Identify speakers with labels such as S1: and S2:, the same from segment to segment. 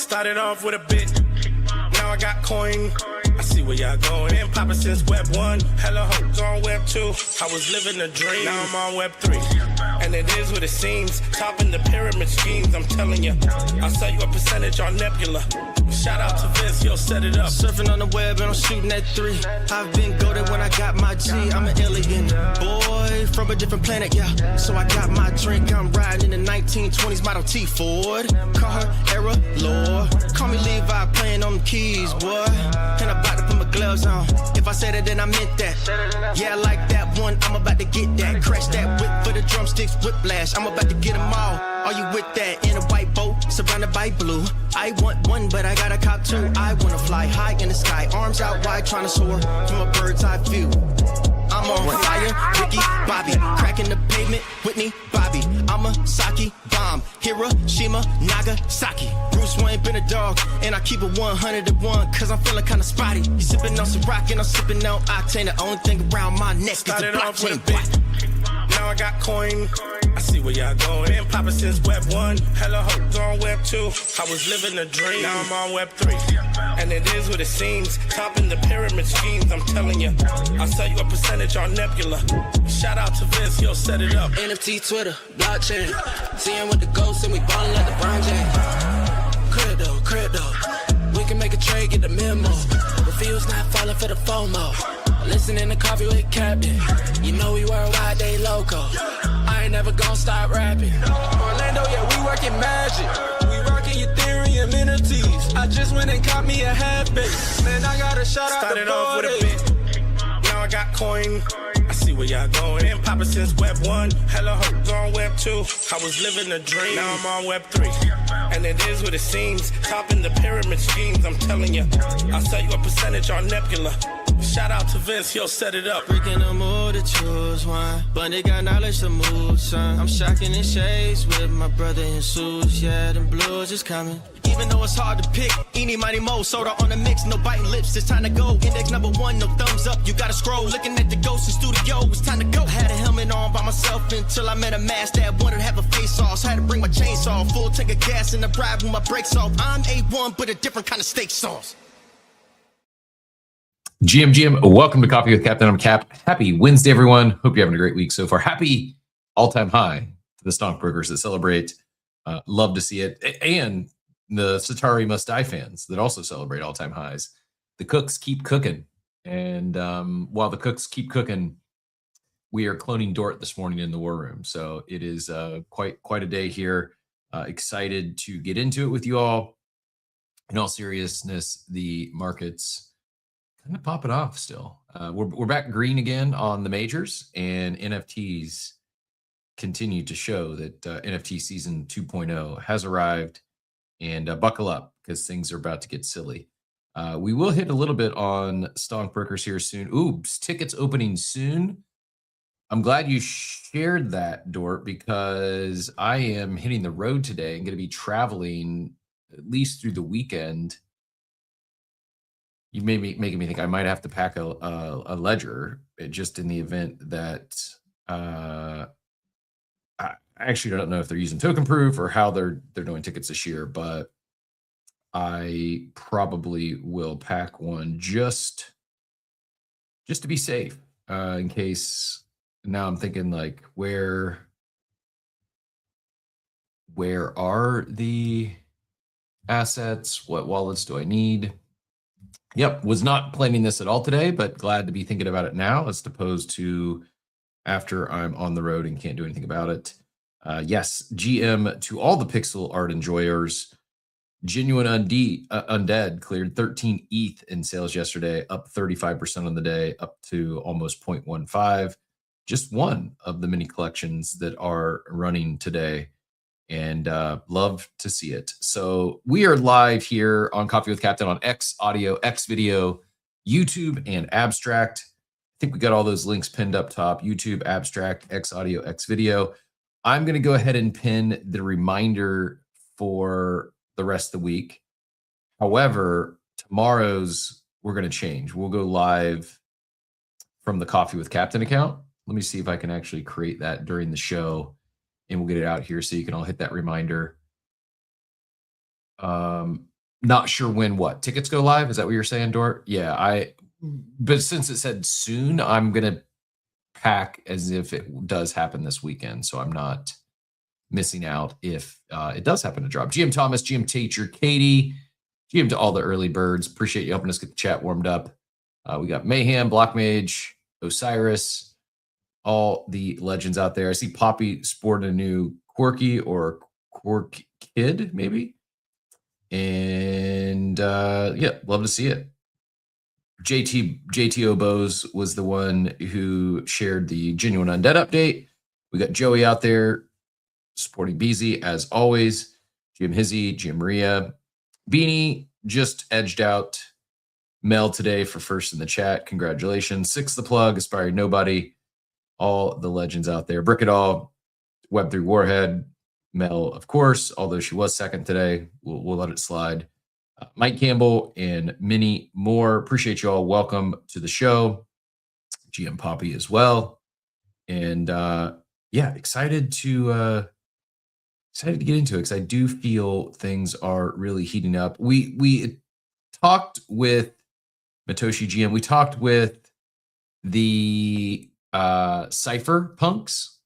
S1: Started off with a bit, now I got coin. I see where y'all going. Been poppin' since Web 1. Hella hopes on Web 2. I was living a dream, now I'm on Web 3. And it is what it seems. Topping the pyramid schemes, I'm telling you. I'll sell you a percentage on Nebula. Shout out to Vince, he'll set it up.
S2: Surfing on the web and I'm shooting at 3. I've been goated when I got my G. I'm an alien boy from a different planet, yeah. So I got my drink, I'm riding in the 1920s Model T Ford. Call her Era Lord. Call me Levi, playing on the keys, boy. And I'm about to put my gloves on. If I said it, then I meant that. Yeah, I like that one, I'm about to get that. Crash that whip for the drumsticks, whiplash. I'm about to get them all. Are you with that? In a white boat, surrounded by blue. I want one, but I got a cop too. I wanna fly high in the sky, arms out wide, trying to soar from a bird's eye view. I'm on fire, Ricky, Bobby, cracking the pavement, Whitney, Bobby. I'm a Saki bomb, Hiroshima, Nagasaki. Bruce Wayne been a dog, and I keep it 101, cause I'm feeling kinda spotty. You sipping on some rock, and I'm sipping on octane. The only thing around my neck is the
S1: Started off with a
S2: blockchain.
S1: bit, now I got coin. I see where y'all going. Been poppin' since Web 1. Hella hopes on Web 2. I was living a dream, now I'm on Web 3. And it is what it seems. Topping the pyramid schemes, I'm telling you. I'll sell you a percentage on Nebula. Shout out to Vince, he'll set it up.
S2: NFT, Twitter, blockchain. Seeing with the ghosts and we ballin' like LeBron James. Crypto. We can make a trade, get the memo. The field's not falling for the FOMO. Listening to Coffee with Captain. You know we worldwide, they loco. I ain't never gonna stop rapping. Orlando, yeah, we working magic. We rocking Ethereum entities. I just went and caught me a half base. Man, I got a shout out
S1: Started
S2: to
S1: off with a
S2: Bode.
S1: bit, now I got coin. I see where y'all going. Been poppin' since Web 1. Hella hopes on Web 2. I was living a dream, now I'm on Web 3. And it is what it seems. Topping the pyramid schemes, I'm telling you. I'll sell you a percentage on Nebula. Shout out to Vince, he'll set it up.
S2: Freaking the mood to choose one, but they got knowledge to move, son. I'm shocking in shades with my brother in suits. Yeah, them blues is coming. Even though it's hard to pick, eeny, mighty, mo, soda on the mix, no biting lips, it's time to go. Index number 1, no thumbs up, you gotta scroll. Looking at the ghost in studio, it's time to go. I had a helmet on by myself until I met a mask that wanted to have a face off. So I had to bring my chainsaw, full tank of gas in the ride with my brakes off. I'm A1, but a different kind of steak sauce.
S3: GM, welcome to Coffee with Captain. I'm Cap. Happy Wednesday, everyone. Hope you're having a great week so far. Happy all-time high to the stockbrokers that celebrate. Love to see it. And the Satari Must Die fans that also celebrate all-time highs. The cooks keep cooking. And while the cooks keep cooking, we are cloning Dort this morning in the war room. So it is quite a day here. Excited to get into it with you all. In all seriousness, the markets kind of popping off still. We're back green again on the majors, and NFTs continue to show that NFT season 2.0 has arrived. And buckle up because things are about to get silly. We will hit a little bit on stockbrokers here soon. Oops, tickets opening soon. I'm glad you shared that, Dort, because I am hitting the road today and going to be traveling at least through the weekend. You may be making me think I might have to pack a ledger just in the event that I actually don't know if they're using token proof or how they're doing tickets this year, but I probably will pack one just to be safe in case. Now I'm thinking like where are the assets? What wallets do I need? Yep, was not planning this at all today, but glad to be thinking about it now as opposed to after I'm on the road and can't do anything about it. Yes, GM to all the pixel art enjoyers. Genuine Undead cleared 13 ETH in sales yesterday, up 35% on the day, up to almost 0.15. Just one of the many collections that are running today. And love to see it. So we are live here on Coffee with Captain on X Audio, X Video, YouTube, and Abstract. I think we got all those links pinned up top. YouTube, Abstract, X Audio, X Video. I'm going to go ahead and pin the reminder for the rest of the week. However, tomorrow's we're going to change. We'll go live from the Coffee with Captain account. Let me see if I can actually create that during the show. And we'll get it out here so you can all hit that reminder. Not sure when what tickets go live. Is that what you're saying, Dort? Yeah, but since it said soon, I'm gonna pack as if it does happen this weekend, so I'm not missing out if it does happen to drop. GM Thomas, GM Teacher, Katie, GM to all the early birds. Appreciate you helping us get the chat warmed up. We got Mayhem, Block Mage, Osiris, all the legends out there. I see Poppy sporting a new Quirky or Quark Kid, maybe. And yeah, love to see it. JT Obos was the one who shared the Genuine Undead update. We got Joey out there supporting Beezy as always. Jim Hizzy, Jim Maria. Beanie just edged out Mel today for first in the chat. Congratulations. Six the plug, Aspiring Nobody, all the legends out there. Brick It All, Web3 Warhead, Mel, of course, although she was second today. We'll let it slide. Mike Campbell and many more. Appreciate you all. Welcome to the show. GM Poppy as well. And yeah, excited to get into it because I do feel things are really heating up. We talked with Matoshi GM. We talked with the Cypher Punks,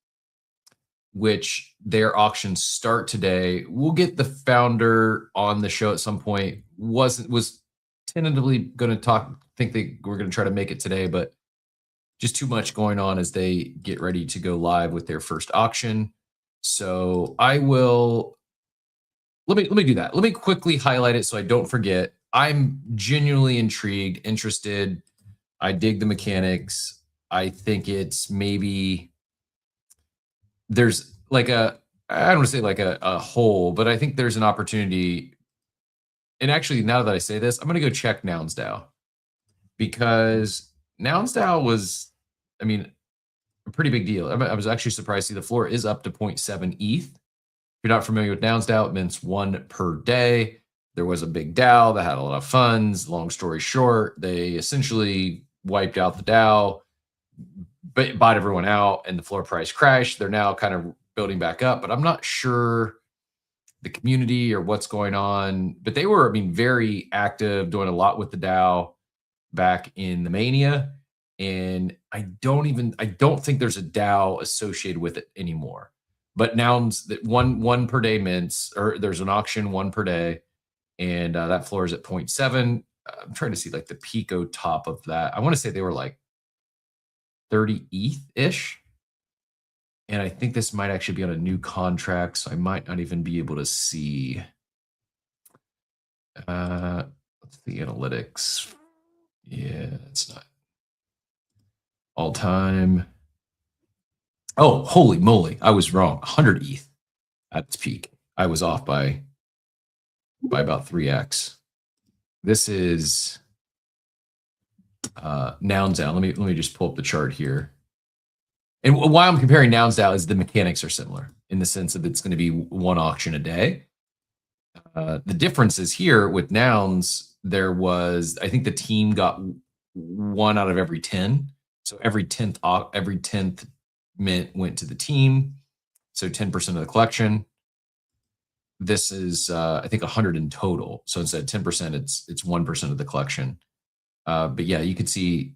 S3: which their auctions start today. We'll get the founder on the show at some point. Was tentatively going to talk. Think they were going to try to make it today, but just too much going on as they get ready to go live with their first auction. So I will let me do that. Let me quickly highlight it so I don't forget. I'm genuinely intrigued, interested. I dig the mechanics. I think it's maybe there's like I don't want to say like a hole, but I think there's an opportunity. And actually, now that I say this, I'm going to go check Nouns DAO because Nouns DAO was, I mean, a pretty big deal. I was actually surprised to see the floor is up to 0.7 ETH. If you're not familiar with Nouns DAO, it means 1 per day. There was a big DAO that had a lot of funds. Long story short, they essentially wiped out the DAO, bought everyone out, and the floor price crashed. They're now kind of building back up, but I'm not sure the community or what's going on. But they were, I mean, very active, doing a lot with the DAO back in the Mania. And I don't think there's a DAO associated with it anymore. But Nouns, that one per day mints, or there's an auction 1 per day, and that floor is at 0.7. I'm trying to see like the Pico top of that. I want to say they were like 30 ETH-ish. And I think this might actually be on a new contract, so I might not even be able to see. What's the analytics? Yeah, it's not all time. Oh, holy moly! I was wrong. 100 ETH at its peak. I was off by about 3x. This is Nouns DAO. Let me just pull up the chart here. And why I'm comparing Nouns DAO is the mechanics are similar in the sense that it's going to be 1 auction a day. The difference is here with Nouns, there was, I think the team got 1 out of every 10. So every 10th mint went to the team. So 10% of the collection. This is, I think 100 in total. So instead of 10%, it's 1% of the collection. But yeah, you could see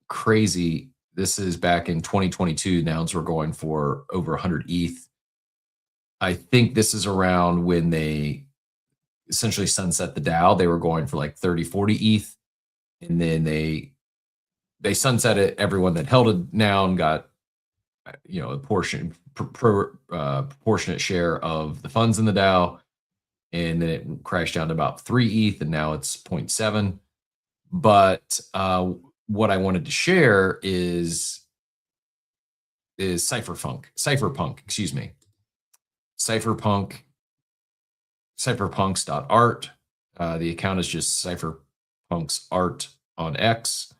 S3: crazy. This is back in 2022. Nouns were going for over 100 ETH. I think this is around when they essentially sunset the DAO. They were going for like 30, 40 ETH. And then they sunset it. Everyone that held a Noun got, you know, a proportionate share of the funds in the DAO. And then it crashed down to about 3 ETH, and now it's 0.7. But what I wanted to share is Cypherpunk, excuse me. Cypherpunks.art. The account is just Cypherpunks art on X.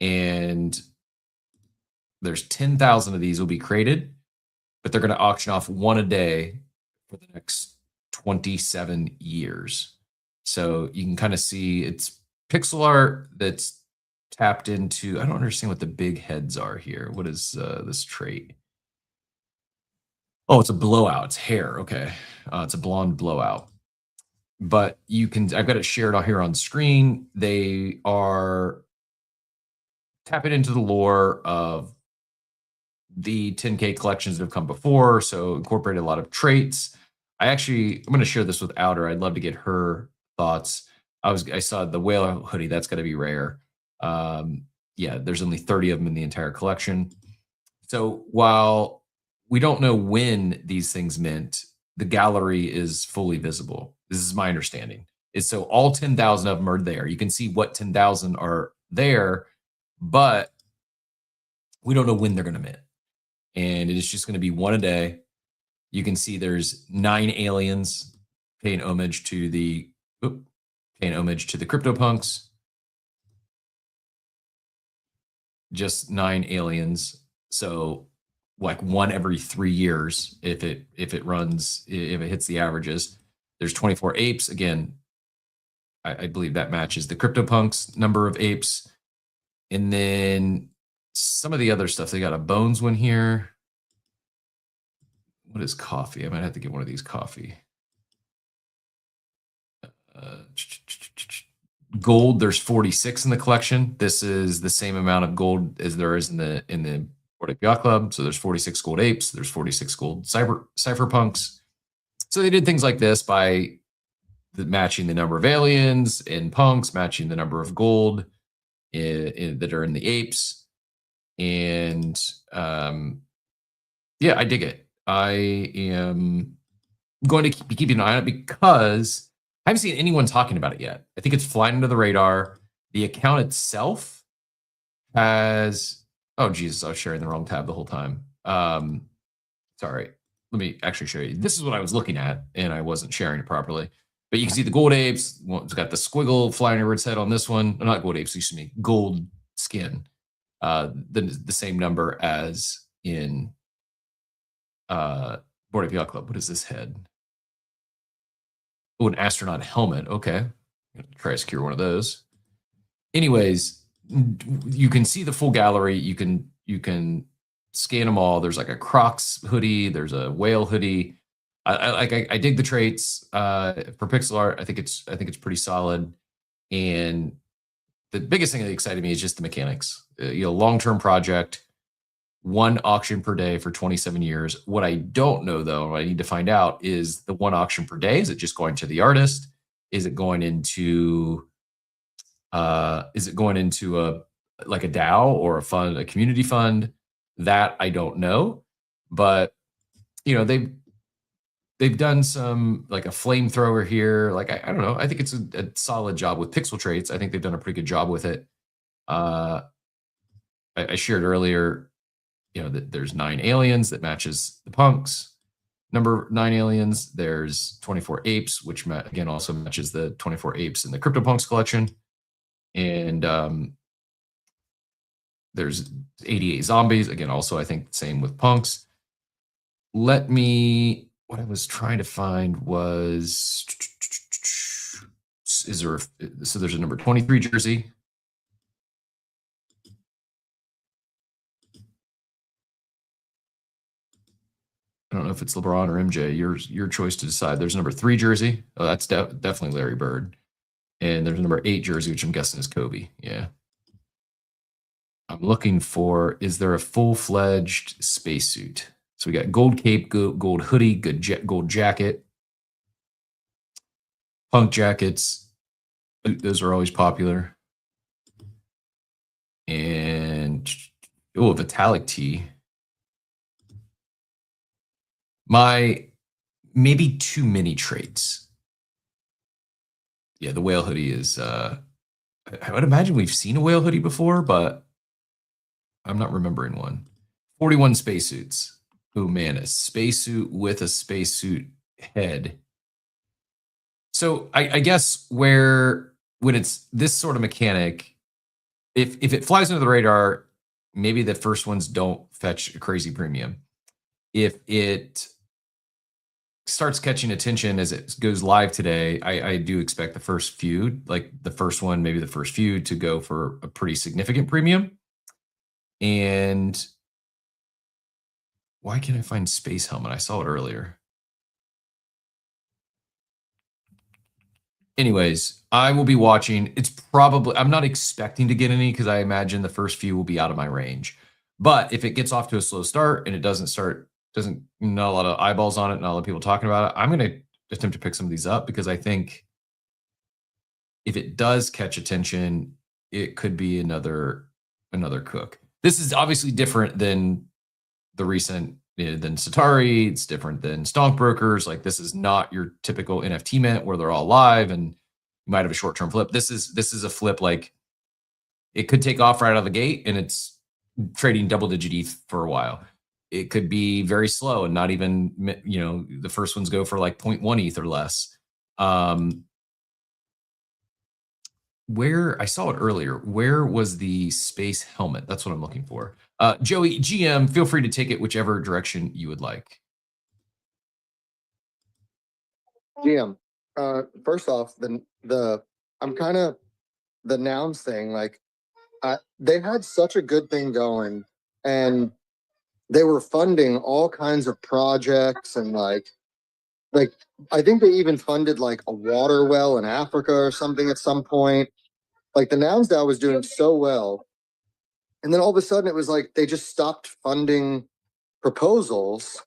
S3: And there's 10,000 of these will be created, but they're going to auction off 1 a day for the next 27 years. So you can kind of see it's pixel art that's tapped into, I don't understand what the big heads are here. What is this trait? Oh, it's a blowout. It's hair. Okay. It's a blonde blowout. but I've got it shared out here on screen. They are tapping into the lore of the 10K collections that have come before, so incorporated a lot of traits. I'm going to share this with Outer. I'd love to get her thoughts. I saw the whale hoodie. That's got to be rare. Yeah, there's only 30 of them in the entire collection. So while we don't know when these things mint, the gallery is fully visible. This is my understanding. So all 10,000 of them are there. You can see what 10,000 are there, but we don't know when they're going to mint. And it is just going to be one a day. You can see there's 9 aliens paying homage to the CryptoPunks. Just 9 aliens. So like one every 3 years if it hits the averages. There's 24 apes. Again, I believe that matches the CryptoPunks number of apes. And then some of the other stuff, they got a bones one here. What is coffee? I might have to get one of these coffee. Gold, there's 46 in the collection. This is the same amount of gold as there is in the Bored Ape Yacht Club. So there's 46 gold apes. There's 46 gold cypherpunks. So they did things like this by matching the number of aliens in punks, matching the number of gold that are in the apes. And yeah, I dig it. I am going to be keeping an eye on it because I haven't seen anyone talking about it yet. I think it's flying under the radar. The account itself has, oh Jesus, I was sharing the wrong tab the whole time. Sorry, let me actually show you. This is what I was looking at and I wasn't sharing it properly. But you can see the gold apes. It's got the squiggle flying over its head on this one. Not gold apes, excuse me, gold skin. The same number as in Bored Ape Yacht Club. What is this head? Oh, an astronaut helmet. Okay. Try to secure one of those. Anyways, you can see the full gallery. You can scan them all. There's like a Crocs hoodie. There's a whale hoodie. I dig the traits for pixel art. I think it's pretty solid. And the biggest thing that excited me is just the mechanics. Long-term project, 1 auction per day for 27 years. What I don't know, though, what I need to find out is the 1 auction per day. Is it just going to the artist? Is it going into a DAO or a fund, a community fund? That I don't know. But they've done some, like a flamethrower here. Like I don't know. I think it's a solid job with pixel traits. I think they've done a pretty good job with it. I shared earlier, that there's 9 aliens that matches the punks. Number 9 aliens. There's 24 apes, which again also matches the 24 apes in the CryptoPunks collection. And there's 88 zombies. Again, also I think same with punks. What I was trying to find was, so there's a number 23 jersey. I don't know if it's LeBron or MJ. Your choice to decide. There's a number 3 jersey. Oh, that's definitely Larry Bird. And there's a number 8 jersey, which I'm guessing is Kobe. Yeah. I'm looking for, is there a full-fledged spacesuit? So we got gold cape, gold hoodie, gold jacket, punk jackets. Those are always popular. And, a Vitalik tee. Maybe too many traits. Yeah, the whale hoodie is, I would imagine we've seen a whale hoodie before, but I'm not remembering one. 41 spacesuits. Oh man, a spacesuit with a spacesuit head. So I guess when it's this sort of mechanic, if it flies under the radar, maybe the first ones don't fetch a crazy premium. If it starts catching attention as it goes live today, I do expect the first few, like the first one, maybe the first few, to go for a pretty significant premium. And why can't I find Space Helmet? I saw it earlier. anyways, I will be watching. It's probably, I'm not expecting to get any because I imagine the first few will be out of my range. But if it gets off to a slow start and it doesn't not a lot of eyeballs on it, not a lot of people talking about it, I'm going to attempt to pick some of these up because I think if it does catch attention, it could be another cook. This is obviously different than the recent than Satari. It's different than Stonkbrokers. Like, this is not your typical NFT mint where they're all live and you might have a short-term flip. This is a flip, like, it could take off right out of the gate and it's trading double-digit ETH for a while. It could be very slow and not even, the first ones go for like 0.1 ETH or less. Where I saw it earlier, where was the space helmet? That's what I'm looking for. Joey, GM, feel free to take it whichever direction you would like.
S4: GM, first off, I'm kind of the nouns thing. Like, they had such a good thing going, and they were funding all kinds of projects, and like I think they even funded like a water well in Africa or something at some point. Like, the Nouns DAO was doing so well, and then all of a sudden it was like they just stopped funding proposals.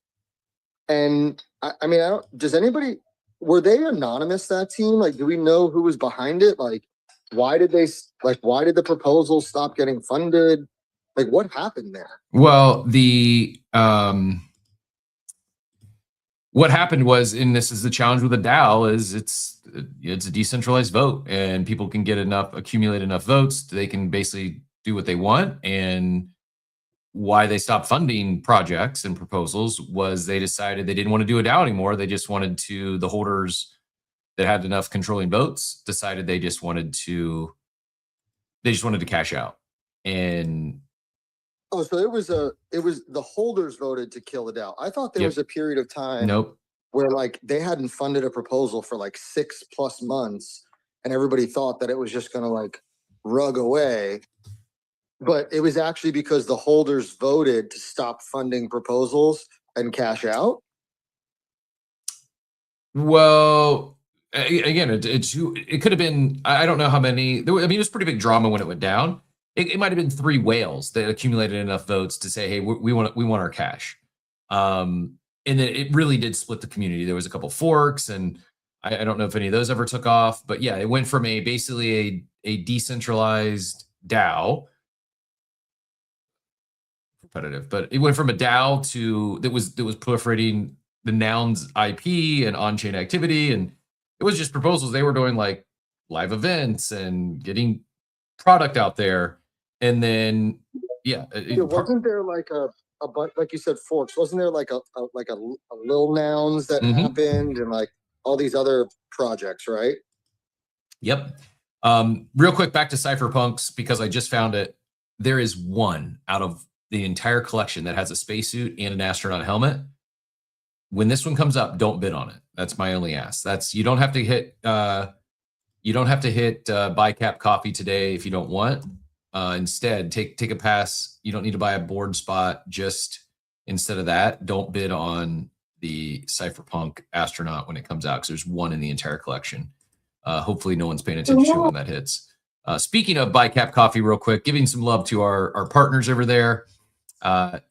S4: And I mean, does anybody, were they anonymous, that team? Like, do we know who was behind it? Like, why did the proposals stop getting funded? Like, what happened there?
S3: Well, what happened was, and this is the challenge with a DAO, is it's a decentralized vote, and people can accumulate enough votes, they can basically do what they want. And why they stopped funding projects and proposals was they decided they didn't want to do a DAO anymore. They just wanted to, the holders that had enough controlling votes decided they just wanted to cash out. And
S4: oh, so it was the holders voted to kill the DAO. I thought there was a period of time where like they hadn't funded a proposal for like 6+ months, and everybody thought that it was just gonna like rug away. But it was actually because the holders voted to stop funding proposals and cash out.
S3: Well, again, it could have been, I don't know how many. I mean, it was pretty big drama when it went down. It might have been 3 whales that accumulated enough votes to say, hey, we want our cash. And then it really did split the community. There was a couple forks, and I don't know if any of those ever took off. But yeah, it went from basically a decentralized DAO, repetitive, but it went from a DAO that was proliferating the Nouns IP and on-chain activity, and it was just proposals. They were doing like live events and getting product out there. And then,
S4: wasn't there like a bunch, like you said, forks? Wasn't there like a Lil Nouns that happened, and like all these other projects, right?
S3: Yep. Real quick, back to Cypherpunks, because I just found it. There is one out of the entire collection that has a spacesuit and an astronaut helmet. When this one comes up, don't bid on it. That's my only ask. You don't have to hit buy Cap Coffee today if you don't want. Instead, take a pass. You don't need to buy a board spot. Just instead of that, don't bid on the Cypherpunk astronaut when it comes out, because there's one in the entire collection. Hopefully no one's paying attention to when that hits. Speaking of Buy Cap Coffee, real quick, giving some love to our partners over there.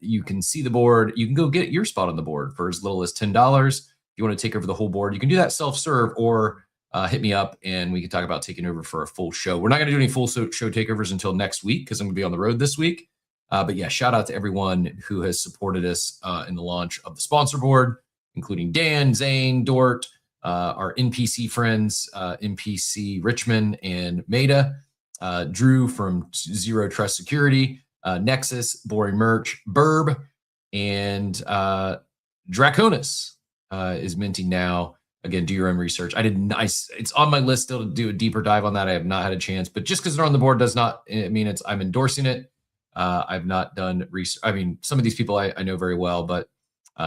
S3: You can see the board. You can go get your spot on the board for as little as $10. If you want to take over the whole board, you can do that self-serve, or hit me up and we can talk about taking over for a full show. We're not going to do any full show takeovers until next week because I'm going to be on the road this week. But yeah, shout out to everyone who has supported us in the launch of the sponsor board, including Dan, Zane, Dort, our NPC friends, NPC Richmond and Maida, Drew from Zero Trust Security, Nexus, Boring Merch, Burb, and Draconis is minting now. Again, do your own research. It's on my list still to do a deeper dive on that. I have not had a chance, but just because they're on the board does not mean I'm endorsing it. I've not done research. I mean, some of these people I know very well, but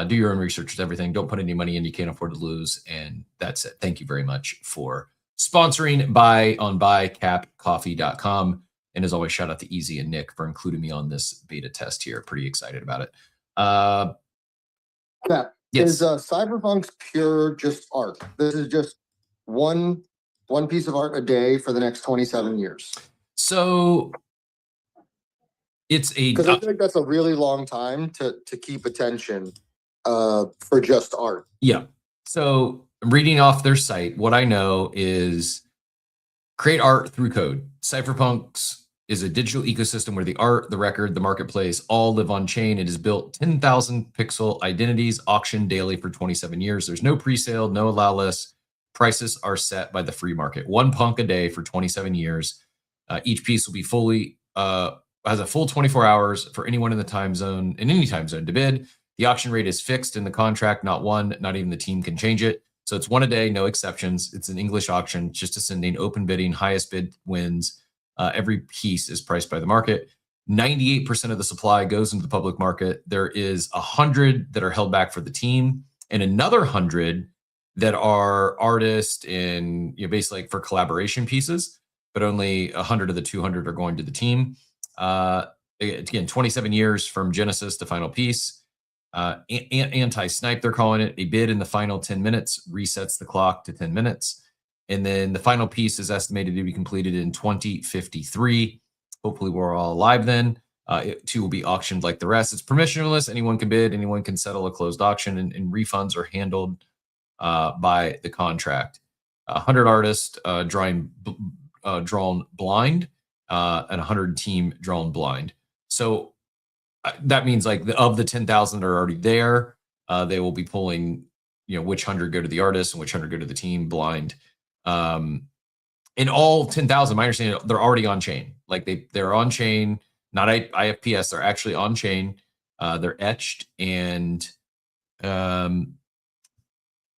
S3: do your own research with everything. Don't put any money in you can't afford to lose. And that's it. Thank you very much for sponsoring on buycapcoffee.com. And as always, shout out to Easy and Nick for including me on this beta test here. Pretty excited about it.
S4: Yes. Is Cypherpunks pure just art? This is just one one piece of art a day for the next 27 years.
S3: So it's a
S4: Because I think that's a really long time to keep attention for just art.
S3: yeah. So reading off their site, what I know is create art through code. Cypherpunks is a digital ecosystem where the art, the record, the marketplace all live on chain. It has built 10,000 pixel identities, auctioned daily for 27 years. There's no pre-sale, no allow list. Prices are set by the free market. One punk a day for 27 years. Each piece will be fully has a full 24 hours for anyone in the time zone, in any time zone to bid. The auction rate is fixed in the contract, not even the team can change it. So it's one a day, no exceptions. It's an English auction, just ascending, open bidding, highest bid wins. Every piece is priced by the market. 98% of the supply goes into the public market. There is 100 that are held back for the team, and another 100 that are artists and basically like for collaboration pieces, but only 100 of the 200 are going to the team. Again, 27 years from Genesis to final piece. Anti-snipe, they're calling it. A bid in the final 10 minutes resets the clock to 10 minutes. And then the final piece is estimated to be completed in 2053. Hopefully we're all alive then. It too will be auctioned like the rest. It's permissionless. Anyone can bid. Anyone can settle a closed auction, and refunds are handled by the contract. 100 artists drawn blind, and 100 team drawn blind. So that means like of the 10,000 that are already there, they will be pulling, which 100 go to the artist and which 100 go to the team blind. In all 10,000, my understanding, they're already on chain. Like they're on chain, not IFPS. They're actually on chain. They're etched, and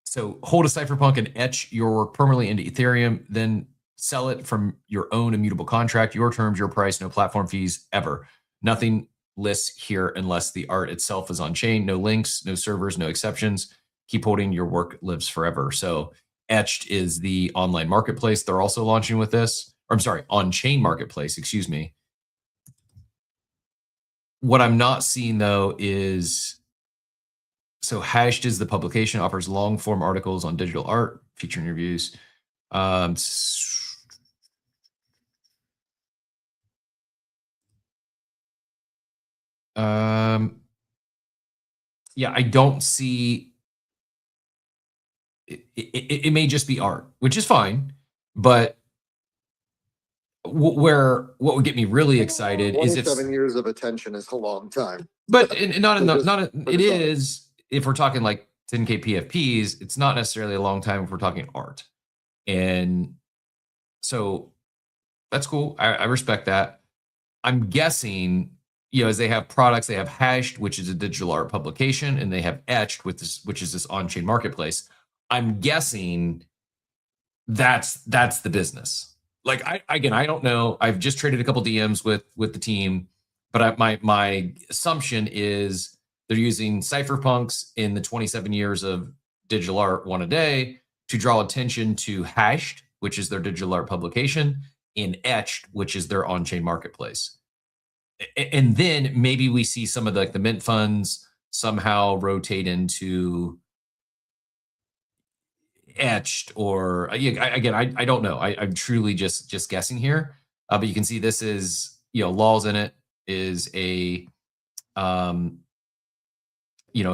S3: so hold a cypherpunk and etch your work permanently into Ethereum. Then sell it from your own immutable contract. Your terms, your price, no platform fees ever. Nothing lists here unless the art itself is on chain. No links, no servers, no exceptions. Keep holding, your work lives forever. So Etched is the online marketplace. They're also launching with this. Or I'm sorry, on-chain marketplace, excuse me. What I'm not seeing though is, so Hashed is the publication, offers long-form articles on digital art, featuring reviews. Yeah, I don't see. It may just be art, which is fine, but what would get me really excited is if
S4: 7 years of attention is a long time.
S3: But it is, if we're talking like 10K PFPs, it's not necessarily a long time if we're talking art. And so that's cool. I respect that. I'm guessing, as they have products, they have Hashed, which is a digital art publication, and they have Etched, which is this on-chain marketplace. I'm guessing that's the business. Like I don't know. I've just traded a couple DMs with the team, but my assumption is they're using cypherpunks in the 27 years of digital art one a day to draw attention to Hashed, which is their digital art publication, and Etched, which is their on-chain marketplace. And then maybe we see some of the mint funds somehow rotate into Etched, or again, I don't know. I'm truly just guessing here. But you can see this is, Laws in it is a an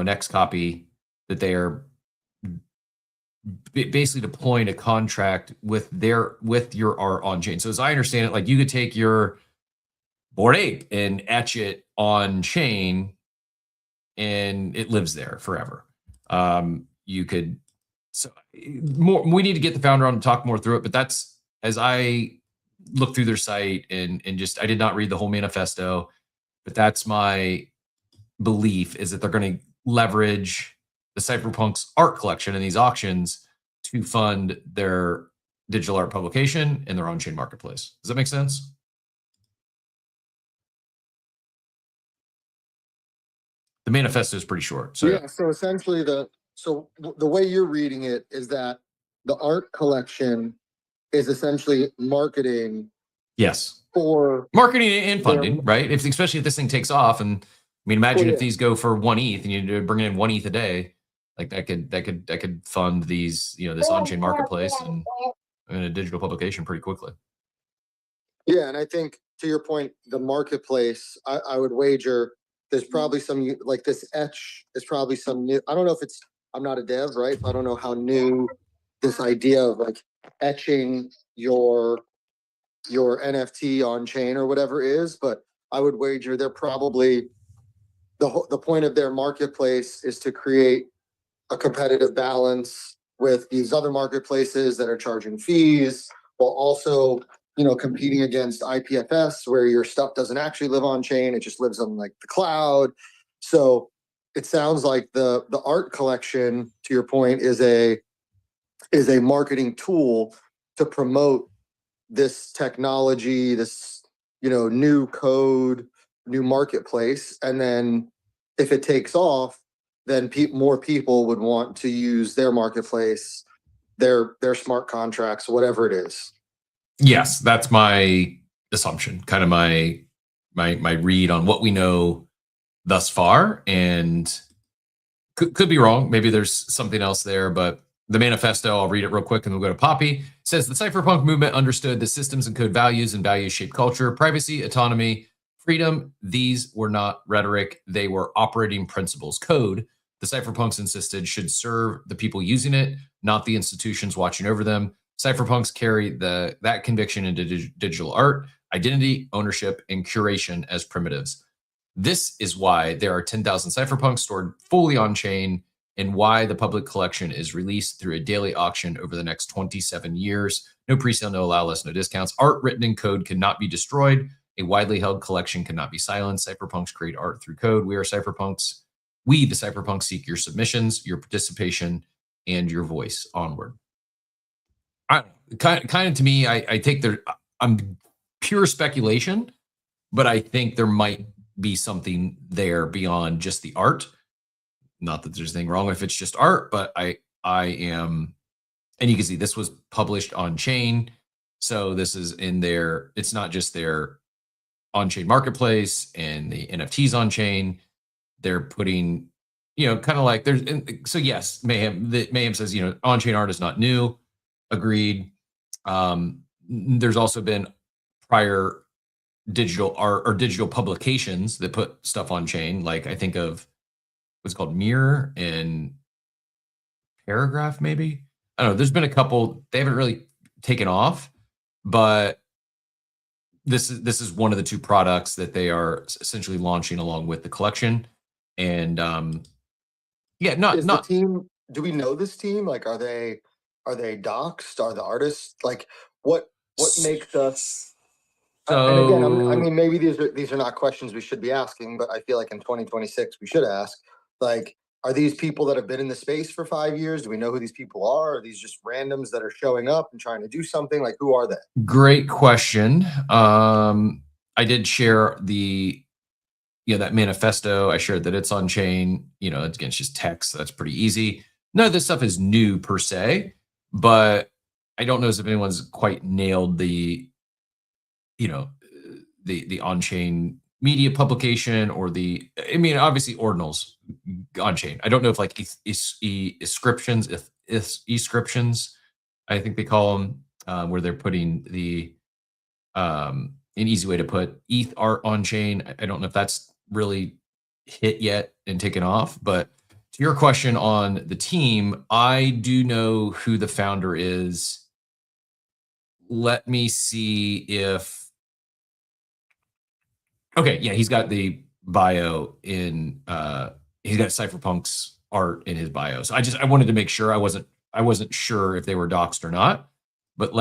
S3: X copy that they are basically deploying a contract with your art on chain. So as I understand it, like you could take your Bored Ape and etch it on chain and it lives there forever. You could, so more, we need to get the founder on to talk more through it, but that's, as I look through their site and just, I did not read the whole manifesto, but that's my belief, is that they're going to leverage the Cypherpunks art collection and these auctions to fund their digital art publication and their on-chain marketplace. Does that make sense? The manifesto is pretty short. So
S4: yeah, so essentially the way you're reading it is that the art collection is essentially marketing.
S3: Yes.
S4: For
S3: marketing and funding, right? Especially if this thing takes off. And I mean, imagine if these go for 1 ETH and you bring in 1 ETH a day, like that could fund these, this on-chain marketplace, and in a digital publication pretty quickly.
S4: Yeah, and I think to your point, the marketplace, I would wager there's probably some like this etch is probably some new. I don't know if it's. I'm not a dev, right? I don't know how new this idea of like etching your NFT on chain or whatever is, but I would wager they're probably the point of their marketplace is to create a competitive balance with these other marketplaces that are charging fees while also, you know, competing against IPFS where your stuff doesn't actually live on chain, it just lives on like the cloud. So it sounds like the art collection, to your point, is a marketing tool to promote this technology, this, you know, new code, new marketplace. And then if it takes off, then more people would want to use their marketplace, their smart contracts, whatever it is.
S3: Yes, that's my assumption, kind of my read on what we know thus far, and could be wrong. Maybe there's something else there, but the manifesto, I'll read it real quick and we'll go to Poppy. Says the cypherpunk movement understood that systems and code values and values shape culture, privacy, autonomy, freedom. These were not rhetoric. They were operating principles. Code, the cypherpunks insisted, should serve the people using it, not the institutions watching over them. Cypherpunks carry that conviction into digital art, identity, ownership, and curation as primitives. This is why there are 10,000 cypherpunks stored fully on chain, and why the public collection is released through a daily auction over the next 27 years. No presale, no allow list, no discounts. Art written in code cannot be destroyed. A widely held collection cannot be silenced. Cypherpunks create art through code. We are cypherpunks. We, the cypherpunks, seek your submissions, your participation, and your voice. Onward. Kind of to me, I think I'm pure speculation, but I think there might be something there beyond just the art. Not that there's anything wrong if it's just art, but I am, and you can see this was published on chain. So this is in their, it's not just their on-chain marketplace and the NFTs on chain. They're putting, you know, kind of like there's, so yes, Mayhem says, you know, on-chain art is not new. Agreed. There's also been prior digital art or digital publications that put stuff on chain. Like I think of what's called Mirror and Paragraph, maybe. I don't know. There's been a couple. They haven't really taken off, but this is one of the two products that they are essentially launching along with the collection. And yeah, not
S4: the team. Do we know this team? Like, are they doxed? Are the artists like what makes us?
S3: So,
S4: and again, I mean, maybe these are not questions we should be asking, but I feel like in 2026 we should ask. Like, are these people that have been in the space for 5 years? Do we know who these people are? Are these just randoms that are showing up and trying to do something? Like, who are they?
S3: Great question. I did share that manifesto. I shared that it's on chain. You know, again, it's just text. So that's pretty easy. None of this stuff is new per se, but I don't know if anyone's quite nailed the on-chain media publication or obviously ordinals on chain. I don't know if like inscriptions, I think they call them, where they're putting the an easy way to put ETH art on chain. I don't know if that's really hit yet and taken off, but to your question on the team, I do know who the founder is. Let me see if. Okay, yeah, he's got the bio in. He's got Cypherpunk's art in his bio. So I wanted to make sure I wasn't sure if they were doxed or not. But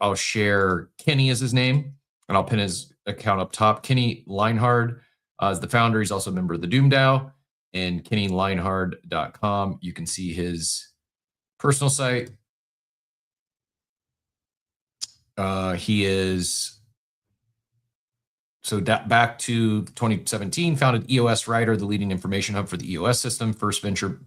S3: I'll share. Kenny is his name, and I'll pin his account up top. Kenny Leinhard is the founder. He's also a member of the Doom DAO. And KennyLeinhard.com. You can see his personal site. He is. So back to 2017, founded EOS Writer, the leading information hub for the EOS system, first venture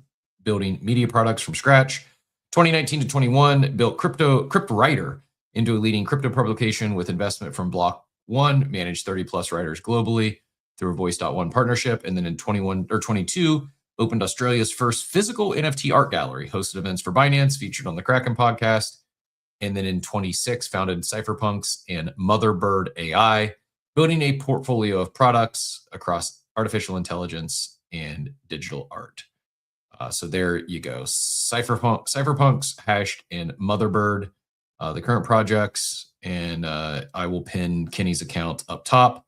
S3: building media products from scratch. 2019 to 21, built Crypto Writer into a leading crypto publication with investment from Block One, managed 30 plus writers globally through a Voice.one partnership. And then in 21 or 22, opened Australia's first physical NFT art gallery, hosted events for Binance, featured on the Kraken podcast. And then in 26, founded Cypherpunks and Motherbird AI, building a portfolio of products across artificial intelligence and digital art. So there you go. Cypherpunks, Hashed, and Motherbird, the current projects. And I will pin Kenny's account up top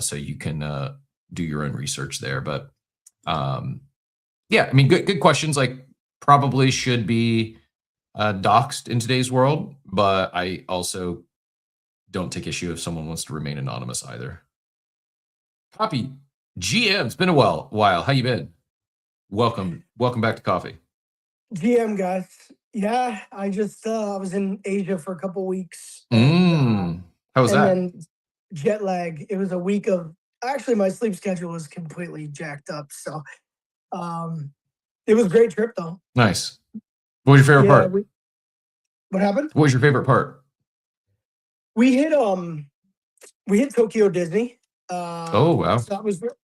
S3: so you can do your own research there. But yeah, I mean, good questions. Like, probably should be doxed in today's world, but I also don't take issue if someone wants to remain anonymous either. Copy GM, it's been a while. How you been? Welcome back to coffee.
S5: GM guys. Yeah, I just I was in Asia for a couple weeks.
S3: How was that?
S5: And then jet lag. It was a week of actually my sleep schedule was completely jacked up. So it was a great trip though.
S3: Nice. What was your favorite part?
S5: What happened?
S3: What was your favorite part?
S5: We hit Tokyo Disney.
S3: Oh wow.
S5: So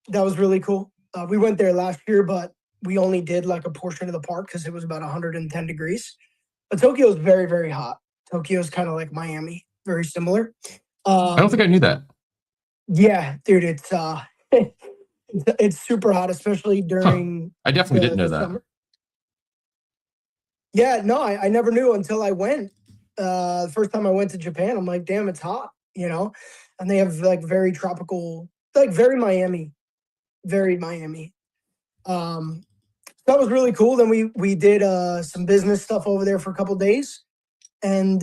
S5: that was really cool. We went there last year, but we only did like a portion of the park because it was about 110 degrees. But Tokyo is very, very hot. Tokyo is kind of like Miami, very similar.
S3: I don't think I knew that.
S5: Yeah, dude, it's it's super hot, especially during.
S3: I definitely didn't know that.
S5: Summer. Yeah, no, I never knew until I went. The first time I went to Japan, I'm like, damn, it's hot, you know? And they have like very tropical, like very Miami. That was really cool. Then we did some business stuff over there for a couple days. And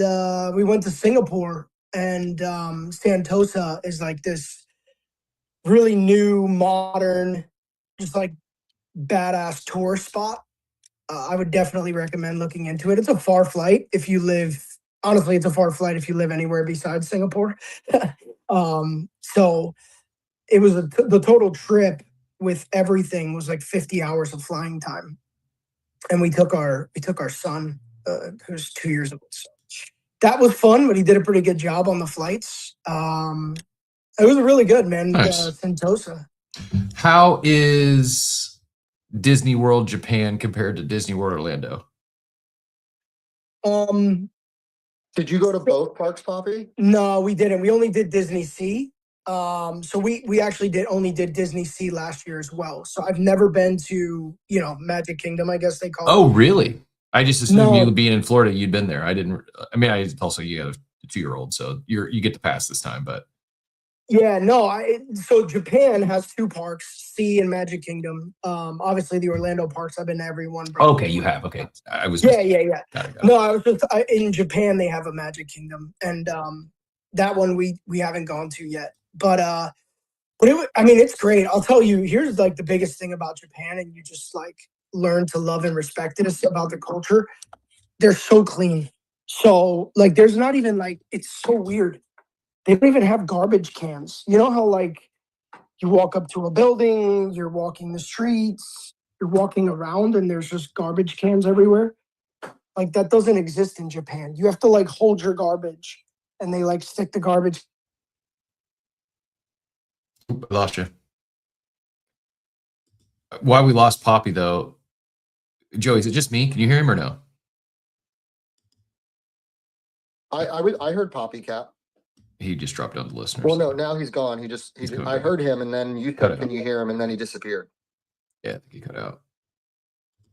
S5: we went to Singapore, and Sentosa is like this really new, modern, just like badass tour spot. I would definitely recommend looking into it. It's a far flight if you live, honestly, it's a far flight if you live anywhere besides Singapore. So it was the total trip with everything was like 50 hours of flying time. And we took our son, who's 2 years old. So that was fun, but he did a pretty good job on the flights. It was really good, man.
S3: Nice.
S5: Sentosa.
S3: How is Disney World Japan compared to Disney World Orlando?
S4: Did you go to both parks, Poppy?
S5: No, we didn't. We only did Disney Sea. So we actually only did Disney Sea last year as well. So I've never been to, Magic Kingdom, I guess they call it.
S3: Oh, really? I just assumed
S5: No.
S3: you being in Florida, you'd been there. Also you got a 2-year-old, so you get to pass this time, but.
S5: Yeah, no, so Japan has 2 parks, Sea and Magic Kingdom. Obviously the Orlando parks, I've been to every one.
S3: Okay, you have. Okay. I was.
S5: Yeah.
S3: Got it.
S5: No, I was just in Japan. They have a Magic Kingdom, and that one we haven't gone to yet. But it's great. I'll tell you. Here's like the biggest thing about Japan, and you just like learn to love and respect it. It's about the culture. They're so clean. So like, there's not even like, it's so weird. They don't even have garbage cans. You know how like you walk up to a building, you're walking the streets, you're walking around, and there's just garbage cans everywhere. Like that doesn't exist in Japan. You have to like hold your garbage, and they like stick the garbage.
S3: Oop, I lost you. Why we lost Poppy though? Joey, is it just me? Can you hear him or no?
S4: I heard Poppy Cap.
S3: He just dropped down to listeners.
S4: Well, no, now he's gone. I heard him, and then you
S3: Cut
S4: said,
S3: it
S4: "Can you hear him?" And then he disappeared.
S3: Yeah, I think he cut out.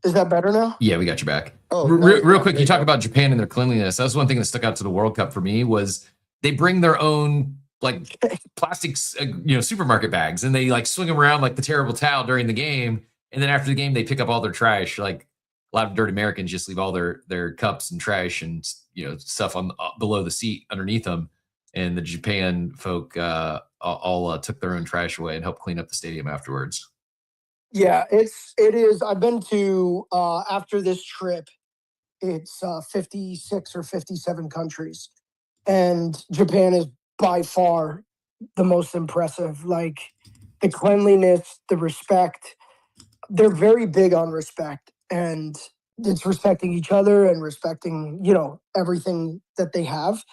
S5: Is that better now?
S3: Yeah, we got you back.
S4: Oh,
S3: real quick,
S4: there
S3: you talk
S4: go.
S3: about Japan and their cleanliness. That was one thing that stuck out to the World Cup for me was they bring their own like plastics, supermarket bags, and they like swing them around like the terrible towel during the game. And then after the game, they pick up all their trash. Like a lot of dirty Americans just leave all their cups and trash and stuff on below the seat underneath them. And the Japan folk all took their own trash away and helped clean up the stadium afterwards.
S5: Yeah, it is. I've been to after this trip, it's 56 or 57 countries, and Japan is by far the most impressive. Like the cleanliness, the respect. They're very big on respect, and it's respecting each other and respecting everything that they have.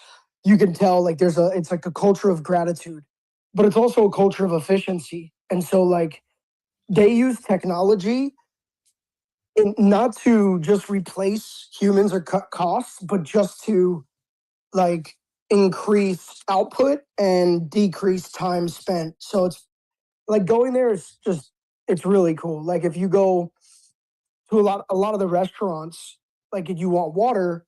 S5: You can tell like it's like a culture of gratitude, but it's also a culture of efficiency. And so like they use technology not to just replace humans or cut costs, but just to like increase output and decrease time spent. So it's like going there is just it's really cool. Like if you go to a lot of the restaurants, like if you want water,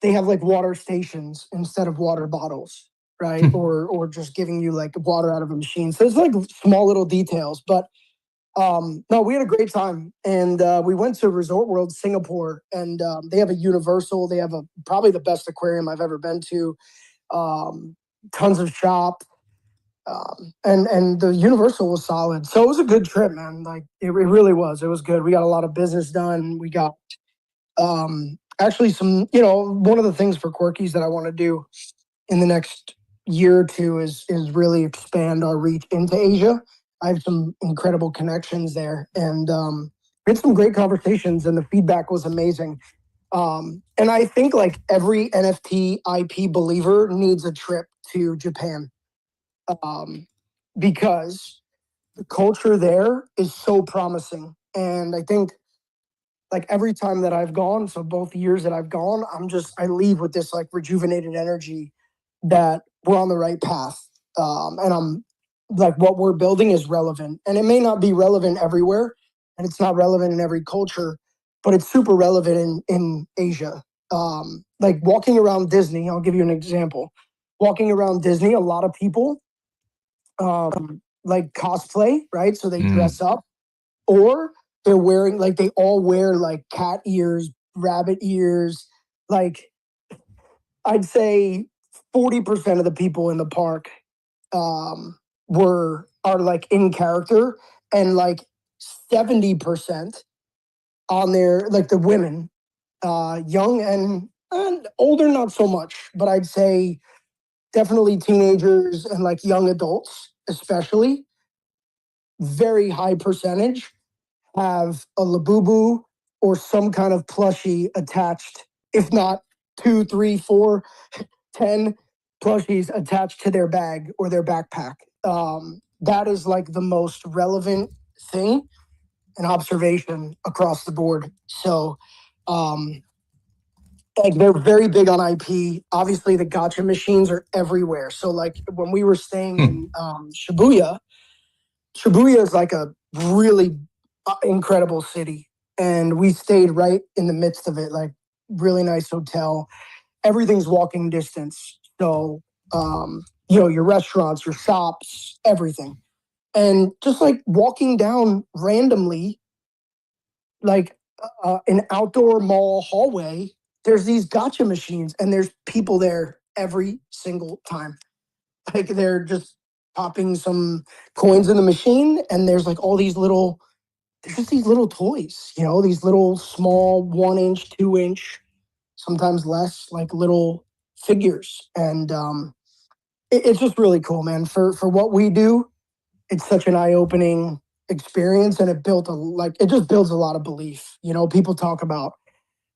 S5: they have like water stations instead of water bottles, right? Or just giving you like water out of a machine. So it's like small little details, but no, we had a great time, and we went to Resort World Singapore, and they have a Universal. They have probably the best aquarium I've ever been to. Tons of shop, and the Universal was solid. So it was a good trip, man. Like it really was. It was good. We got a lot of business done. We got actually some, one of the things for Quirkies that I want to do in the next year or two is really expand our reach into Asia. I have some incredible connections there, and we had some great conversations, and the feedback was amazing. And I think like every NFT IP believer needs a trip to Japan, because the culture there is so promising. And I think like every time that I've gone, so both years that I've gone, I leave with this like rejuvenated energy that we're on the right path. And I'm like, what we're building is relevant, and it may not be relevant everywhere, and it's not relevant in every culture, but it's super relevant in Asia. Like walking around Disney, I'll give you an example. Walking around Disney, a lot of people like cosplay, right? So they dress up, or they're wearing like they all wear like cat ears, rabbit ears. Like I'd say 40% of the people in the park are like in character, and like 70% on there, like the women, young and older, not so much, but I'd say definitely teenagers and like young adults, especially, very high percentage have a Labubu or some kind of plushie attached, if not 2, 3, 4, 10 plushies attached to their bag or their backpack. That is like the most relevant thing and observation across the board. So like they're very big on IP. Obviously the gacha machines are everywhere. So like when we were staying in Shibuya is like a really incredible city, and we stayed right in the midst of it, like really nice hotel. Everything's walking distance. So your restaurants, your shops, everything. And just like walking down randomly, like an outdoor mall hallway, there's these gacha machines, and there's people there every single time. Like they're just popping some coins in the machine, and there's like all these little, there's just these little toys, these little small 1-inch, 2-inch, sometimes less, like little figures. And it's just really cool, man. For what we do, it's such an eye-opening experience, and it just builds a lot of belief. People talk about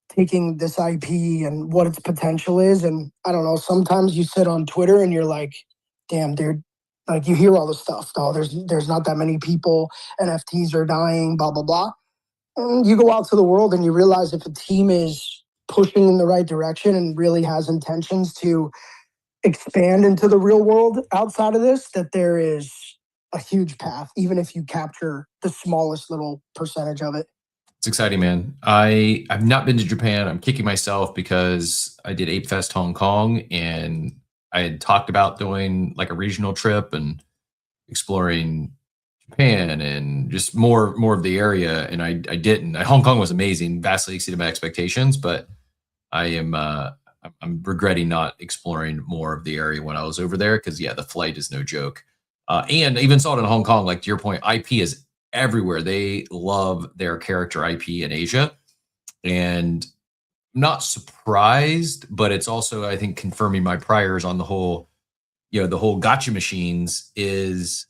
S5: taking this IP and what its potential is, and I don't know, sometimes you sit on Twitter and you're like, damn, dude, like you hear all this stuff. Oh, there's not that many people, NFTs are dying, blah blah blah. And you go out to the world and you realize if a team is pushing in the right direction and really has intentions to expand into the real world outside of this, that there is a huge path, even if you capture the smallest little percentage of it.
S3: It's exciting, man. I've not been to Japan. I'm kicking myself because I did Ape Fest Hong Kong, and I had talked about doing like a regional trip and exploring Japan and just more of the area, and I didn't. Hong Kong was amazing, vastly exceeded my expectations, but I'm regretting not exploring more of the area when I was over there, because the flight is no joke. And I even saw it in Hong Kong, like to your point, IP is everywhere. They love their character IP in Asia, and I'm not surprised, but it's also, I think, confirming my priors on the whole gacha machines. Is,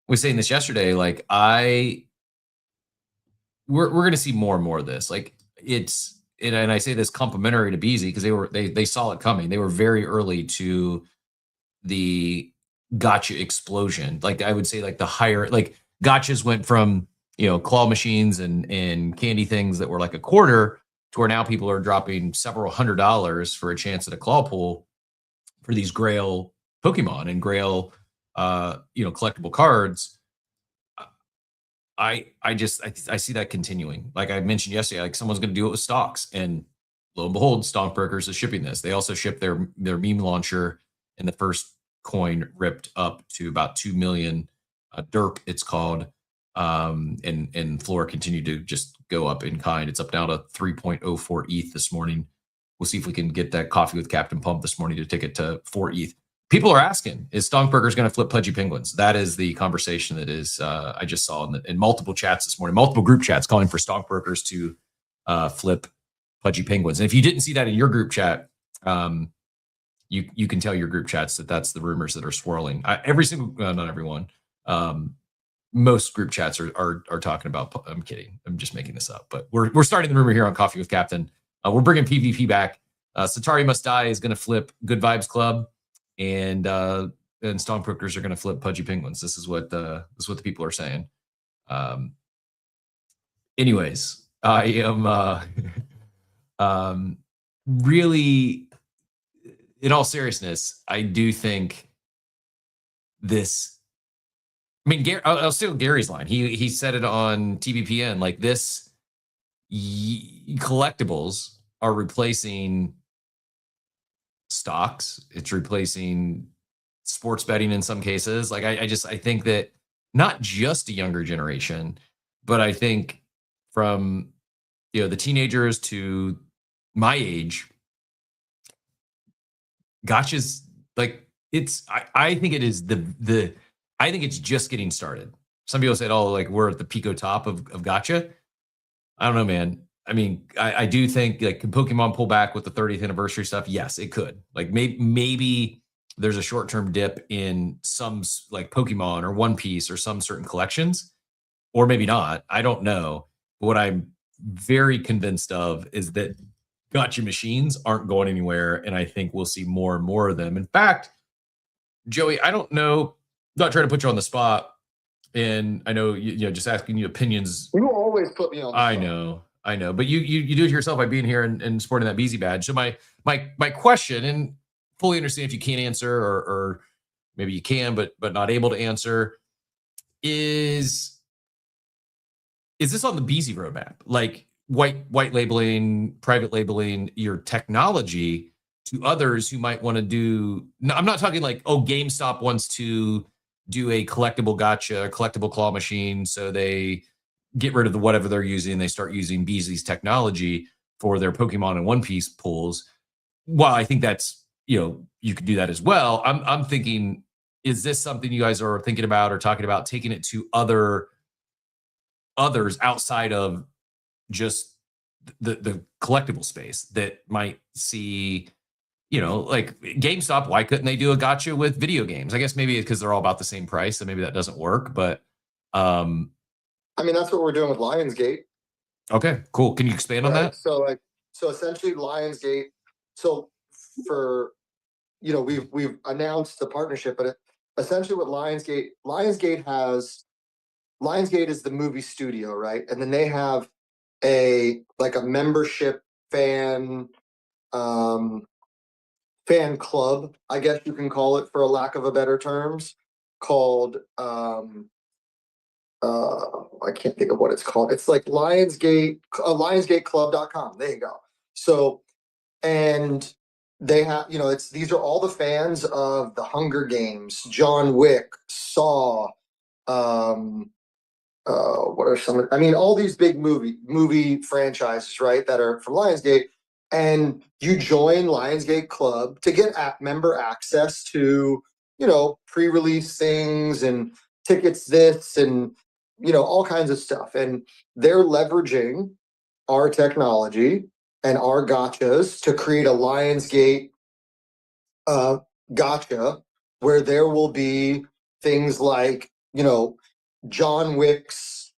S3: I was saying this yesterday, like we're going to see more and more of this. Like and I say this complimentary to Beezy, because they saw it coming. They were very early to the gacha explosion. Like I would say, like the higher, like gachas went from claw machines and candy things that were like a quarter to where now people are dropping several $100s for a chance at a claw pool. for these Grail Pokemon and Grail, collectible cards. I see that continuing. Like I mentioned yesterday, like someone's going to do it with stocks, and lo and behold, Stonkbrokers is shipping this. They also ship their meme launcher, and the first coin ripped up to about 2 million derp, it's called. And floor continued to just go up in kind. It's up now to 3.04 ETH this morning. We'll see if we can get that coffee with Captain Pump this morning to take it to 4 ETH. People are asking, is Stonkbrokers going to flip Pudgy Penguins? That is the conversation that is, I just saw in multiple chats this morning, multiple group chats calling for Stonkbrokers to flip Pudgy Penguins. And if you didn't see that in your group chat, you can tell your group chats that that's the rumors that are swirling. Every single, not everyone, most group chats are talking about. I'm kidding. I'm just making this up. But we're starting the rumor here on Coffee with Captain. We're bringing PvP back. Satari Must Die is going to flip Good Vibes Club, and Stonkbrokers are going to flip Pudgy Penguins. This is what the people are saying. Anyways, I am really, in all seriousness, I do think this. I mean, I'll steal Gary's line. He said it on TBPN. Like this, collectibles are replacing stocks. It's replacing sports betting in some cases. Like I think that not just a younger generation, but I think from the teenagers to my age, gotcha's like I think it is I think it's just getting started. Some people said, "Oh, like we're at the pico top of gotcha." I don't know, man. I mean, I do think like can Pokemon pull back with the 30th anniversary stuff? Yes, it could. Like maybe there's a short-term dip in some like Pokemon or One Piece or some certain collections, or maybe not. I don't know. But what I'm very convinced of is that gotcha machines aren't going anywhere, and I think we'll see more and more of them. In fact, Joey, I don't know. Not trying to put you on the spot, and I know just asking you opinions.
S4: You always put me on the spot.
S3: I know, but you do it yourself by being here and sporting that BZ badge. So my question, and fully understand if you can't answer or maybe you can, but not able to answer, is this on the BZ roadmap? Like white labeling, private labeling your technology to others who might want to do. No, I'm not talking like, oh, GameStop wants to do a collectible gotcha, collectible claw machine, so they get rid of the whatever they're using. They start using Beasley's technology for their Pokemon and One Piece pulls. While I think that's you could do that as well. I'm thinking, is this something you guys are thinking about or talking about taking it to others outside of just the collectible space that might see? Like GameStop, why couldn't they do a gotcha with video games? I guess maybe it's because they're all about the same price, so maybe that doesn't work. But
S4: I mean, that's what we're doing with Lionsgate.
S3: Okay, cool. Can you expand on that?
S4: So essentially Lionsgate. So for we've announced the partnership, but essentially with Lionsgate is the movie studio, right? And then they have a membership fan club, I guess you can call it, for a lack of a better terms, called I can't think of what it's called. It's like LionsgateClub.com. There you go. So, and they have, these are all the fans of the Hunger Games, John Wick, Saw, what are some, all these big movie franchises, right, that are from Lionsgate. And you join Lionsgate Club to get member access to, pre-release things and tickets, this and, all kinds of stuff. And they're leveraging our technology and our gotchas to create a Lionsgate gotcha where there will be things like, John Wick's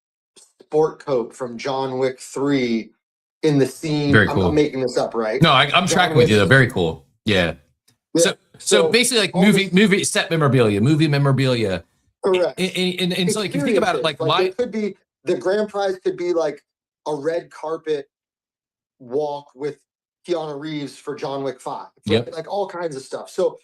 S4: sport coat from John Wick 3 in the scene.
S3: Very cool.
S4: I'm making this up, right?
S3: No, I'm tracking with you though. Very cool. Yeah. So basically like movie set memorabilia, movie memorabilia.
S4: Correct.
S3: And so like if you think about it, like
S4: it could be, the grand prize could be like a red carpet walk with Keanu Reeves for John Wick 5.
S3: Yep.
S4: Like all kinds of stuff. So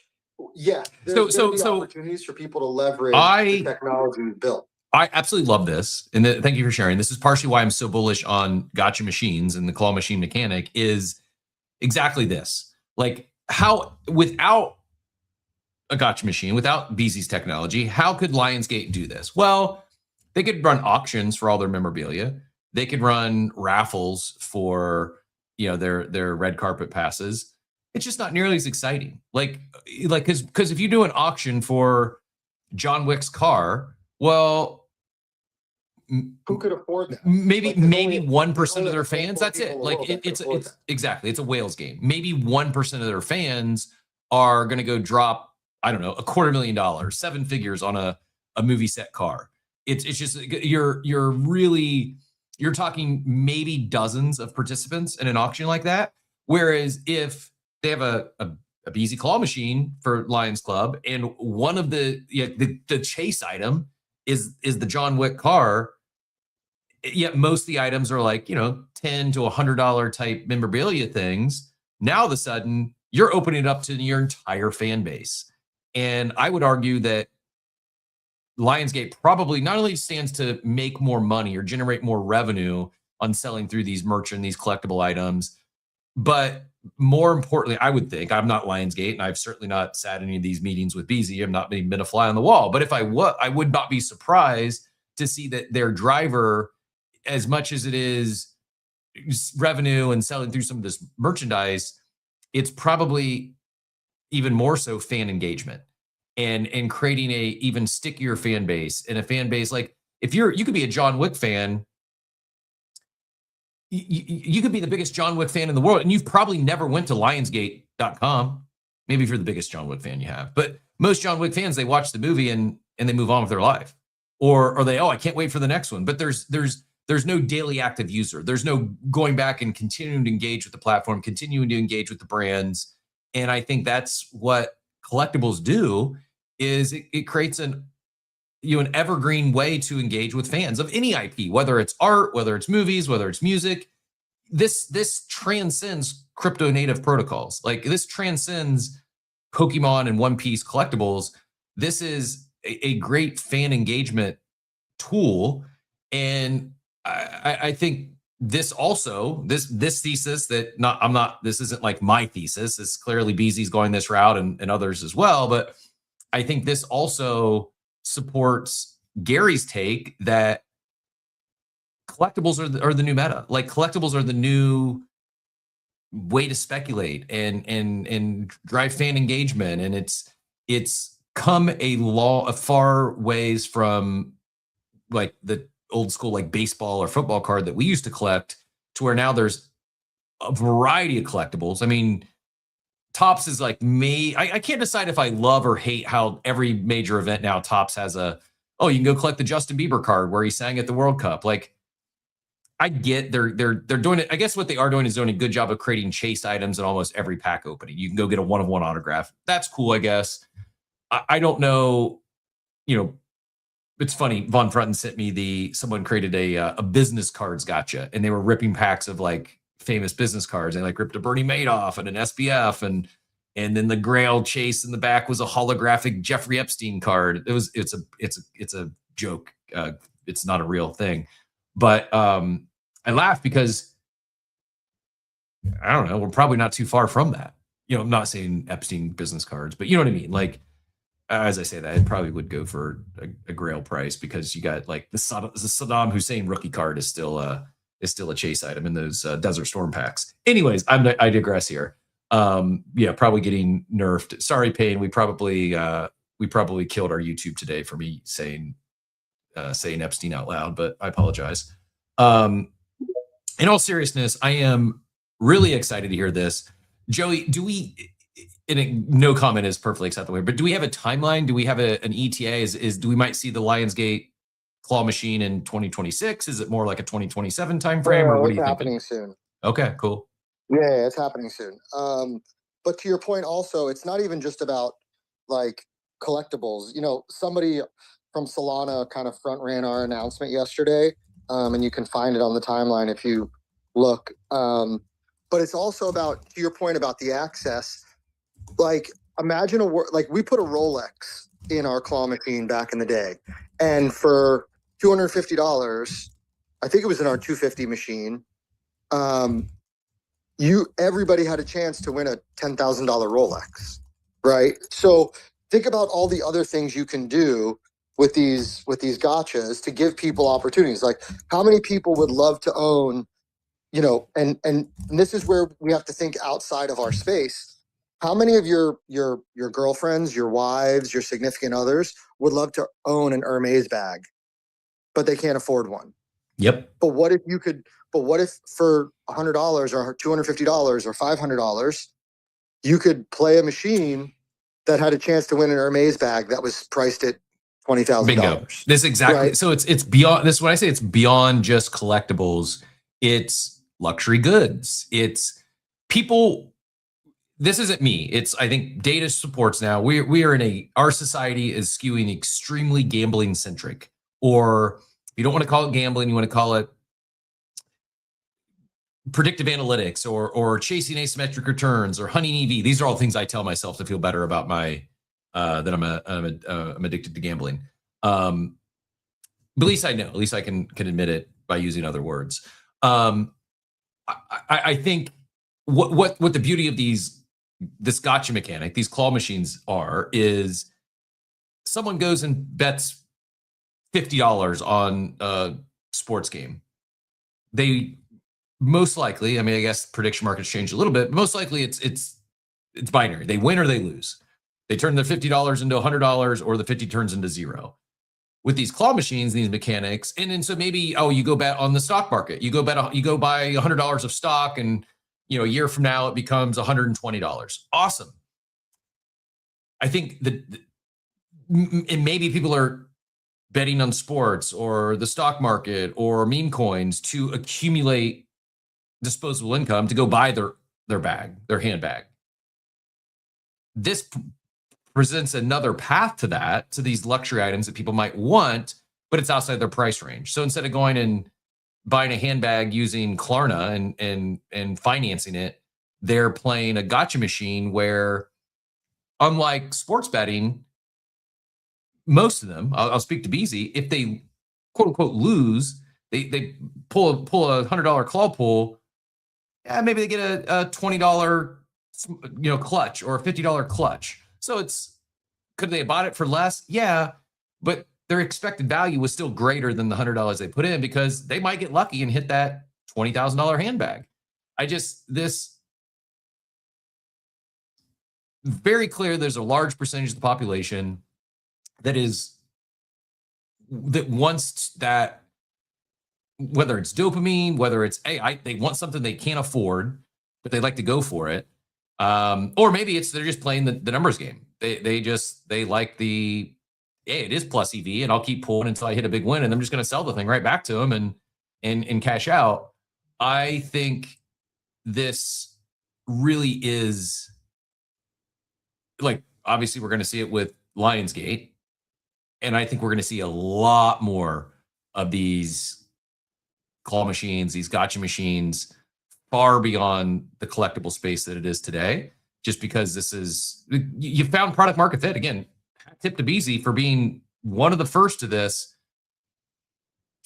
S4: Yeah.
S3: So-
S4: There's gonna be
S3: so
S4: opportunities for people to leverage
S3: I-
S4: the technology we built.
S3: I absolutely love this, and thank you for sharing. This is partially why I'm so bullish on gotcha machines and the claw machine mechanic is exactly this. Like, how without a gotcha machine, without BZ's technology, how could Lionsgate do this? Well, they could run auctions for all their memorabilia. They could run raffles for their red carpet passes. It's just not nearly as exciting. Like because if you do an auction for John Wick's car, well,
S4: Who could afford that?
S3: maybe
S4: Like, there's only-
S3: 1% of
S4: there's
S3: their
S4: only a
S3: fans.
S4: handful of
S3: That's
S4: people
S3: it.
S4: in the
S3: Like
S4: world that could
S3: it's
S4: afford that.
S3: exactly, it's a Wales game. Maybe 1% of their fans are going to go drop, I don't know, $250,000, 7 figures on a movie set car. It's just you're talking maybe dozens of participants in an auction like that. Whereas if they have a BZ claw machine for Lions Club, and one of the chase item is the John Wick car, yet most of the items are like, $10 to $100 type memorabilia things. Now all of a sudden you're opening it up to your entire fan base. And I would argue that Lionsgate probably not only stands to make more money or generate more revenue on selling through these merch and these collectible items, but more importantly, I would think, I'm not Lionsgate, and I've certainly not sat in any of these meetings with BZ. I've not been a fly on the wall. But if I would not be surprised to see that their driver, as much as it is revenue and selling through some of this merchandise, it's probably even more so fan engagement and creating a even stickier fan base, and a fan base like if you could be a John Wick fan. You could be the biggest John Wick fan in the world, and you've probably never went to Lionsgate.com. Maybe if you're the biggest John Wick fan, you have. But most John Wick fans, they watch the movie and they move on with their life, or they, I can't wait for the next one. But there's no daily active user. There's no going back and continuing to engage with the platform, continuing to engage with the brands. And I think that's what collectibles do. Is it creates an evergreen way to engage with fans of any IP, whether it's art, whether it's movies, whether it's music. This transcends crypto native protocols. Like, this transcends Pokemon and One Piece collectibles. This is a great fan engagement tool. And I think this also, this thesis that this isn't like my thesis. It's clearly BZ's going this route and others as well. But I think this also supports Gary's take that collectibles are the new meta. Like, collectibles are the new way to speculate and drive fan engagement. And it's come a far ways from like the old school like baseball or football card that we used to collect, to where now there's a variety of collectibles. I mean, Topps is like me. I can't decide if I love or hate how every major event now Topps has you can go collect the Justin Bieber card where he sang at the World Cup. Like, I get they're doing it. I guess what they are doing is doing a good job of creating chase items in almost every pack opening. You can go get a 1-of-1 autograph. That's cool, I guess. I don't know. It's funny. Von Frunten sent me someone created a business cards gotcha, and they were ripping packs of like famous business cards. They like ripped a Bernie Madoff and an SBF, and then the Grail chase in the back was a holographic Jeffrey Epstein card. It's a joke. It's not a real thing. But I laugh because I don't know, we're probably not too far from that. I'm not saying Epstein business cards, but you know what I mean? Like, as I say that, it probably would go for a Grail price, because you got like the Saddam Hussein rookie card is still a chase item in those Desert Storm packs. Anyways, I digress here. Probably getting nerfed. Sorry, Payne. We probably killed our YouTube today for me saying Epstein out loud, but I apologize. In all seriousness, I am really excited to hear this. Joey, no comment is perfectly acceptable here, but do we have a timeline? Do we have an ETA? Do we might see the Lionsgate claw machine in 2026? Is it more like a 2027 timeframe, or what do you think?
S4: Happening soon.
S3: Okay, cool.
S4: Yeah, it's happening soon. But to your point, also, it's not even just about like collectibles. Somebody from Solana kind of front ran our announcement yesterday, and you can find it on the timeline if you look. But it's also about, to your point about the access. Like, imagine like we put a Rolex in our claw machine back in the day, and for $250, I think it was in our 250 machine. Everybody had a chance to win a $10,000 Rolex, right? So think about all the other things you can do with these gotchas to give people opportunities. Like, how many people would love to own, and this is where we have to think outside of our space. How many of your girlfriends, your wives, your significant others would love to own an Hermes bag, but they can't afford one?
S3: Yep.
S4: But what if for $100 or $250 or $500, you could play a machine that had a chance to win an Hermes bag that was priced at $20,000?
S3: Bingo. This exactly. Right? So it's beyond this. When I say it's beyond just collectibles, it's luxury goods. It's people. This isn't me. I think data supports now. We are our society is skewing extremely gambling centric, or if you don't want to call it gambling, you want to call it predictive analytics or chasing asymmetric returns or hunting EV. These are all things I tell myself to feel better about that I'm addicted to gambling. But at least I know, at least I can admit it by using other words. I think what the beauty of this gotcha mechanic, these claw machines is someone goes and bets $50 on a sports game. They most likely, I mean, I guess prediction markets change a little bit, but most likely it's binary. They win or they lose. They turn their $50 into $100, or the 50 turns into zero. With these claw machines, these mechanics, and so maybe you go bet on the stock market. You go buy $100 of stock, and a year from now it becomes $120. Awesome. I think and maybe people are betting on sports or the stock market or meme coins to accumulate disposable income to go buy their handbag. This presents another path to these luxury items that people might want, but it's outside their price range. So instead of going and buying a handbag using Klarna and financing it, they're playing a gotcha machine where, unlike sports betting, most of them, I'll speak to Beezy, if they quote unquote lose, they pull a $100 claw pull, maybe they get a $20 clutch or a $50 clutch. So could they have bought it for less? Yeah, but their expected value was still greater than the $100 they put in, because they might get lucky and hit that $20,000 handbag. This very clear. There's a large percentage of the population that wants that, whether it's dopamine, whether it's they want something they can't afford, but they like to go for it. Or maybe they're just playing the numbers game. They like it is plus EV, and I'll keep pulling until I hit a big win, and I'm just going to sell the thing right back to them and cash out. I think this really is, like, obviously we're going to see it with Lionsgate, and I think we're going to see a lot more of these claw machines, these gotcha machines, far beyond the collectible space that it is today, just because you found product market fit. Again, tip to Beezy for being one of the first to this.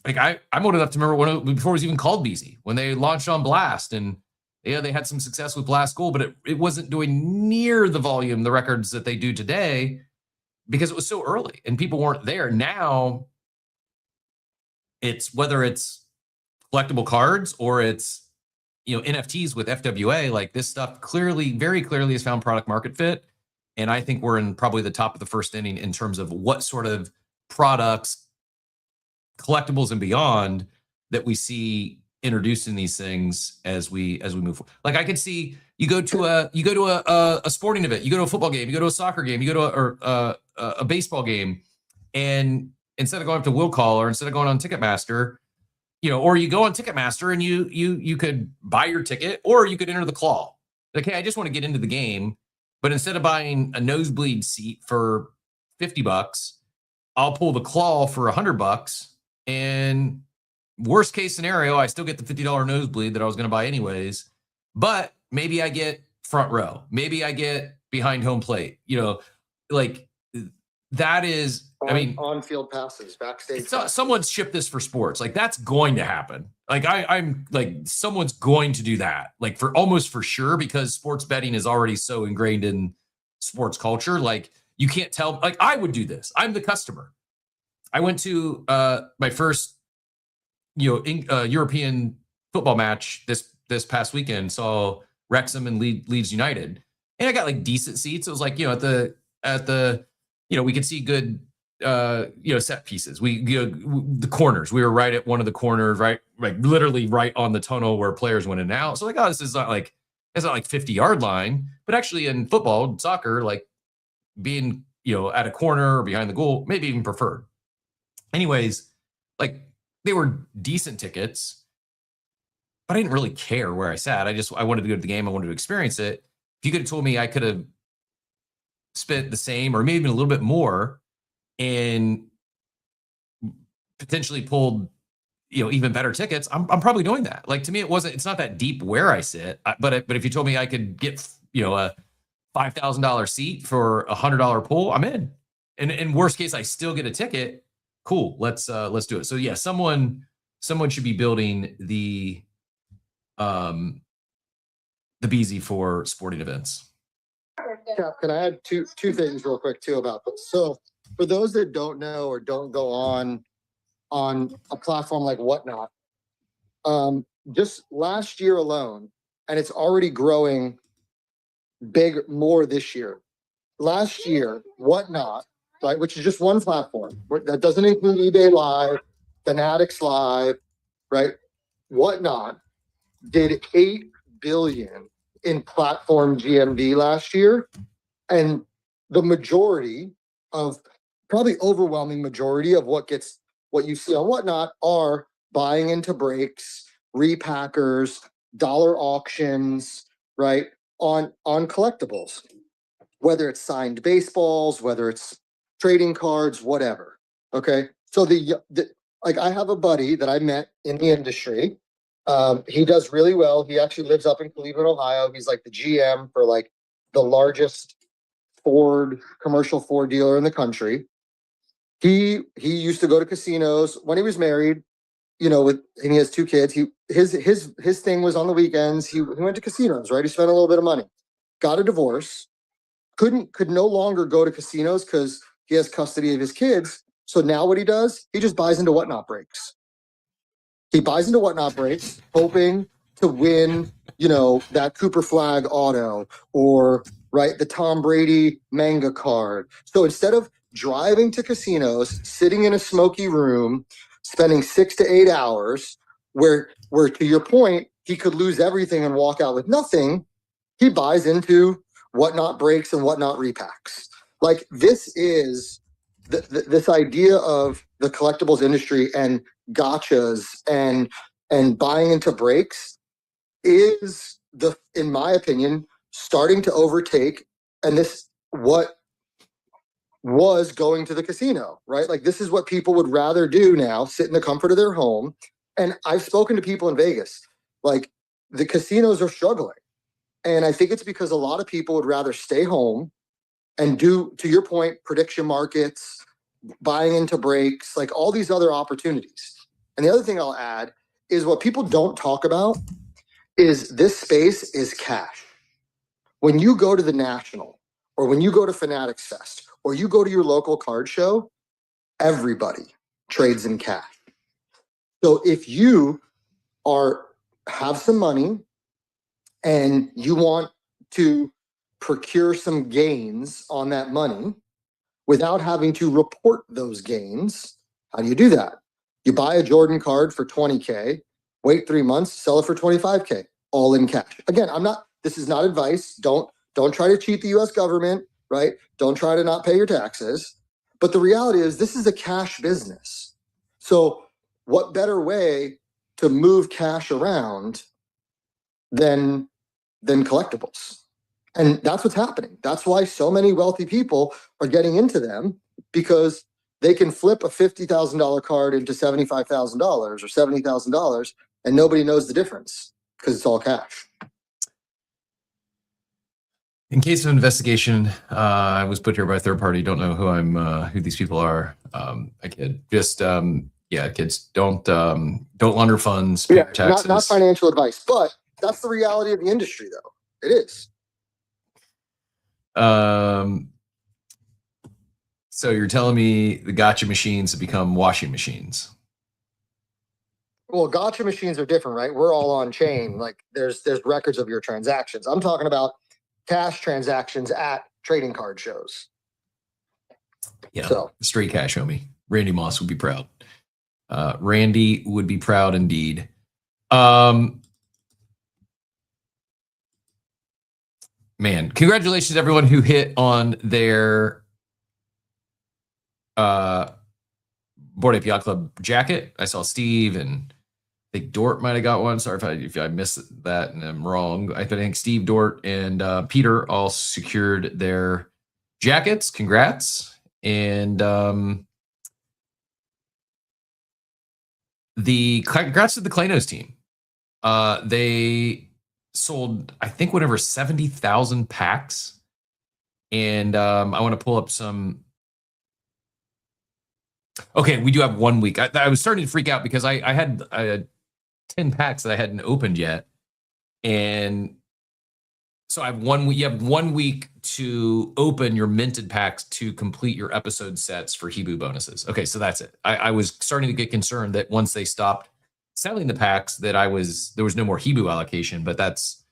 S3: Like, I'm old enough to remember before it was even called Beezy, when they launched on Blast, and they had some success with Blast Gold, but it wasn't doing near the volume, the records that they do today, because it was so early and people weren't there. Now it's, whether it's collectible cards or it's NFTs with FWA, like, this stuff very clearly has found product market fit. And I think we're in probably the top of the first inning in terms of what sort of products, collectibles and beyond, that we see introduced in these things as we move forward. Like, I could see you go to a sporting event, you go to a football game, you go to a soccer game, you go to a baseball game, and instead of going up to Will Call, or instead of going on Ticketmaster, or you go on Ticketmaster and you could buy your ticket, or you could enter the claw. Like, hey, I just want to get into the game, but instead of buying a nosebleed seat for $50, I'll pull the claw for $100, and worst case scenario, I still get the $50 nosebleed that I was going to buy anyways, but maybe I get front row. Maybe I get behind home plate, like that is, I mean,
S4: on field passes, backstage.
S3: Someone's shipped this for sports. Like that's going to happen. Like I'm like, someone's going to do that, like for almost for sure, because sports betting is already so ingrained in sports culture. Like you can't tell, like I would do this. I'm the customer. I went to my first, European football match this past weekend, saw Wrexham and Leeds United. And I got like decent seats. It was like, at the, we could see good, set pieces. The corners, we were right at one of the corners, right? Like literally right on the tunnel where players went in and out. So like, this is not like, it's not like 50-yard line, but actually in football, soccer, like being, at a corner or behind the goal, maybe even preferred. Anyways, like they were decent tickets, but I didn't really care where I sat. I wanted to go to the game. I wanted to experience it. If you could have told me I could have spent the same or maybe even a little bit more and potentially pulled, even better tickets, I'm probably doing that. Like to me, it's not that deep where I sit, but if you told me I could get, a $5,000 seat for $100 pool, I'm in. And in worst case, I still get a ticket. Cool. Let's do it. So yeah, someone should be building the BZ for sporting events.
S4: Cap, can I add two things real quick too about this? So for those that don't know or don't go on a platform like Whatnot, just last year alone, and it's already growing big more this year. Last year, Whatnot, right, which is just one platform that doesn't include eBay Live, Fanatics Live, right? Whatnot did $8 billion in platform GMV last year, and the majority of, probably overwhelming majority of what you see on Whatnot are buying into breaks, repackers, dollar auctions, right, on collectibles, whether it's signed baseballs, whether it's trading cards, whatever. Okay, so like I have a buddy that I met in the industry. He does really well. He actually lives up in Cleveland, Ohio. He's like the GM for like the largest commercial Ford dealer in the country. He used to go to casinos when he was married, and he has 2 kids. His thing was on the weekends. He went to casinos, right? He spent a little bit of money, got a divorce, could no longer go to casinos because he has custody of his kids. So now what he does, he just buys into Whatnot breaks. He buys into Whatnot breaks, hoping to win, that Cooper Flag auto or, right, the Tom Brady manga card. So instead of driving to casinos, sitting in a smoky room, spending 6 to 8 hours, where to your point, he could lose everything and walk out with nothing, he buys into Whatnot breaks and Whatnot repacks. Like this is this idea of the collectibles industry and gotchas and buying into breaks is in my opinion, starting to overtake, and this what was going to the casino, right? Like this is what people would rather do now, sit in the comfort of their home. And I've spoken to people in Vegas, like the casinos are struggling. And I think it's because a lot of people would rather stay home and do, to your point, prediction markets, buying into breaks, like all these other opportunities. And the other thing I'll add is what people don't talk about is this space is cash. When you go to the National or when you go to Fanatics Fest or you go to your local card show, everybody trades in cash. So if you have some money and you want to procure some gains on that money without having to report those gains, how do you do that? You buy a Jordan card for $20K, wait 3 months, sell it for $25K, all in cash. Again, this is not advice. Don't try to cheat the US government, right? Don't try to not pay your taxes. But the reality is this is a cash business. So what better way to move cash around than collectibles? And that's what's happening. That's why so many wealthy people are getting into them, because they can flip a $50,000 card into $75,000 or $70,000 and nobody knows the difference because it's all cash.
S3: In case of investigation, I was put here by a third party. Don't know who these people are. I kid. Just kids, don't launder funds, pay
S4: Yeah,
S3: your taxes.
S4: not financial advice, but that's the reality of the industry, though. It is.
S3: So you're telling me the gotcha machines have become washing machines?
S4: Well, gotcha machines are different, right? We're all on chain. Like there's records of your transactions. I'm talking about cash transactions at trading card shows.
S3: Yeah,
S4: So
S3: straight cash, homie. Randy Moss would be proud. Randy would be proud indeed. Man, congratulations to everyone who hit on their Bored Ape Yacht Club jacket. I saw Steve and I think Dort might have got one. Sorry if I missed that and I'm wrong. I think Steve, Dort, and Peter all secured their jackets. Congrats. And congrats to the Klanos team. They sold, I think, whatever, 70,000 packs. And I want to pull up some. Okay, we do have 1 week. I was starting to freak out because I had 10 packs that I hadn't opened yet. And so I have 1 week. You have 1 week to open your minted packs to complete your episode sets for Hebrew bonuses. Okay, so that's it. I was starting to get concerned that once they stopped selling the packs, that there was no more Hebrew allocation, but that's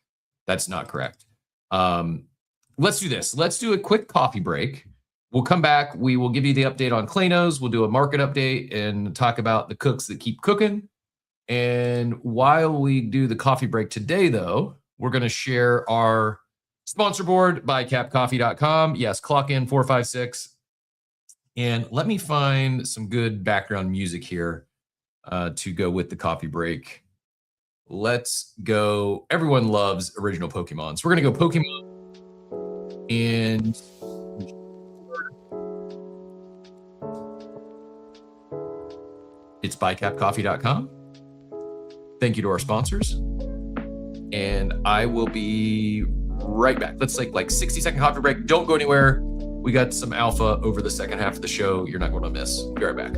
S3: not correct. Let's do this. Let's do a quick coffee break. We'll come back. We will give you the update on Klanos. We'll do a market update and talk about the cooks that keep cooking. And while we do the coffee break today, though, we're going to share our sponsor board by capcoffee.com. Yes, clock in 456. And let me find some good background music here to go with the coffee break. Let's go. Everyone loves original Pokemon. So we're going to go Pokemon. And it's by capcoffee.com. Thank you to our sponsors. And I will be right back. Let's take like 60-second coffee break. Don't go anywhere. We got some alpha over the second half of the show you're not going to miss. Be right back.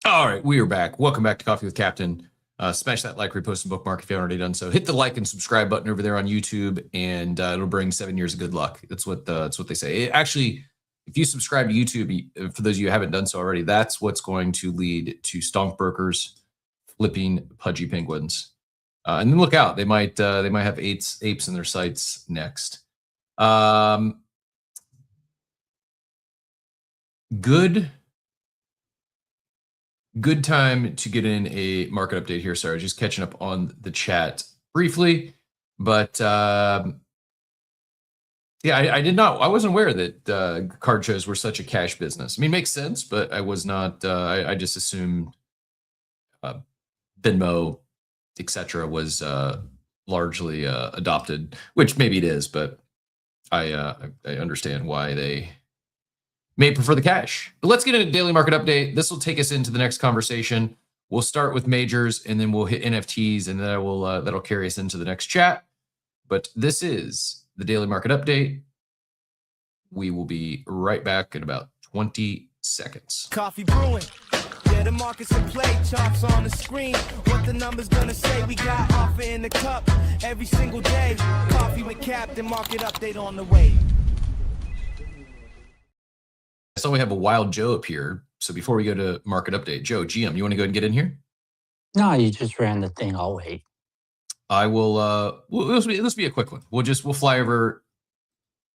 S3: All right, we are back. Welcome back to Coffee with Captain. Smash that like, repost, and bookmark if you haven't already done so. Hit the like and subscribe button over there on YouTube, and it'll bring 7 years of good luck. That's what they say. Actually, if you subscribe to YouTube, for those of you who haven't done so already, that's what's going to lead to stonk brokers flipping pudgy penguins. And then look out, they might have apes in their sights next. good time to get in a market update here. Sorry, just catching up on the chat briefly, but yeah, I wasn't aware that card shows were such a cash business. I mean, it makes sense, but I was not. I just assumed Venmo, etc., was largely adopted, which maybe it is, but I understand why they may prefer the cash. But let's get into daily market update. This will take us into the next conversation. We'll start with majors, and then we'll hit NFTs, and then that'll carry us into the next chat. But this is the daily market update. We will be right back in about 20 seconds.
S6: Coffee brewing. Yeah, the market's in play. Charts on the screen. What the numbers gonna say? We got offer in the cup every single day. Coffee with Captain. Market update on the way.
S3: I saw we have a wild Joe up here. So before we go to market update, Joe, GM, you want to go ahead and get in here?
S7: No, you just ran the thing. I'll wait.
S3: I will. This be a quick one. We'll fly over.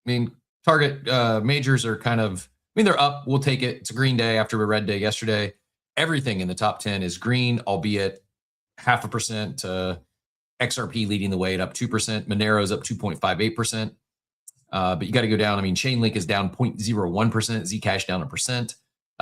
S3: I mean, target majors are kind of. I mean, they're up. We'll take it. It's a green day after a red day yesterday. Everything in the top 10 is green, albeit 0.5%. XRP leading the way at up 2%. Monero's up 2.58%. But you got to go down. I mean, Chainlink is down 0.01%. Zcash down 1%.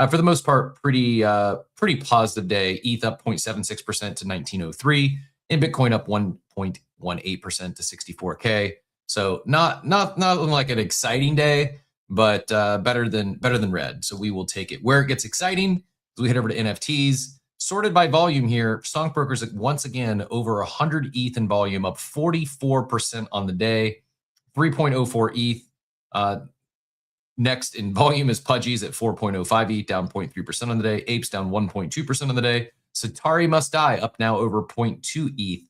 S3: For the most part, pretty positive day. ETH up 0.76% to 1903, and Bitcoin up 1.18% to 64K. So not like an exciting day, but better than red. So we will take it. Where it gets exciting is we head over to NFTs. Sorted by volume here, stockbrokers once again over 100 ETH in volume, up 44% on the day. 3.04 ETH. Next in volume is Pudgies at 4.05 ETH, down 0.3% on the day. Apes down 1.2% on the day. Satari Must Die up now over 0.2 ETH.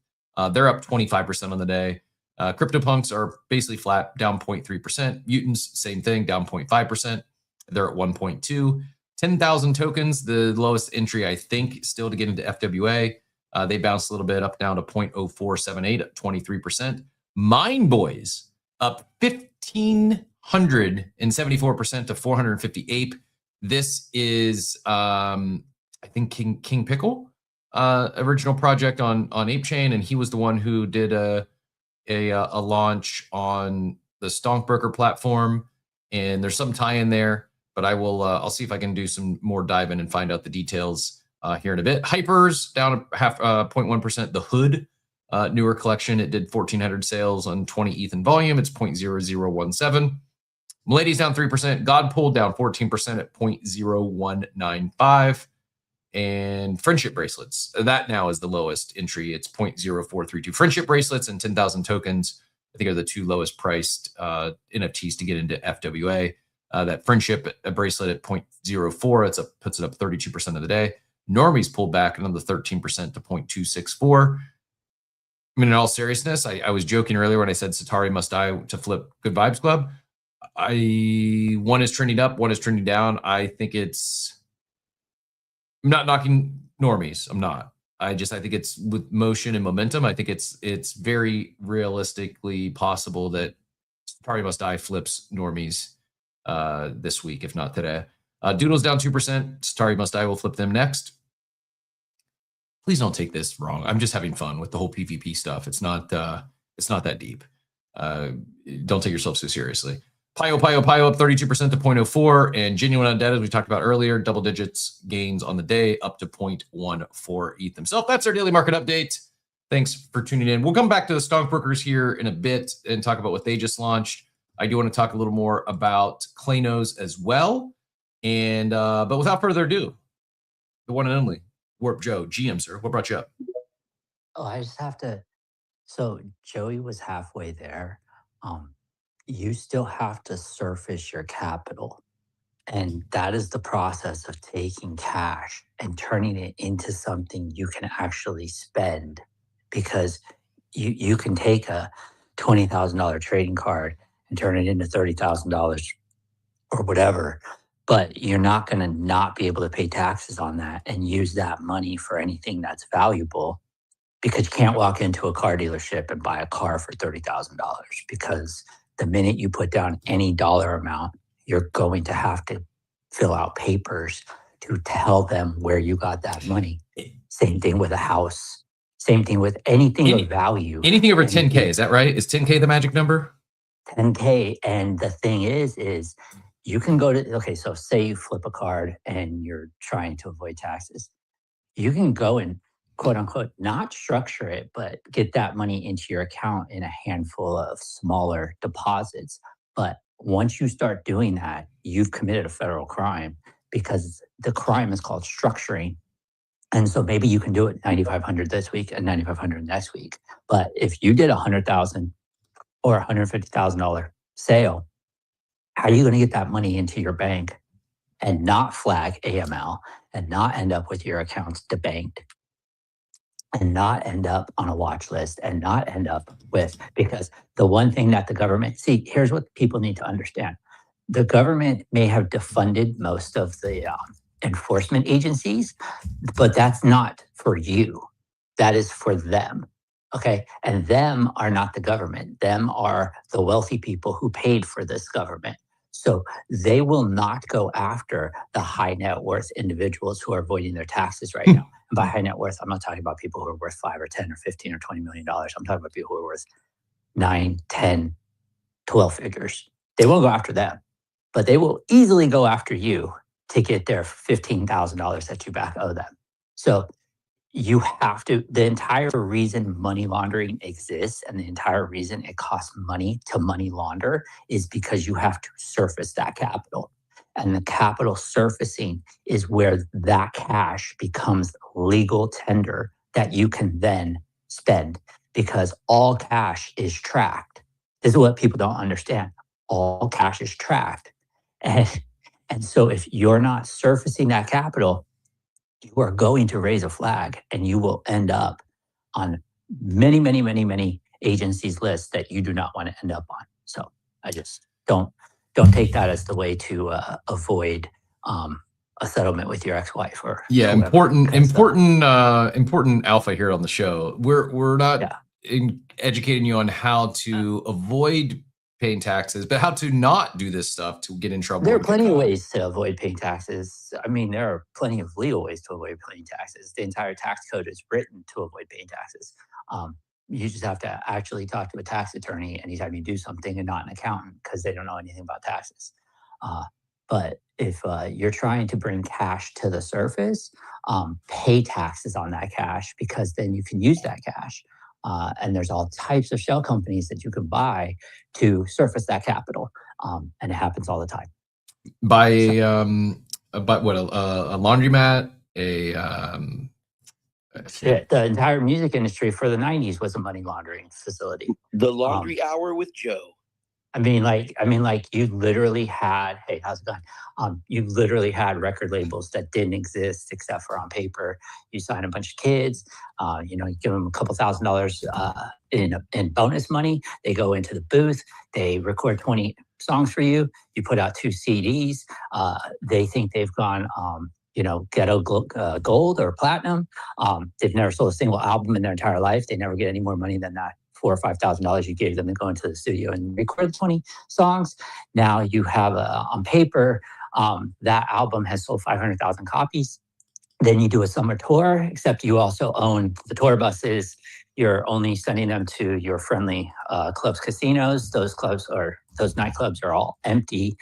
S3: They're up 25% on the day. CryptoPunks are basically flat, down 0.3%. Mutants, same thing, down 0.5%. They're at 1.2. 10,000 tokens, the lowest entry, I think, still to get into FWA. They bounced a little bit up down to 0.0478 at 23%. Mine Boys up 1,574% to 450 Ape. This is, I think, King Pickle, original project on ApeChain, and he was the one who did a launch on the Stonkbroker platform. And there's some tie in there, but I'll see if I can do some more dive in and find out the details here in a bit. Hypers down 0.1%. The Hood. Newer collection, it did 1,400 sales on 20 ETH in volume. It's 0.0017. Milady's down 3%. Godpool down 14% at 0.0195. And Friendship Bracelets, that now is the lowest entry. It's 0.0432. Friendship Bracelets and 10,000 tokens, I think, are the two lowest priced NFTs to get into FWA. That Friendship Bracelet at 0.04, puts it up 32% of the day. Normies pulled back another 13% to 0.264. I mean, in all seriousness, I was joking earlier when I said Satari Must Die to flip Good Vibes Club. One is trending up, one is trending down. I think I'm not knocking normies. I'm not. I think it's with motion and momentum. I think it's very realistically possible that Satari Must Die flips normies this week, if not today. Doodle's down 2%. Satari Must Die will flip them next. Please don't take this wrong. I'm just having fun with the whole PvP stuff. It's not that deep. Don't take yourself so seriously. Pio up 32% to 0.04, and Genuine Undead, as we talked about earlier, double digits gains on the day, up to 0.14 ETH himself. That's our daily market update. Thanks for tuning in. We'll come back to the Stonkbrokers here in a bit and talk about what they just launched. I do want to talk a little more about Claynos as well. And but without further ado, the one and only Warp Joe, GM, sir. What brought you up?
S7: Oh, I just have to. So Joey was halfway there. You still have to surface your capital. And that is the process of taking cash and turning it into something you can actually spend. Because you can take a $20,000 trading card and turn it into $30,000 or whatever. But you're not going to not be able to pay taxes on that and use that money for anything that's valuable, because you can't walk into a car dealership and buy a car for $30,000, because the minute you put down any dollar amount, you're going to have to fill out papers to tell them where you got that money. Same thing with a house. Same thing with anything of value.
S3: Anything over 10K, is that right? Is 10K the magic number?
S7: 10K. And the thing is you can go to, okay, so say you flip a card and you're trying to avoid taxes. You can go and quote unquote, not structure it, but get that money into your account in a handful of smaller deposits. But once you start doing that, you've committed a federal crime because the crime is called structuring. And so maybe you can do it 9,500 this week and 9,500 next week. But if you did $100,000 or $150,000 sale, how are you going to get that money into your bank and not flag AML and not end up with your accounts debanked and not end up on a watch list and not end up with, because the one thing that the government, see, here's what people need to understand. The government may have defunded most of the enforcement agencies, but that's not for you. That is for them. Okay. And them are not the government. Them are the wealthy people who paid for this government. So they will not go after the high net worth individuals who are avoiding their taxes right now. And by high net worth, I'm not talking about people who are worth 5 or 10 or 15 or $20 million. I'm talking about people who are worth 9, 10, 12 figures. They won't go after them, but they will easily go after you to get their $15,000 that you back owe them. So you have to, the entire reason money laundering exists and the entire reason it costs money to money launder is because you have to surface that capital. And the capital surfacing is where that cash becomes legal tender that you can then spend, because all cash is tracked. This is what people don't understand. All cash is tracked. And so if you're not surfacing that capital, you are going to raise a flag and you will end up on many, many, many, many agencies' lists that you do not want to end up on. So I just don't take that as the way to avoid a settlement with your ex-wife or
S3: important alpha here on the show. We're not educating you on how to avoid paying taxes, but how to not do this stuff to get in trouble.
S7: There are plenty of ways to avoid paying taxes. I mean, there are plenty of legal ways to avoid paying taxes. The entire tax code is written to avoid paying taxes. You just have to actually talk to a tax attorney anytime you do something and not an accountant, because they don't know anything about taxes. But if you're trying to bring cash to the surface, pay taxes on that cash, because then you can use that cash. And there's all types of shell companies that you can buy to surface that capital. And it happens all the time.
S3: By a laundromat,
S7: the entire music industry for the 90s was a money laundering facility.
S8: The Laundry Hour with Joe.
S7: I mean, like you literally had, hey, how's it going? You literally had record labels that didn't exist except for on paper. You sign a bunch of kids, you give them a couple $1,000s in bonus money. They go into the booth, they record 20 songs for you. You put out 2 CDs. They think they've gone, ghetto gold or platinum. They've never sold a single album in their entire life. They never get any more money than that $4,000 or $5,000 you gave them to go into the studio and record 20 songs. Now you have on paper, that album has sold 500,000 copies. Then you do a summer tour, except you also own the tour buses. You're only sending them to your friendly clubs, casinos. Those nightclubs are all empty.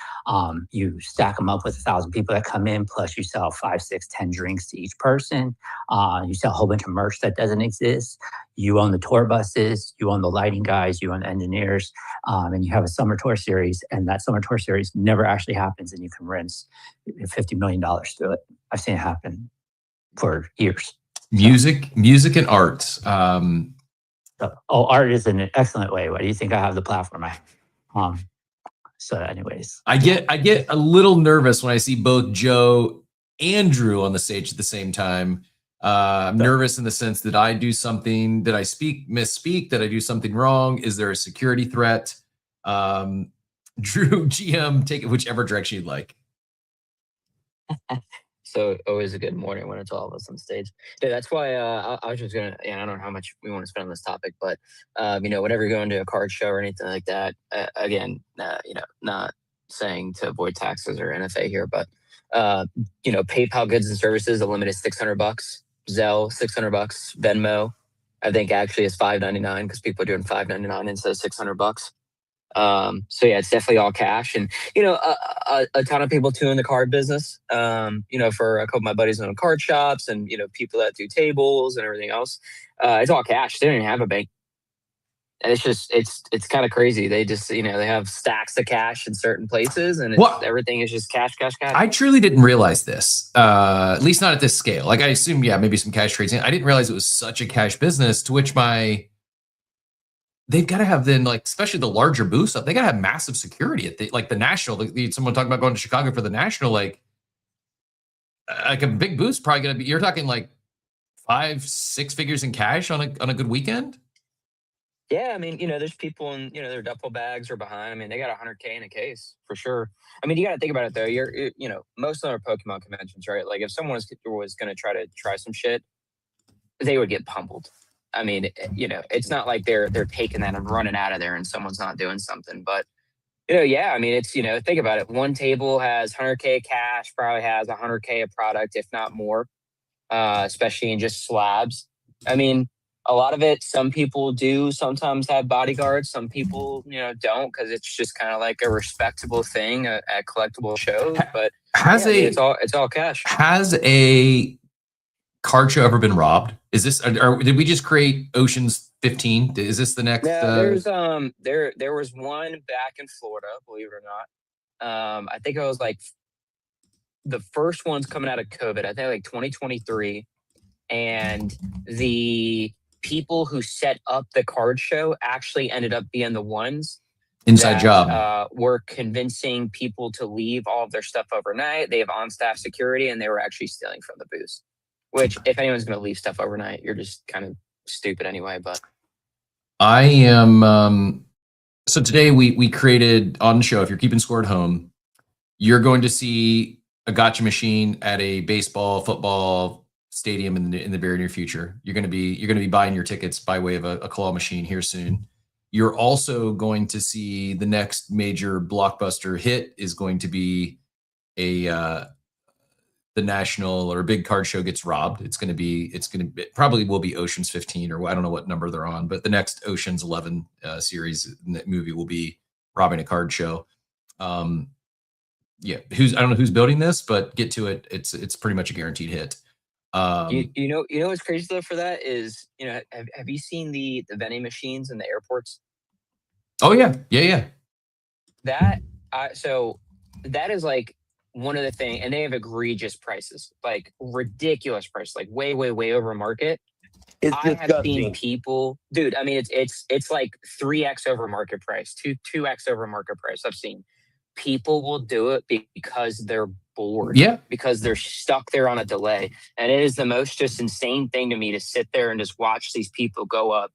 S7: You stack them up with 1,000 people that come in, plus you sell 5, 6, 10 drinks to each person. You sell a whole bunch of merch that doesn't exist. You own the tour buses, you own the lighting guys, you own the engineers, and you have a summer tour series, and that summer tour series never actually happens, and you can rinse $50 million through it. I've seen it happen for years.
S3: Music and arts.
S7: Art is an excellent way. Why do you think I have the platform? So anyways.
S3: I get a little nervous when I see both Joe and Drew on the stage at the same time. I'm nervous in the sense that I do something, that I misspeak, that I do something wrong. Is there a security threat? Drew, GM, take it whichever direction you'd like.
S9: So always a good morning when it's all of us on stage. Yeah, that's why I was just gonna. I don't know how much we want to spend on this topic, but whenever you're going to a card show or anything like that, again, not saying to avoid taxes or NFA here, but PayPal goods and services, the limit is $600. Zelle, $600. Venmo, I think actually is $5.99 because people are doing $5.99 instead of $600. So yeah, it's definitely all cash, and a ton of people too in the card business. For a couple of my buddies in card shops, and people that do tables and everything else, it's all cash. They don't even have a bank. And it's kind of crazy. They just they have stacks of cash in certain places, and everything is just cash.
S3: I truly didn't realize this, at least not at this scale. Like I assume, maybe some cash trades. I didn't realize it was such a cash business. To which they've got to have then, like, especially the larger booths up, they got to have massive security at the National. Someone talking about going to Chicago for the National, like a big booth's probably going to be. You're talking like 5-6 figures in cash on a good weekend.
S9: Yeah, I mean, there's people in, their duffel bags are behind. I mean, they got $100K in a case for sure. I mean, you got to think about it though. Most of them are Pokemon conventions, right? Like if someone was going to try some shit, they would get pummeled. I mean, it's not like they're taking that and running out of there and someone's not doing something. But, I mean, it's, think about it. One table has $100K cash, probably has $100K of product, if not more, especially in just slabs. I mean, a lot of it, some people do sometimes have bodyguards. Some people, don't, because it's just kind of like a respectable thing at collectible shows. But it's all cash.
S3: Has a card show ever been robbed? Is this, or did we just create Ocean's 15? Is this the next?
S9: Yeah, there's there was one back in Florida, believe it or not. I think it was like the first one's coming out of COVID. I think like 2023, and the people who set up the card show actually ended up being the ones
S3: inside job.
S9: Were convincing people to leave all of their stuff overnight. They have on-staff security, and they were actually stealing from the booths. Which, if anyone's going to leave stuff overnight, you're just kind of stupid anyway. But
S3: I am. So today we created on the show. If you're keeping score at home, you're going to see a gotcha machine at a baseball, football stadium in the very near future. You're going to be buying your tickets by way of a claw machine here soon. You're also going to see the next major blockbuster hit is going to be the National or a big card show gets robbed. It probably will be Ocean's 15, or I don't know what number they're on, but the next Ocean's 11 series movie will be robbing a card show. I don't know who's building this, but get to it. It's pretty much a guaranteed hit.
S9: What's crazy though for that is, have you seen the vending machines in the airports?
S3: Oh yeah.
S9: So that is like one of the things, and they have egregious prices, like ridiculous price, like way over market.
S8: It's
S9: I have seen people, dude. I mean, it's like 3x over market price, 2x over market price. I've seen people will do it because they're bored, because they're stuck there on a delay, and it is the most just insane thing to me to sit there and just watch these people go up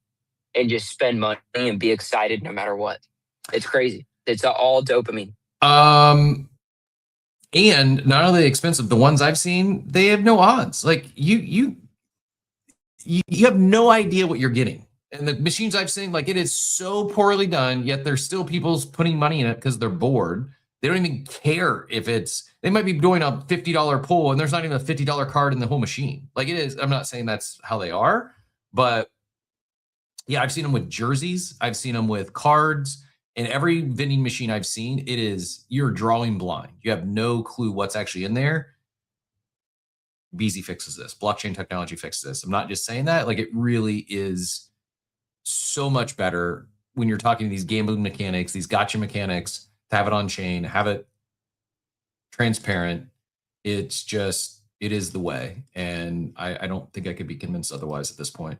S9: and just spend money and be excited no matter what. It's crazy. It's all dopamine.
S3: And not only expensive, the ones I've seen, they have no odds. Like you have no idea what you're getting. And the machines I've seen, like, it is so poorly done, yet there's still people putting money in it because they're bored. They don't even care if they might be doing a $50 pull and there's not even a $50 card in the whole machine. Like it is, I'm not saying that's how they are, but yeah, I've seen them with jerseys. I've seen them with cards. And every vending machine I've seen, you're drawing blind. You have no clue what's actually in there. Beezy fixes this. Blockchain technology fixes this. I'm not just saying that. Like, it really is so much better when you're talking to these gambling mechanics, these gotcha mechanics, to have it on chain, have it transparent. It is the way. And I don't think I could be convinced otherwise at this point.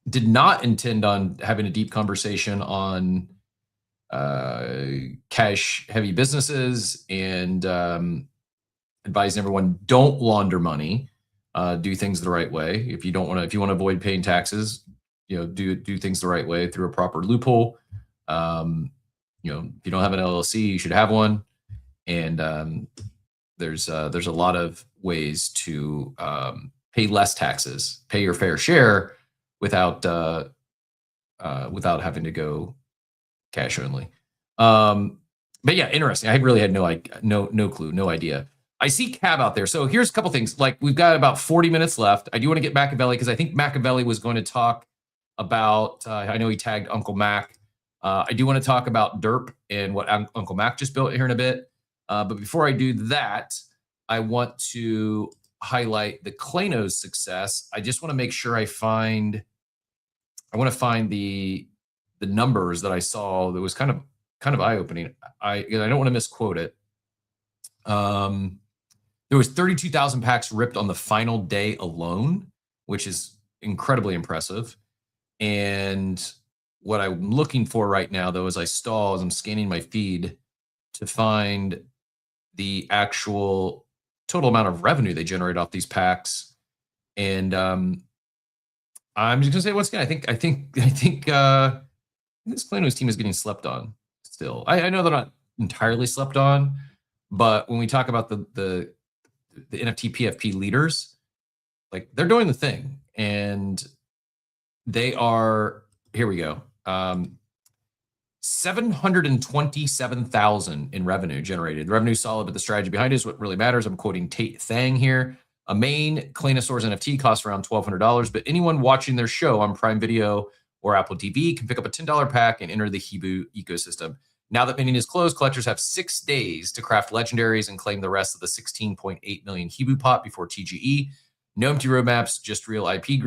S3: Did not intend on having a deep conversation on cash heavy businesses and advising everyone, don't launder money, do things the right way. If you want to avoid paying taxes, do things the right way through a proper loophole. If you don't have an LLC, you should have one. And there's a lot of ways to pay less taxes, pay your fair share, without having to go cash only. But yeah, interesting. I really had no clue, no idea. I see Cab out there. So here's a couple things. Like we've got about 40 minutes left. I do want to get Machiavelli because I think Machiavelli was going to talk about. I know he tagged Uncle Mac. I do want to talk about Derp and what Uncle Mac just built here in a bit. But before I do that, I want to highlight the Klainos success. I just want to make sure I find the numbers that I saw that was kind of eye-opening. I don't want to misquote it. There was 32,000 packs ripped on the final day alone, which is incredibly impressive. And what I'm looking for right now, though, as I stall, as I'm scanning my feed to find the actual total amount of revenue they generate off these packs. And I'm just gonna say once again, I think this Klainos team is getting slept on still. I know they're not entirely slept on, but when we talk about the NFT PFP leaders, like they're doing the thing, and they are. Here we go. 727,000 in revenue generated. The revenue solid, but the strategy behind it is what really matters. I'm quoting Tate Thang here. A main Klanosaurus NFT costs around $1,200, but anyone watching their show on Prime Video or Apple TV can pick up a $10 pack and enter the Hibu ecosystem. Now that minting is closed, collectors have 6 days to craft legendaries and claim the rest of the 16.8 million Hibu pot before TGE. No empty roadmaps, just real IP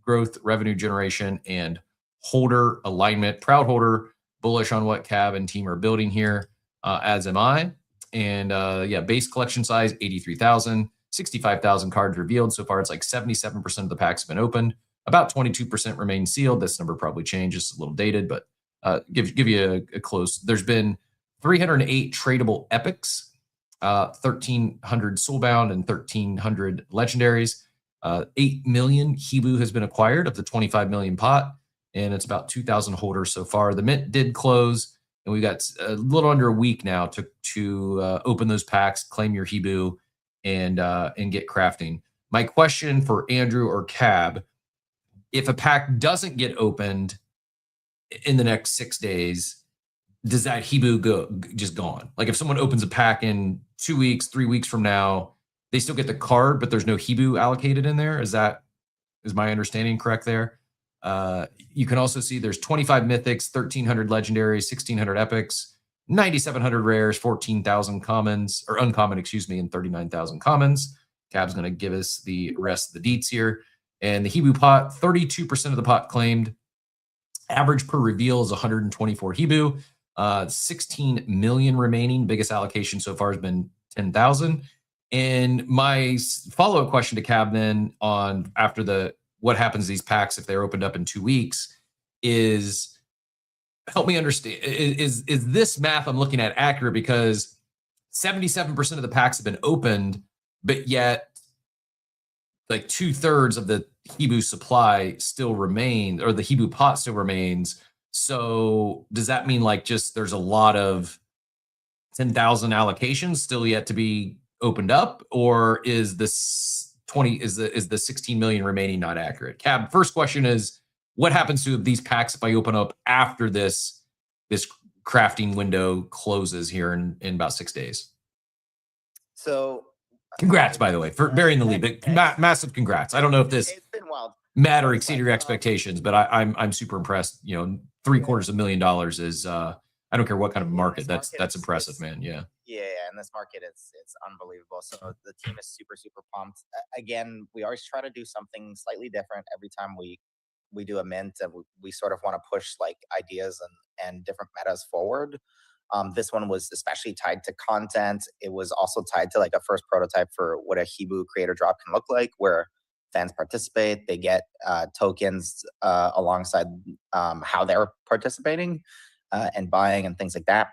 S3: growth, revenue generation, and holder alignment. Proud holder, bullish on what Cab and team are building here, as am I. And base collection size, 83,000, 65,000 cards revealed. So far, it's like 77% of the packs have been opened. About 22% remain sealed. This number probably changes, a little dated, but give you a close. There's been 308 tradable epics, 1,300 soulbound, and 1,300 legendaries. 8 million Hibu has been acquired of the 25 million pot, and it's about 2,000 holders so far. The mint did close, and we got a little under a week now to open those packs, claim your Hibu, and get crafting. My question for Andrew or Cab: if a pack doesn't get opened in the next 6 days, does that Hibu just gone? Like if someone opens a pack in 2 weeks, 3 weeks from now, they still get the card, but there's no Hibu allocated in there. Is my understanding correct there? You can also see there's 25 mythics, 1,300 legendaries, 1,600 epics, 9,700 rares, 14,000 commons, or uncommon, and 39,000 commons. Cab's going to give us the rest of the deets here. And the Hibu pot, 32% of the pot claimed. Average per reveal is 124 Hibu. 16 million remaining. Biggest allocation so far has been 10,000. And my follow-up question to Cab then on after what happens to these packs if they're opened up in 2 weeks is, help me understand, is this math I'm looking at accurate? Because 77% of the packs have been opened, but yet like 2/3 of the Hibu supply still remain, or the Hibu pot still remains. So does that mean like just there's a lot of 10,000 allocations still yet to be opened up, or is this 16 million remaining not accurate? Cab, first question is, what happens to these packs if I open up after this crafting window closes here in about 6 days?
S10: So
S3: congrats, by the way, for burying the lead. But massive congrats. I don't know if this
S10: it's been wild.
S3: met or exceeded your expectations, but I'm super impressed. You know, $750,000 is I don't care what kind of market. That's impressive, man. Yeah.
S10: Yeah, in this market, it's unbelievable. So the team is super pumped. Again, we always try to do something slightly different every time we do a mint, and we sort of want to push like ideas and different metas forward. This one was especially tied to content. It was also tied to like a first prototype for what a Hibu creator drop can look like, where fans participate, they get tokens alongside how they're participating and buying and things like that.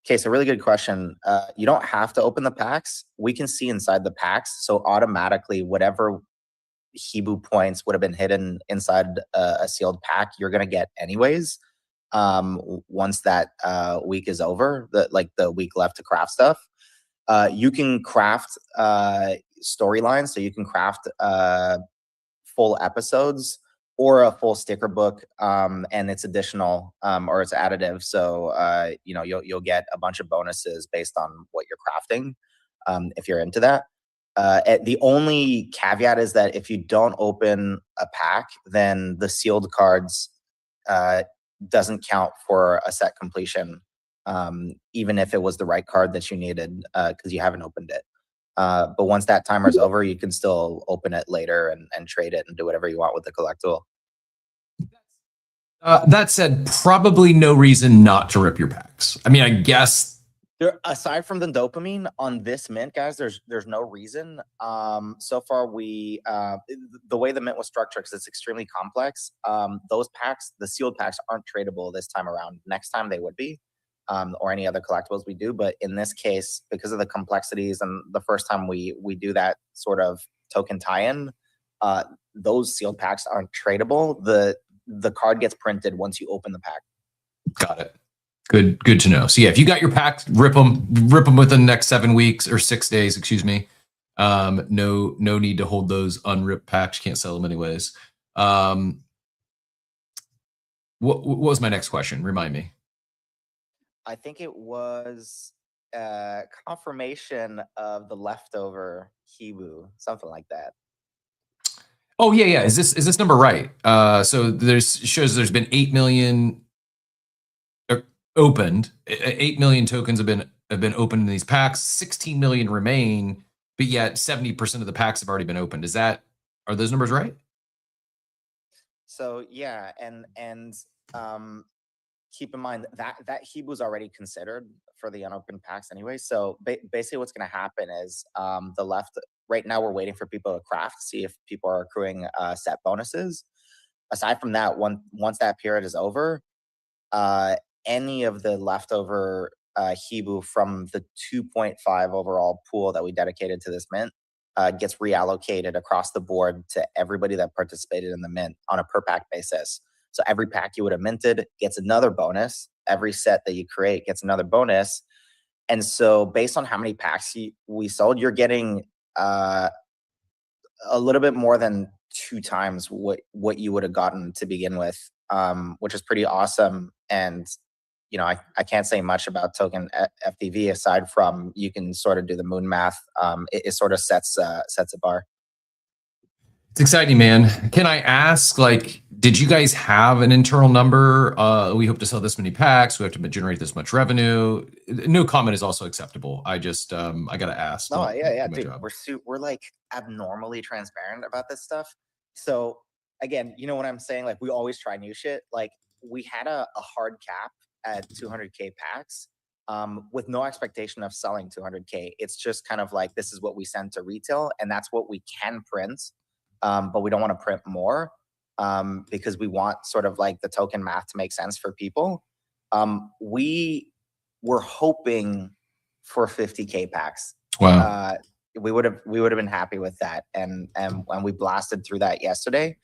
S10: Okay, so really good question. You don't have to open the packs. We can see inside the packs. So automatically, whatever Hibu points would have been hidden inside a sealed pack, you're going to get anyways. Once that week is over, the week left to craft stuff, you can craft storylines. So you can craft full episodes or a full sticker book, and it's additional, or it's additive. So you know, you'll get a bunch of bonuses based on what you're crafting, if you're into that. The only caveat is that if you don't open a pack, then the sealed cards doesn't count for a set completion, even if it was the right card that you needed, because you haven't opened it. But once that timer's over, you can still open it later and trade it and do whatever you want with the collectible.
S3: That said, probably no reason not to rip your packs. I mean, I guess
S10: There, aside from the dopamine on this mint, guys, there's no reason. So far, we the way the mint was structured, because it's extremely complex. Those packs, the sealed packs, aren't tradable this time around. Next time they would be, or any other collectibles we do. But in this case, because of the complexities and the first time we do that sort of token tie-in, those sealed packs aren't tradable. The card gets printed once you open the pack.
S3: got it. Good to know. So yeah, if you got your packs, rip them within the next 7 weeks or 6 days, excuse me. No need to hold those unripped packs. You can't sell them anyways. What was my next question? Remind me.
S10: I think it was confirmation of the leftover Hibu, something like that.
S3: Oh yeah. Is this number right? So shows there's been 8 million opened. 8 million tokens have been opened in these packs. 16 million remain, but yet 70% of the packs have already been opened. Are those numbers right?
S10: So yeah, and keep in mind that Hibu is already considered for the unopened packs anyway. So basically, what's going to happen is the left. Right now, we're waiting for people to craft, see if people are accruing set bonuses. Aside from that, once that period is over, any of the leftover Hibu from the 2.5 overall pool that we dedicated to this mint gets reallocated across the board to everybody that participated in the mint on a per pack basis. So every pack you would have minted gets another bonus. Every set that you create gets another bonus. And so based on how many packs we sold, you're getting a little bit more than 2 times what you would have gotten to begin with, which is pretty awesome. And you know, I can't say much about token FDV aside from you can sort of do the moon math. It sort of sets a bar.
S3: It's exciting, man. Can I ask, like, did you guys have an internal number? We hope to sell this many packs. We have to generate this much revenue. No comment is also acceptable. I just, I gotta ask.
S10: No, yeah, dude. We're like abnormally transparent about this stuff. So again, you know what I'm saying? Like, we always try new shit. Like, we had a hard cap at 200K packs, with no expectation of selling 200K. It's just kind of like, this is what we send to retail, and that's what we can print. But we don't want to print more, because we want sort of like the token math to make sense for people. We were hoping for 50K packs.
S3: Wow.
S10: We would have been happy with that, and we blasted through that yesterday.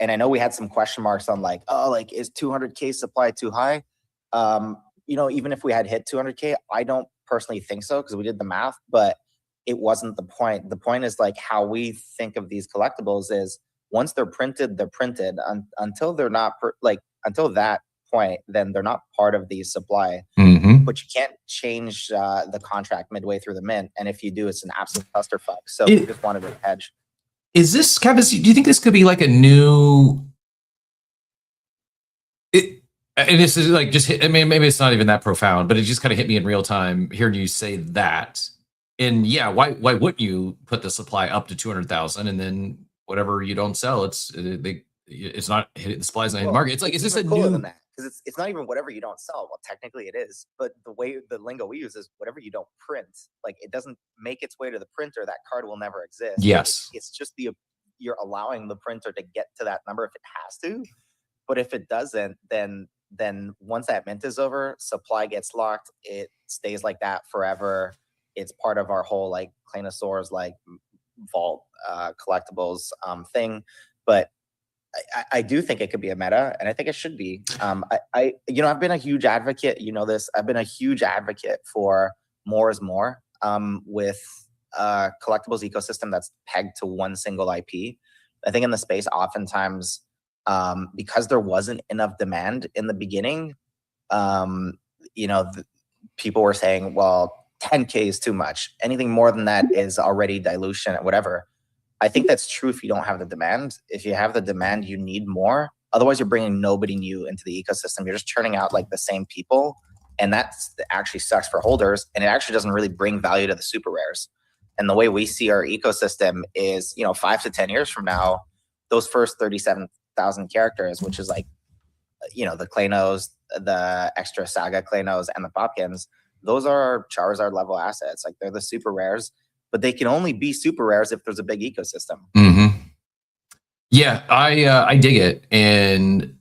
S10: And I know we had some question marks on like, oh, like, is 200K supply too high? You know, even if we had hit 200K, I don't personally think so, because we did the math, but it wasn't the point. The point is like how we think of these collectibles is once they're printed, until they're not until that point, then they're not part of the supply.
S3: Mm-hmm.
S10: But you can't change the contract midway through the mint, and if you do, it's an absolute clusterfuck. So we just wanted to hedge.
S3: Is this kind of? Do you think this could be like a new? And this is like just. I mean, maybe it's not even that profound, but it just kind of hit me in real time hearing you say that. And yeah, why wouldn't you put the supply up to 200,000 and then whatever you don't sell, it's not the supply's not in the market. It's like, is this a
S10: cooler
S3: new?
S10: than that? Because it's not even whatever you don't sell. Well, technically it is, but the way the lingo we use is whatever you don't print. Like, it doesn't make its way to the printer. That card will never exist.
S3: Yes,
S10: it's just you're allowing the printer to get to that number if it has to, but if it doesn't, then once that mint is over, supply gets locked. It stays like that forever. It's part of our whole like Claynosaur's like vault collectibles thing, but I do think it could be a meta, and I think it should be. I've been a huge advocate. You know this. I've been a huge advocate for more is more, with collectibles ecosystem that's pegged to one single IP. I think in the space, oftentimes, because there wasn't enough demand in the beginning, people were saying, well, 10K is too much. Anything more than that is already dilution, whatever. I think that's true if you don't have the demand. If you have the demand, you need more. Otherwise, you're bringing nobody new into the ecosystem. You're just churning out like the same people. And that actually sucks for holders. And it actually doesn't really bring value to the super rares. And the way we see our ecosystem is, 5 to 10 years from now, those first 37,000 characters, which is like, the Klainos, the extra Saga Klainos, and the Popkins, those are Charizard level assets. Like they're the super rares, but they can only be super rares if there's a big ecosystem.
S3: Mm-hmm. Yeah, I dig it, and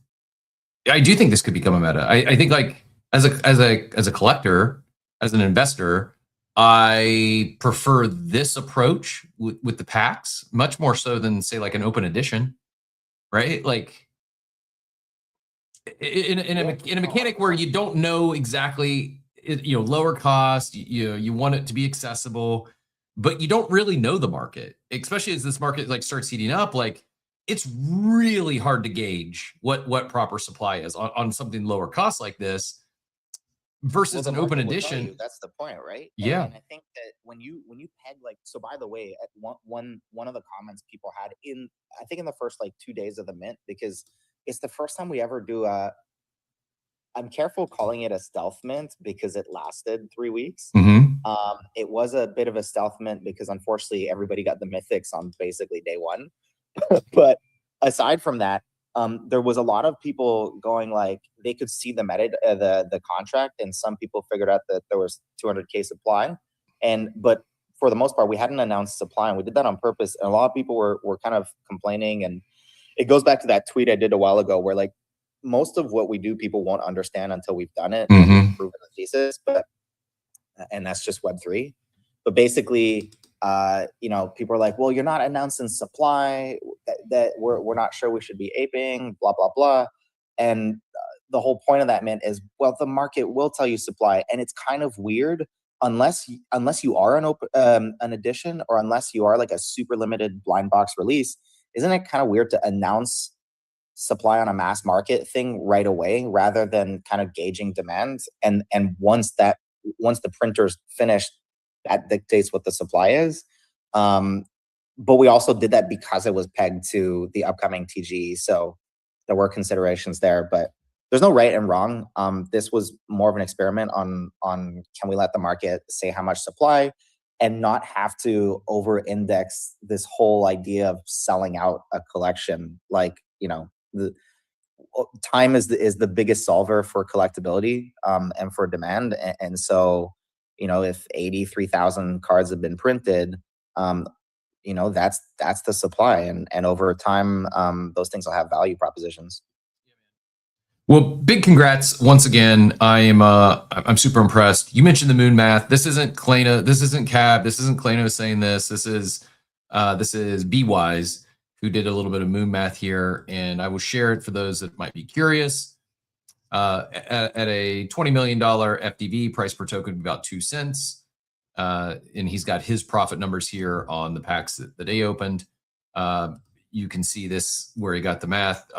S3: I do think this could become a meta. I think like as a collector, as an investor, I prefer this approach with the packs much more so than say like an open edition, right? Like in a mechanic where you don't know exactly, lower cost, you want it to be accessible, but you don't really know the market, especially as this market like starts heating up. Like it's really hard to gauge what proper supply is on something lower cost like this versus an open edition.
S10: That's the point, right?
S3: Yeah.
S10: And I think that when you peg like, so by the way, at one of the comments people had in the first like 2 days of the mint, because it's the first time we ever do I'm careful calling it a stealth mint because it lasted 3 weeks.
S3: Mm-hmm.
S10: It was a bit of a stealth mint because unfortunately everybody got the mythics on basically day one. But aside from that, there was a lot of people going like they could see the the contract, and some people figured out that there was 200K supply. But for the most part, we hadn't announced supply, and we did that on purpose. And a lot of people were kind of complaining, and it goes back to that tweet I did a while ago, where like most of what we do, people won't understand until we've done it,
S3: Mm-hmm.
S10: and proven the thesis. And that's just Web3. But basically, people are like, well, you're not announcing supply that we're not sure we should be aping, blah, blah, blah. And the whole point of that mint is, well, the market will tell you supply. And it's kind of weird unless you are an edition, or unless you are like a super limited blind box release. Isn't it kind of weird to announce supply on a mass market thing right away rather than kind of gauging demand? And once the printer's finished, that dictates what the supply is. But we also did that because it was pegged to the upcoming TGE. So there were considerations there, but there's no right and wrong. This was more of an experiment on can we let the market say how much supply and not have to over-index this whole idea of selling out a collection. Like, the time is the biggest solver for collectability and for demand. And so, if 83,000 cards have been printed, that's the supply, and over time, those things will have value propositions.
S3: Well, big congrats once again. I'm super impressed. You mentioned the moon math. This isn't Kleino. This isn't Cab. This isn't Kleino saying this. This is BWise, who did a little bit of moon math here, and I will share it for those that might be curious. At a $20 million FDV, price per token would be about 2 cents. And he's got his profit numbers here on the packs that they opened. You can see this where he got the math.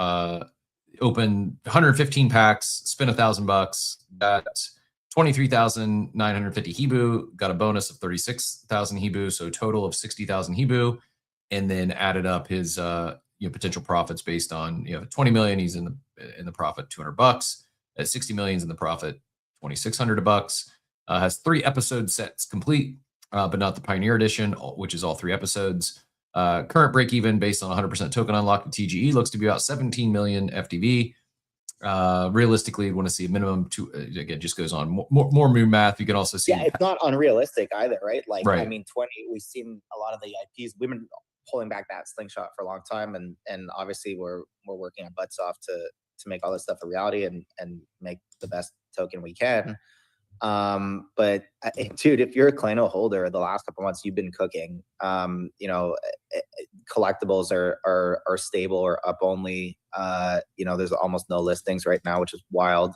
S3: Opened 115 packs, spent $1,000, got 23,950 Hibu, got a bonus of 36,000 Hibu, so a total of 60,000 Hibu, and then added up his potential profits based on 20 million. He's in the profit $200. At 60 million, he's in the profit $2,600. Has 3 episode sets complete, but not the Pioneer Edition, which is all 3 episodes. Current break even based on 100% token unlock to TGE looks to be about 17 million FDV. Realistically, you'd want to see a minimum to, again, just goes on more moon math. You can also see.
S10: Yeah, it's not unrealistic either, right? Like,
S3: right.
S10: I mean, we've seen a lot of the IPs. We've been pulling back that slingshot for a long time, and obviously we're working our butts off to make all this stuff a reality and make the best token we can. But dude, if you're a Kleino holder, the last couple months you've been cooking. Collectibles are stable or up only. There's almost no listings right now, which is wild.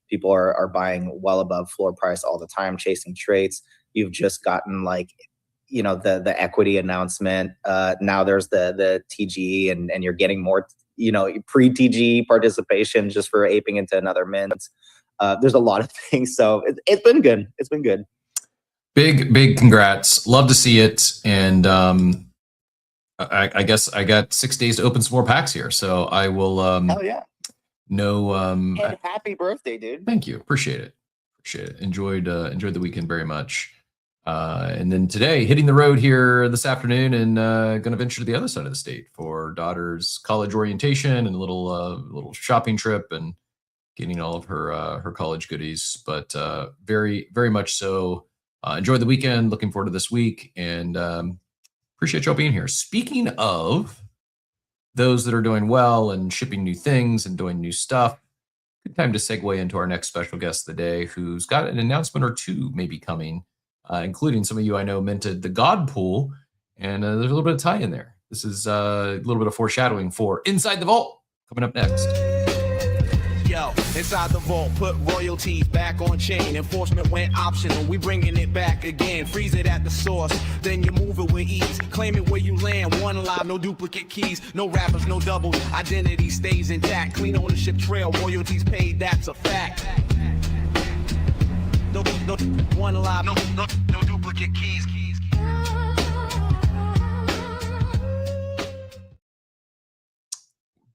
S10: People are buying well above floor price all the time, chasing traits. You've just gotten the equity announcement. Now there's the TG, and you're getting more, pre-TG participation just for aping into another mint. There's a lot of things. So it's been good. It's been good.
S3: Big congrats. Love to see it. And I guess I got 6 days to open some more packs here. So I will
S10: Hell yeah.
S3: and
S10: happy birthday, dude.
S3: Thank you. Appreciate it. Enjoyed the weekend very much. And then today, hitting the road here this afternoon, and going to venture to the other side of the state for daughter's college orientation and a little shopping trip and getting all of her college goodies. But very much so. Enjoyed the weekend. Looking forward to this week, and appreciate y'all being here. Speaking of those that are doing well and shipping new things and doing new stuff, good time to segue into our next special guest of the day, who's got an announcement or two maybe coming. Including some of you I know minted the God Pool, and there's a little bit of tie in there. This is a little bit of foreshadowing for Inside the Vault coming up next.
S6: Yo, inside the vault, put royalties back on chain. Enforcement went optional, we bringing it back again. Freeze it at the source, then you move it with ease. Claim it where you land, one live, no duplicate keys. No rappers, no doubles, identity stays intact. Clean ownership trail, royalties paid, that's a fact. No, one alive, no duplicate keys.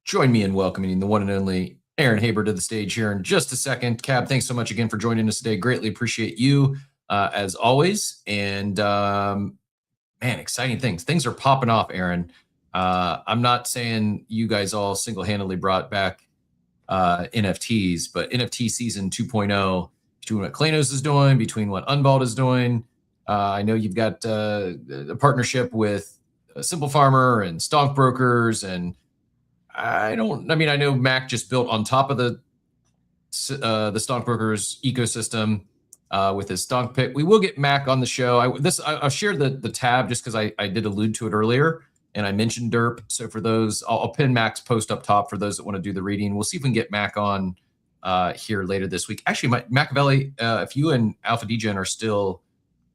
S3: Join me in welcoming the one and only Aaron Haber to the stage here in just a second. Cab, thanks so much again for joining us today. Greatly appreciate you as always. And man, exciting things. Things are popping off, Aaron. I'm not saying you guys all single-handedly brought back NFTs, but NFT season 2.0, between what Klanos is doing, between what Unvault is doing. I know you've got a partnership with Simple Farmer and Stonk Brokers, and I know Mac just built on top of the Stonk Brokers ecosystem with his Stonk pick. We will get Mac on the show. I'll share the tab just because I did allude to it earlier, and I mentioned Derp. So for those, I'll pin Mac's post up top for those that want to do the reading. We'll see if we can get Mac on here later this week. Actually, Machiavelli, if you and Alpha Degen are still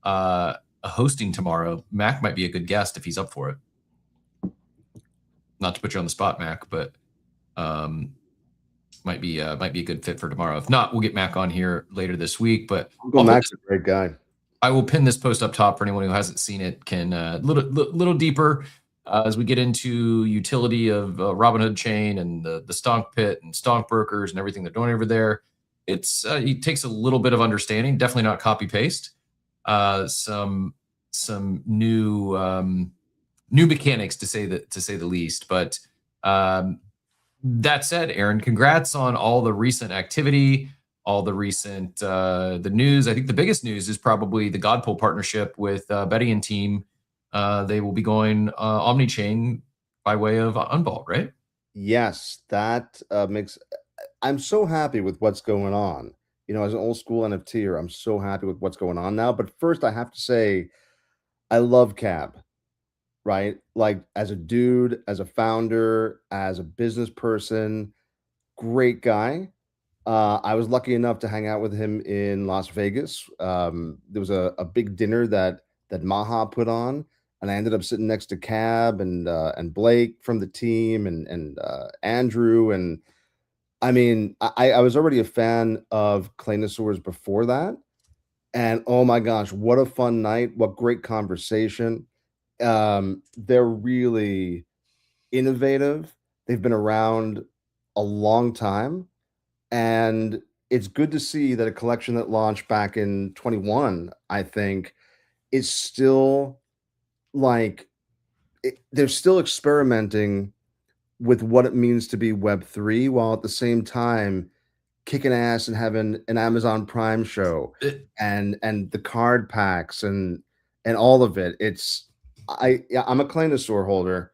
S3: hosting tomorrow, Mac might be a good guest if he's up for it. Not to put you on the spot, Mac, but might be a good fit for tomorrow. If not, we'll get Mac on here later this week. But
S11: Mac's a great guy.
S3: I will pin this post up top for anyone who hasn't seen it. Can little deeper as we get into utility of Robinhood Chain and the Stonk Pit and Stonk Brokers and everything they're doing over there. It takes a little bit of understanding, definitely not copy paste. Some new mechanics to say the least. But that said, Aaron, congrats on all the recent activity, all the recent the news. I think the biggest news is probably the Godpool partnership with Betty and team. They will be going omni-chain by way of Unvault, right?
S11: Yes, that makes. I'm so happy with what's going on. As an old school NFTer, I'm so happy with what's going on now. But first, I have to say, I love Cab, right? Like as a dude, as a founder, as a business person, great guy. I was lucky enough to hang out with him in Las Vegas. There was a big dinner that Maha put on, and I ended up sitting next to Cab and Blake from the team and Andrew. And I mean, I was already a fan of Claynosaurs before that. And oh my gosh, what a fun night. What great conversation. They're really innovative. They've been around a long time. And it's good to see that a collection that launched back in 21, I think, is still they're still experimenting with what it means to be Web3, while at the same time kicking ass and having an Amazon Prime show and the card packs and all of it. I'm a Claynosaur holder,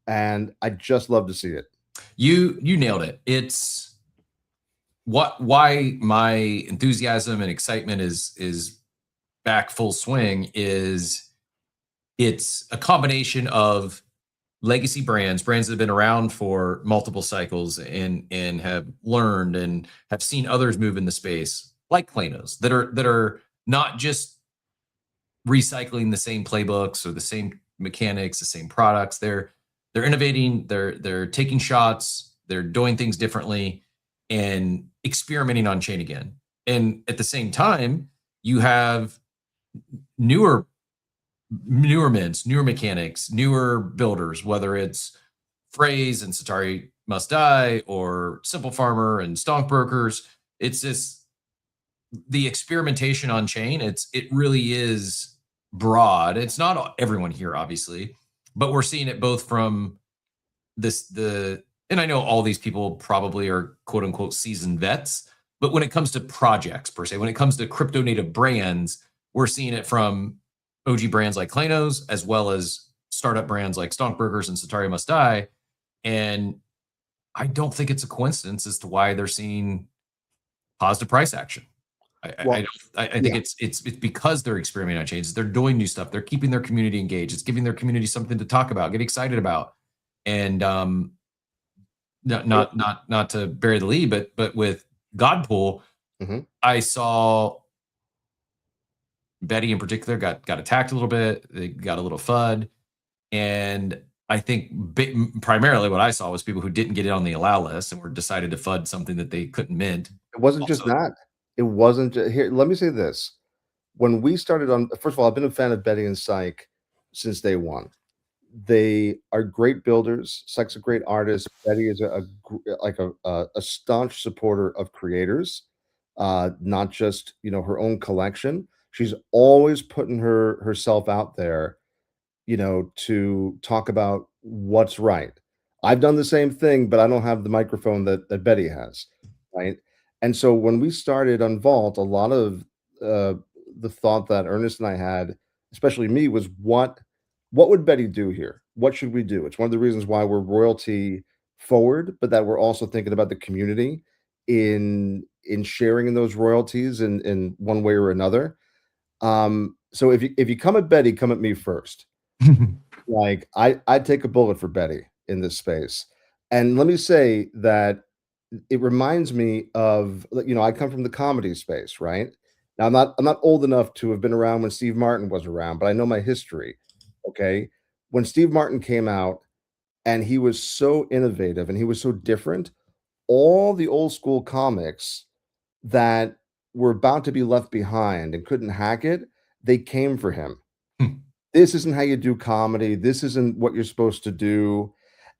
S11: and I just love to see it.
S3: You nailed it. It's why my enthusiasm and excitement is back full swing is it's a combination of legacy brands that have been around for multiple cycles and have learned and have seen others move in the space, like Claynos, that are not just recycling the same playbooks or the same mechanics, the same products. They're innovating, they're taking shots, they're doing things differently and experimenting on chain again. And at the same time, you have newer mints, newer mechanics, newer builders, whether it's Phrase and Satari Must Die or Simple Farmer and Stonkbrokers. It's just the experimentation on chain. It really is broad. It's not everyone here, obviously, but we're seeing it both from and I know all these people probably are quote unquote seasoned vets, but when it comes to projects per se, when it comes to crypto native brands, we're seeing it from OG brands like Klanos, as well as startup brands like Stonkbrokers and Satari Must Die. And I don't think it's a coincidence as to why they're seeing positive price action. I think it's because they're experimenting on chains. They're doing new stuff. They're keeping their community engaged. It's giving their community something to talk about, get excited about. And not to bury the lead, but with Godpool, I saw Betty in particular got attacked a little bit. They got a little FUD, and I think primarily what I saw was people who didn't get it on the allow list and were decided to FUD something that they couldn't mint.
S11: It wasn't just that. It wasn't here. Let me say this: when we started on, first of all, I've been a fan of Betty and Syke since day one. They are great builders. Syke's a great artist. Betty is a staunch supporter of creators, not just her own collection. She's always putting herself out there, to talk about what's right. I've done the same thing, but I don't have the microphone that Betty has, right? And so when we started on Vault, a lot of the thought that Ernest and I had, especially me, was what would Betty do here? What should we do? It's one of the reasons why we're royalty forward, but that we're also thinking about the community in sharing in those royalties in one way or another. So if you come at Betty, come at me first. Like I'd take a bullet for Betty in this space. And let me say that it reminds me of, I come from the comedy space, right? Now I'm not old enough to have been around when Steve Martin was around, but I know my history. Okay. When Steve Martin came out and he was so innovative and he was so different, all the old school comics that were about to be left behind and couldn't hack it, they came for him. This isn't how you do comedy. This isn't what you're supposed to do.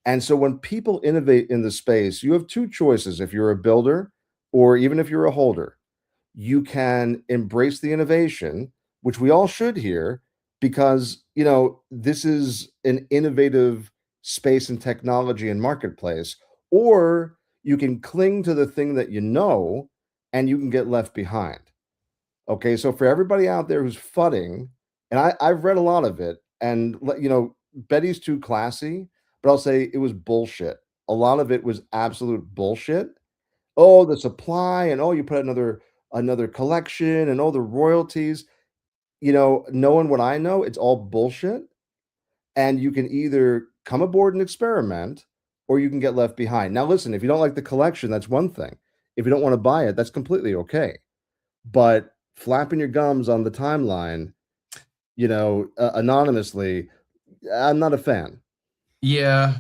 S11: And so when people innovate in the space, you have two choices. If you're a builder or even if you're a holder, you can embrace the innovation, which we all should here, because this is an innovative space and technology and marketplace, or you can cling to the thing that and you can get left behind. Okay, so for everybody out there who's fudding, and I've read a lot of it, and Betty's too classy, but I'll say it was bullshit. A lot of it was absolute bullshit. Oh, the supply, and you put another collection, and the royalties. Knowing what I know, it's all bullshit. And you can either come aboard and experiment, or you can get left behind. Now, listen, if you don't like the collection, that's one thing. If you don't want to buy it, that's completely okay. But flapping your gums on the timeline, anonymously, I'm not a fan.
S3: Yeah.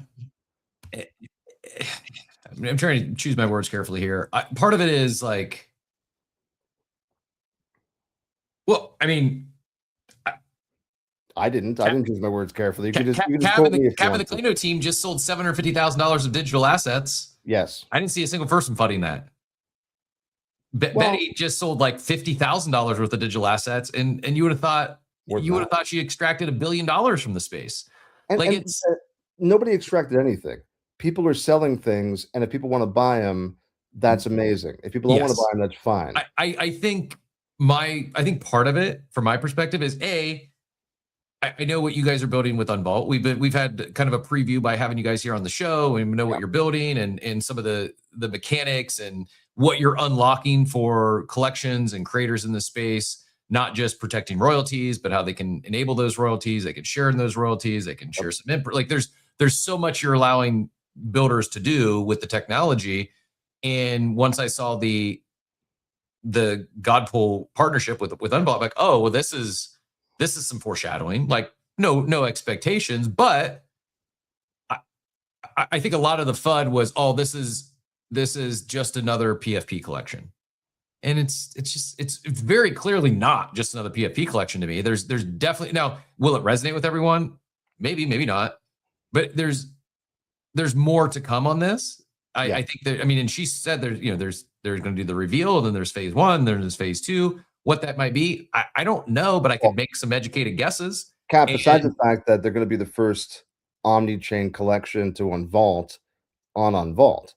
S3: I'm trying to choose my words carefully here. Part of it is like, well, I mean,
S11: I didn't choose my words carefully.
S3: Cap and the Klano team just sold $750,000 of digital assets.
S11: Yes.
S3: I didn't see a single person fudding that. Betty just sold like $50,000 worth of digital assets, and you would have thought she extracted $1 billion from the space.
S11: Nobody extracted anything. People are selling things, and if people want to buy them, that's amazing. If people don't want to buy them, that's fine.
S3: I think part of it, from my perspective, is I know what you guys are building with Unvault. We've had kind of a preview by having you guys here on the show, and we know what you're building and some of the mechanics and what you're unlocking for collections and creators in this space, not just protecting royalties, but how they can enable those royalties. They can share in those royalties. They can share some input. Like there's so much you're allowing builders to do with the technology. And once I saw the Godpool partnership with Unvault, I'm like, oh, well, this is this is some foreshadowing. Like no expectations, but I think a lot of the FUD was, oh, this is just another PFP collection. And it's very clearly not just another PFP collection to me. There's definitely, now, will it resonate with everyone? Maybe, maybe not. But there's more to come on this. I think that, I mean, and she said there's going to do the reveal, and then there's phase 1, there's phase 2. What that might be, I don't know, but I could make some educated guesses.
S11: Cap, besides the fact that they're going to be the first omni-chain collection to unvault on Unvault,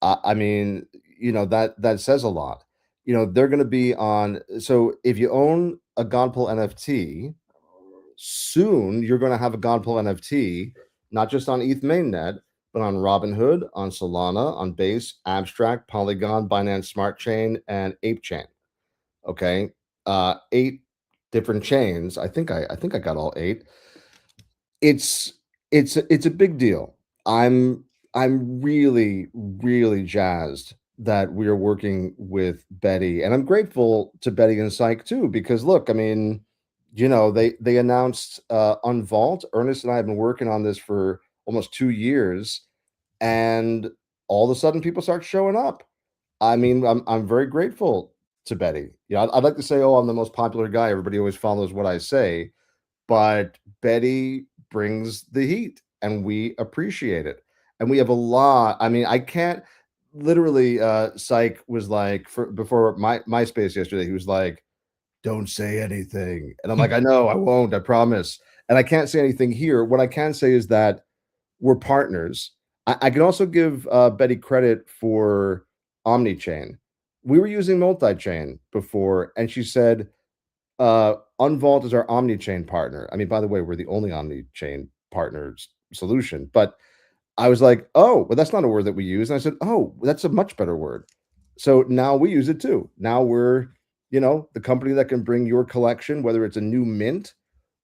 S11: I mean, that says a lot. They're going to be on. So if you own a Godpull NFT, soon you're going to have a Godpull NFT, not just on ETH mainnet, but on Robinhood, on Solana, on Base, Abstract, Polygon, Binance Smart Chain, and Ape Chain. Okay, 8 different chains. I think I got all 8. It's a big deal. I'm really, really jazzed that we are working with Betty, and I'm grateful to Betty and Psych too, because look, I mean, they announced Unvault. Ernest and I have been working on this for almost 2 years, and all of a sudden people start showing up. I mean, I'm very grateful to Betty. I'd like to say, oh, I'm the most popular guy, everybody always follows what I say, but Betty brings the heat, and we appreciate it. And we have a lot. I mean, I can't literally. Psych was like, before MySpace yesterday, he was like, "Don't say anything," and I'm like, "I know, I won't. I promise." And I can't say anything here. What I can say is that we're partners. I can also give Betty credit for OmniChain. We were using multi-chain before, and she said, Unvault is our OmniChain partner. I mean, by the way, we're the only OmniChain partners solution. But I was like, oh, but that's not a word that we use. And I said, oh, that's a much better word. So now we use it too. Now we're, the company that can bring your collection, whether it's a new mint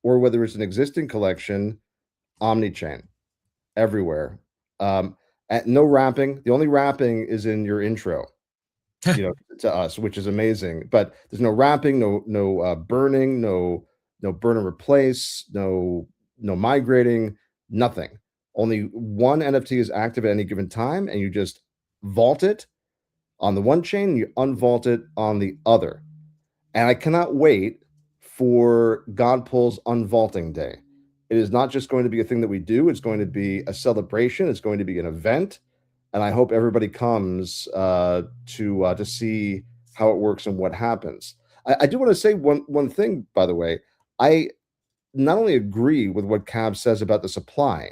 S11: or whether it's an existing collection, OmniChain everywhere. No wrapping. The only wrapping is in your intro. To us, which is amazing. But there's no wrapping, no burning, no burn and replace, no migrating, nothing. Only one NFT is active at any given time, and you just vault it on the one chain, and you unvault it on the other. And I cannot wait for Godpull's unvaulting day. It is not just going to be a thing that we do, it's going to be a celebration, it's going to be an event. And I hope everybody comes to see how it works and what happens. I do want to say one thing, by the way. I not only agree with what Cab says about the supply,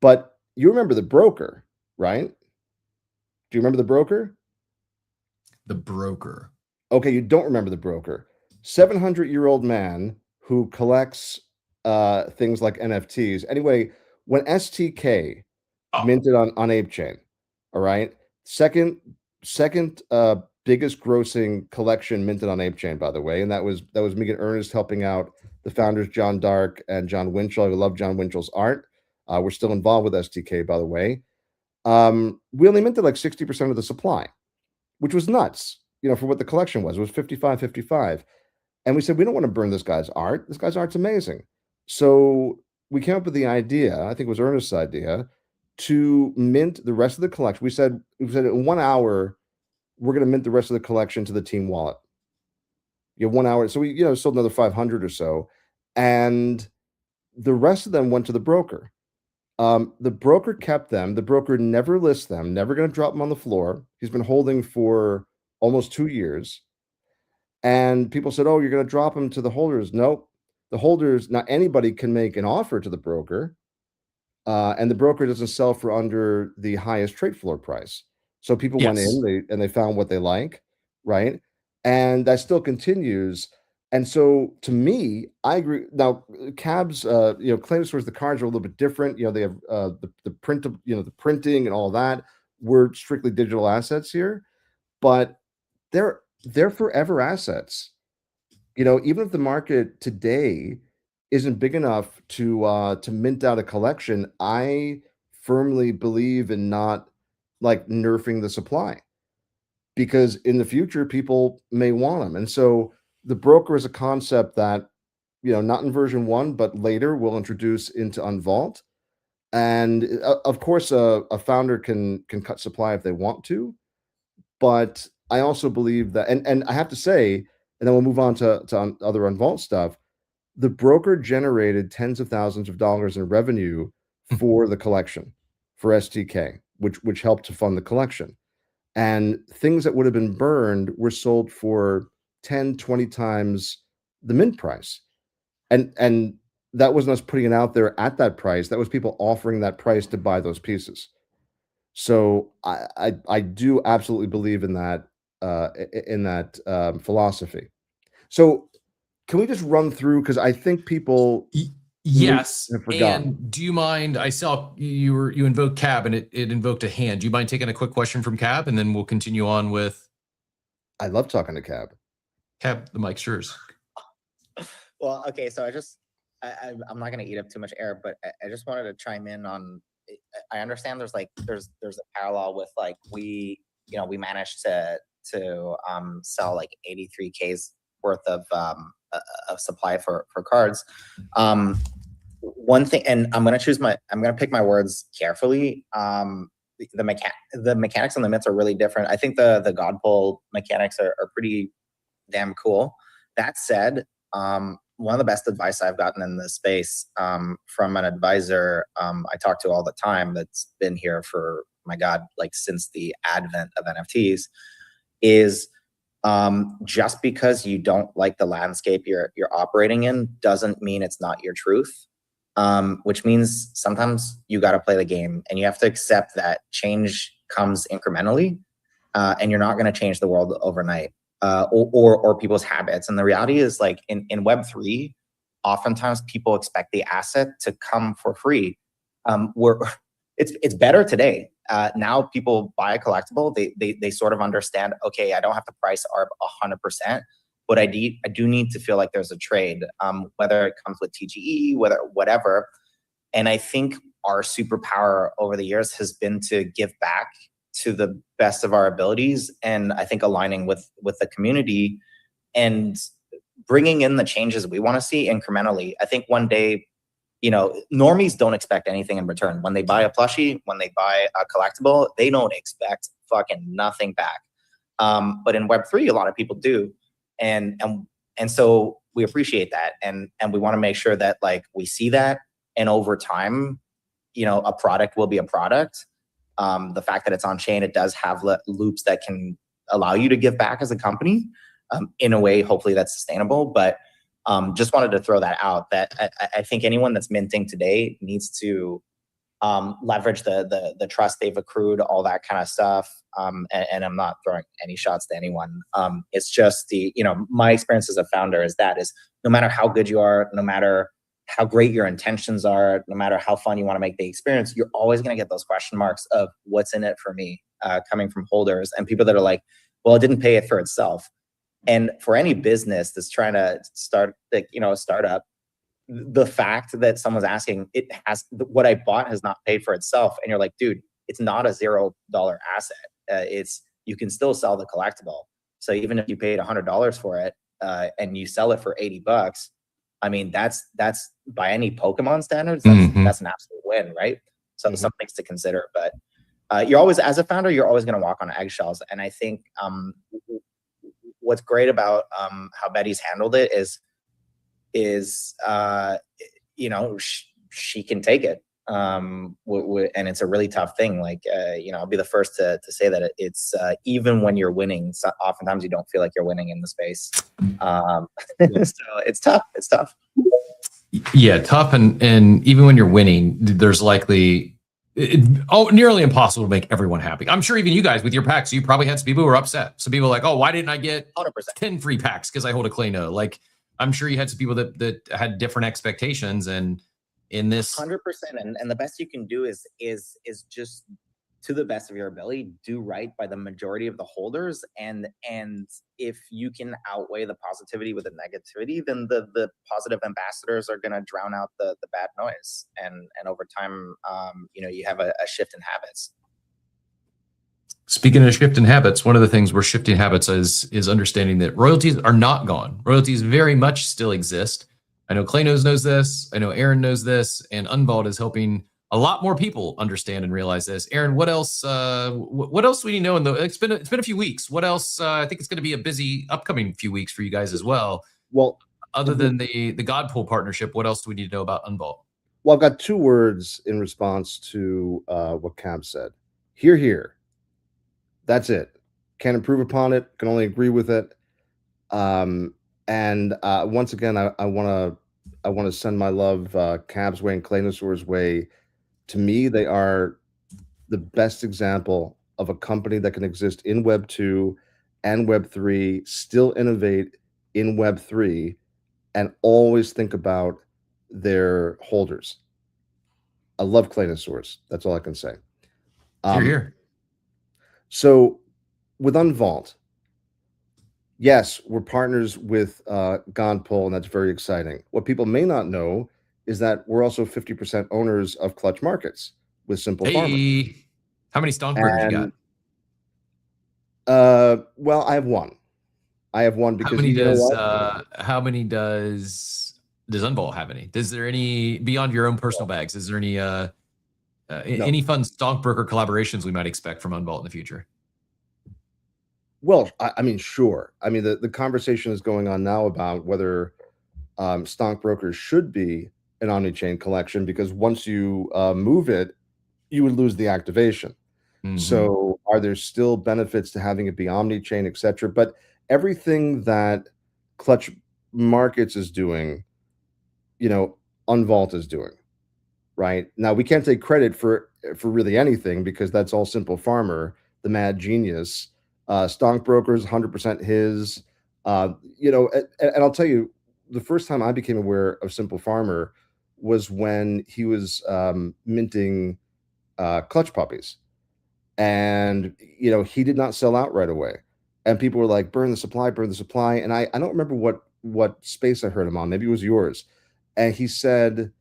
S11: but you remember the broker, right? Do you remember the broker?
S3: The broker.
S11: Okay, you don't remember the broker. 700-year-old man who collects things like NFTs. Anyway, when STK minted on Ape Chain, all right. Second biggest grossing collection minted on Ape Chain, by the way, and that was me and Ernest helping out the founders John Dark and John Winchell. I love John Winchell's art. We're still involved with STK, by the way. We only minted like 60% of the supply, which was nuts, for what the collection was. It was 55. And we said, we don't want to burn this guy's art. This guy's art's amazing. So we came up with the idea, I think it was Ernest's idea, to mint the rest of the collection. We said in 1 hour, we're going to mint the rest of the collection to the team wallet. You have 1 hour. So we, sold another 500 or so. And the rest of them went to the broker. The broker kept them. The broker never lists them, never going to drop them on the floor. He's been holding for almost 2 years. And people said, oh, you're going to drop them to the holders. Nope. The holders, not anybody can make an offer to the broker. And the broker doesn't sell for under the highest trade floor price. So people went in, they found what they like, right? And that still continues. And so to me, I agree. Now, Cabs, claims towards the cards are a little bit different. They have the print of, the printing and all that. We're strictly digital assets here, but they're forever assets. Even if the market today isn't big enough to mint out a collection, I firmly believe in not like nerfing the supply, because in the future people may want them. And so the broker is a concept that not in version 1, but later we'll introduce into Unvault. And of course, a founder can cut supply if they want to, but I also believe that, and I have to say, and then we'll move on to other Unvault stuff. The broker generated tens of thousands of dollars in revenue for the collection, for STK, which helped to fund the collection. And things that would have been burned were sold for 10, 20 times the mint price. And that wasn't us putting it out there at that price. That was people offering that price to buy those pieces. So I do absolutely believe in that philosophy. So can we just run through, because I think people
S3: yes
S11: have forgotten.
S3: And do you mind, I saw you invoked Cab and it invoked a hand. Do you mind taking a quick question from Cab and then we'll continue on with
S11: I love talking to Cab.
S3: Cab, the mic's yours.
S10: Well, okay, so I'm not going to eat up too much air, but I just wanted to chime in on. I understand there's a parallel with like we managed to sell like 83K's worth of supply for cards. One thing, and I'm going to pick my words carefully. The mechanics on the mints are really different. I think the God pull mechanics are pretty damn cool. That said, one of the best advice I've gotten in this space from an advisor I talk to all the time that's been here for, my God, like since the advent of NFTs is just because you don't like the landscape you're operating in doesn't mean it's not your truth. Which means sometimes you got to play the game and you have to accept that change comes incrementally and you're not going to change the world overnight. Or people's habits. And the reality is like in Web3, oftentimes people expect the asset to come for free. It's better today. Now people buy a collectible, they sort of understand, okay, I don't have to price ARB 100%, but I do need to feel like there's a trade, whether it comes with TGE, whatever. And I think our superpower over the years has been to give back to the best of our abilities, and I think aligning with the community and bringing in the changes we want to see incrementally. I think one day, normies don't expect anything in return. When they buy a plushie, when they buy a collectible, they don't expect fucking nothing back. But in Web3, a lot of people do, and so we appreciate that, and we want to make sure that like we see that, and over time, a product will be a product. The fact that it's on chain, it does have loops that can allow you to give back as a company in a way, hopefully that's sustainable. But just wanted to throw that out, that I think anyone that's minting today needs to leverage the trust they've accrued, all that kind of stuff. And I'm not throwing any shots to anyone. It's just my experience as a founder is no matter how good you are, no matter how great your intentions are, no matter how fun you want to make the experience, you're always going to get those question marks of what's in it for me, coming from holders and people that are like, well, it didn't pay it for itself. And for any business that's trying to start, a startup, the fact that someone's asking, what I bought has not paid for itself. And you're like, dude, it's not a $0 asset. You can still sell the collectible. So even if you paid $100 for it and you sell it for $80, I mean, that's by any Pokemon standards, that's an absolute win, right? So some things to consider, but you're always, as a founder, you're always going to walk on eggshells. And I think what's great about how Betty's handled it is she can take it, and it's a really tough thing. Like I'll be the first to say that it's even when you're winning, so oftentimes you don't feel like you're winning in the space. So it's tough. It's tough.
S3: Yeah, tough, and even when you're winning, there's likely nearly impossible to make everyone happy. I'm sure even you guys with your packs, you probably had some people who were upset. Some people were like, oh, why didn't I get
S10: 100%.
S3: 10 free packs because I hold a Kleino? Like, I'm sure you had some people that had different expectations, and in this
S10: 100%. And the best you can do is just, to the best of your ability, do right by the majority of the holders. And if you can outweigh the positivity with the negativity, then the positive ambassadors are going to drown out the bad noise. And over time, you have a shift in habits.
S3: Speaking of shift in habits, one of the things we're shifting habits is understanding that royalties are not gone. Royalties very much still exist. I know Klanos knows this. I know Aaron knows this, and Unvault is helping a lot more people understand and realize this. Aaron, what else? What else do we need to know? It's been a few weeks. What else? I think it's going to be a busy upcoming few weeks for you guys as well.
S11: Well,
S3: other than the Godpool partnership, what else do we need to know about Unvault?
S11: Well, I've got 2 words in response to what Cab said. Hear, hear. That's it. Can't improve upon it. Can only agree with it. And once again, I want to send my love Cab's way and Claynosaur's way. To me, they are the best example of a company that can exist in Web 2 and Web 3, still innovate in Web 3, and always think about their holders. I love Claynosaurs. That's all I can say.
S3: You're here.
S11: So with Unvault, yes, we're partners with Godpool, and that's very exciting. What people may not know is that we're also 50% owners of Clutch Markets with Simple Farmer.
S3: How many Stonkburgers you
S11: got? Well, I have one. Because
S3: how many does Unvault have any? Is there any beyond your own personal bags? Is there any any fun Stonkbroker collaborations we might expect from Unvault in the future?
S11: Well, I mean, sure. I mean, the conversation is going on now about whether Stonkbrokers should be an omni-chain collection, because once you move it, you would lose the activation. So are there still benefits to having it be omni-chain, etc.? But everything that Clutch Markets is doing, Unvault is doing, right? Now, we can't take credit for really anything, because that's all Simple Farmer, the mad genius. Stonkbrokers, 100% his. And I'll tell you, the first time I became aware of Simple Farmer was when he was minting Clutch Puppies. And, he did not sell out right away. And people were like, burn the supply. And I don't remember what space I heard him on. Maybe it was yours. And they said,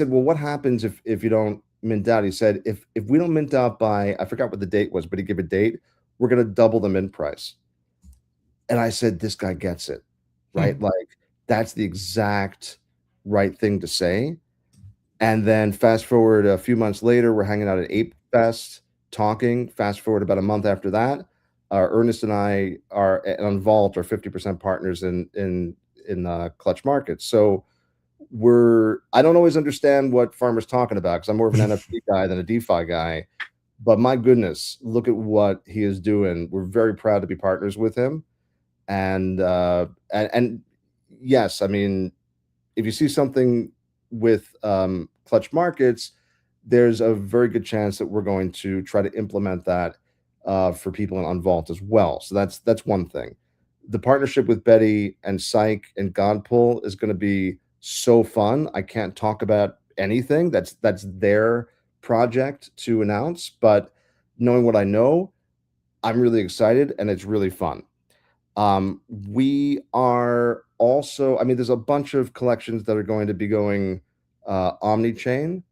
S11: well, what happens if you don't mint out? He said, if we don't mint out by, I forgot what the date was, but he gave a date, we're going to double the mint price. And I said, this guy gets it, right? Like, that's the exact right thing to say. And then fast forward a few months later, we're hanging out at Ape Fest talking. Fast forward about a month after that, Ernest and I are on Vault are 50% partners in Clutch Markets. So I don't always understand what Farmer's talking about, because I'm more of an NFT guy than a DeFi guy. But my goodness, look at what he is doing. We're very proud to be partners with him. And yes, I mean, if you see something with Clutch Markets, there's a very good chance that we're going to try to implement that for people in Unvault as well. So that's one thing. The partnership with Betty and Psych and Godpool is going to be so fun. I can't talk about anything. That's their project to announce, but knowing what I know, I'm really excited, and it's really fun. We are also, I mean, there's a bunch of collections that are going to be going omni-chain.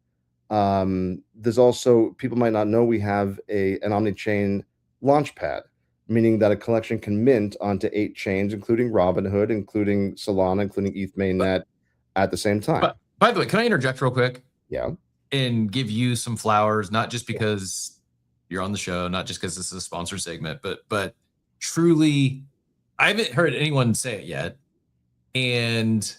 S11: There's also, people might not know, we have an omni-chain launchpad, meaning that a collection can mint onto 8 chains, including Robinhood, including Solana, including ETH mainnet at the same time.
S3: But, by the way, can I interject real quick?
S11: Yeah.
S3: And give you some flowers, not just because you're on the show, not just because this is a sponsored segment, but truly, I haven't heard anyone say it yet. And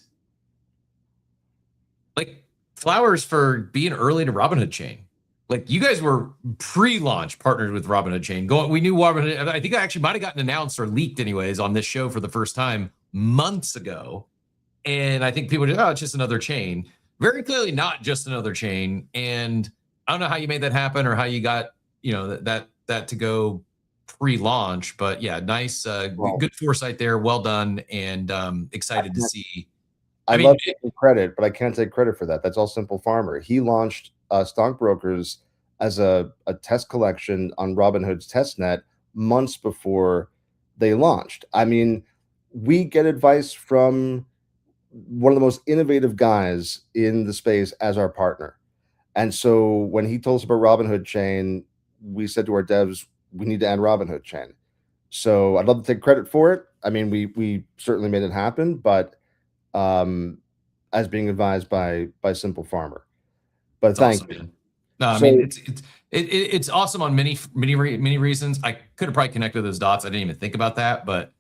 S3: like, flowers for being early to Robinhood Chain. Like, you guys were pre-launch partnered with Robinhood Chain. We knew Robinhood. I think I actually might have gotten announced or leaked anyways on this show for the first time months ago. And I think people were, it's just another chain. Very clearly not just another chain. And I don't know how you made that happen or how you got, that to go pre-launch, but yeah, nice, good foresight there. Well done. And excited to see.
S11: I love taking credit, but I can't take credit for that. That's all Simple Farmer. He launched Stonkbrokers as a test collection on Robinhood's testnet months before they launched. I mean, we get advice from one of the most innovative guys in the space as our partner. And so when he told us about Robinhood Chain, we said to our devs, we need to add Robinhood Chain. So I'd love to take credit for it. I mean, we certainly made it happen, but as being advised by Simple Farmer. But
S3: It's
S11: thank
S3: awesome,
S11: you.
S3: man. No, I
S11: So-
S3: mean it's awesome on many reasons. I could have probably connected those dots. I didn't even think about that, but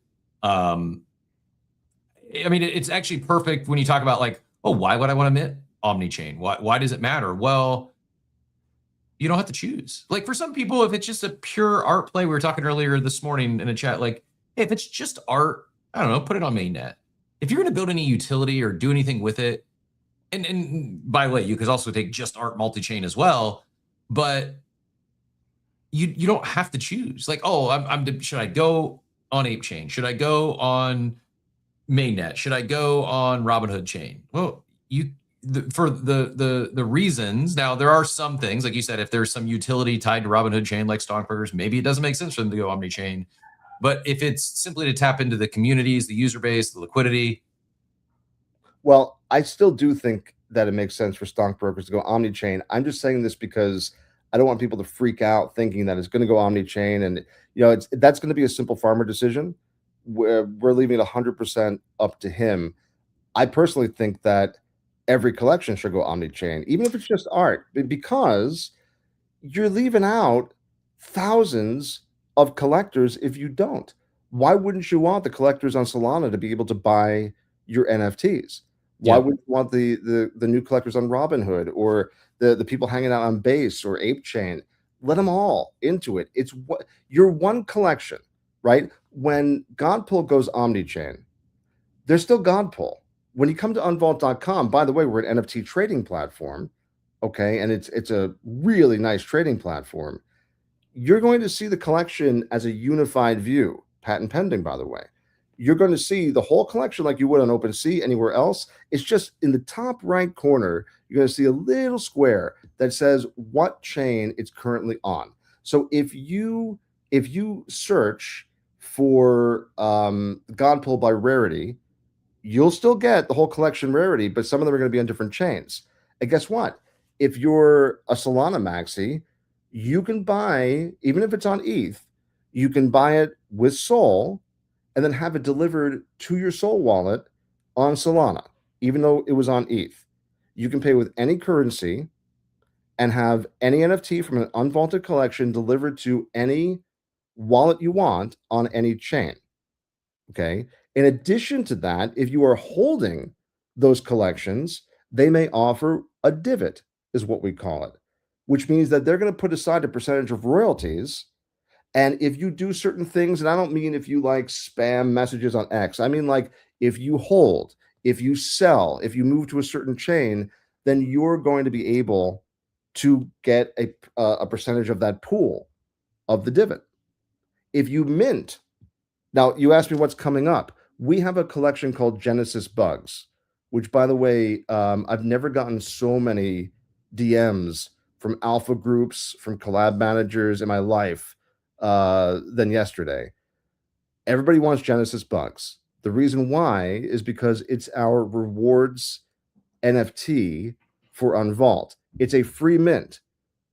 S3: I mean it's actually perfect when you talk about like, oh, why would I want to mint Omnichain? Why does it matter? Well, you don't have to choose. Like for some people, if it's just a pure art play, we were talking earlier this morning in a chat, like, hey, if it's just art, I don't know, put it on mainnet. If you're going to build any utility or do anything with it, and by the way, you could also take just art multi-chain as well, but you don't have to choose. Like, oh, should I go on ApeChain? Should I go on mainnet? Should I go on Robinhood chain? Well, for the reasons. Now there are some things, like you said, if there's some utility tied to Robinhood chain, like Stockbrokers, maybe it doesn't make sense for them to go omni-chain. But if it's simply to tap into the communities, the user base, the liquidity.
S11: Well, I still do think that it makes sense for stockbrokers to go omni-chain. I'm just saying this because I don't want people to freak out thinking that it's going to go omni-chain, and that's going to be a Simple Farmer decision. We're leaving it 100% up to him. I personally think that every collection should go omni-chain, even if it's just art, because you're leaving out thousands of collectors if you don't. Why wouldn't you want the collectors on Solana to be able to buy your NFTs? Why wouldn't you want the new collectors on Robinhood or the people hanging out on Base or ApeChain? Let them all into it. It's what your one collection, right? When Godpull goes omni-chain, there's still Godpull. When you come to unvault.com, by the way, we're an NFT trading platform, okay? And it's a really nice trading platform. You're going to see the collection as a unified view, patent pending, by the way. You're going to see the whole collection like you would on OpenSea anywhere else. It's just in the top right corner, you're going to see a little square that says what chain it's currently on. So if you search for Godpull by rarity, you'll still get the whole collection rarity, but some of them are going to be on different chains. And guess what? If you're a Solana maxi, you can buy, even if it's on ETH, you can buy it with Sol and then have it delivered to your Sol wallet on Solana, even though it was on ETH. You can pay with any currency and have any NFT from an unvaulted collection delivered to any wallet you want on any chain. Okay. In addition to that, if you are holding those collections, they may offer a divot, is what we call it, which means that they're going to put aside a percentage of royalties. And if you do certain things, and I don't mean if you like spam messages on X, I mean like if you hold, if you sell, if you move to a certain chain, then you're going to be able to get a percentage of that pool of the divot. If you mint, now you asked me what's coming up. We have a collection called Genesis Bugs, which, by the way, I've never gotten so many DMs from alpha groups, from collab managers in my life than yesterday. Everybody wants Genesis Bugs. The reason why is because it's our rewards NFT for Unvault. It's a free mint.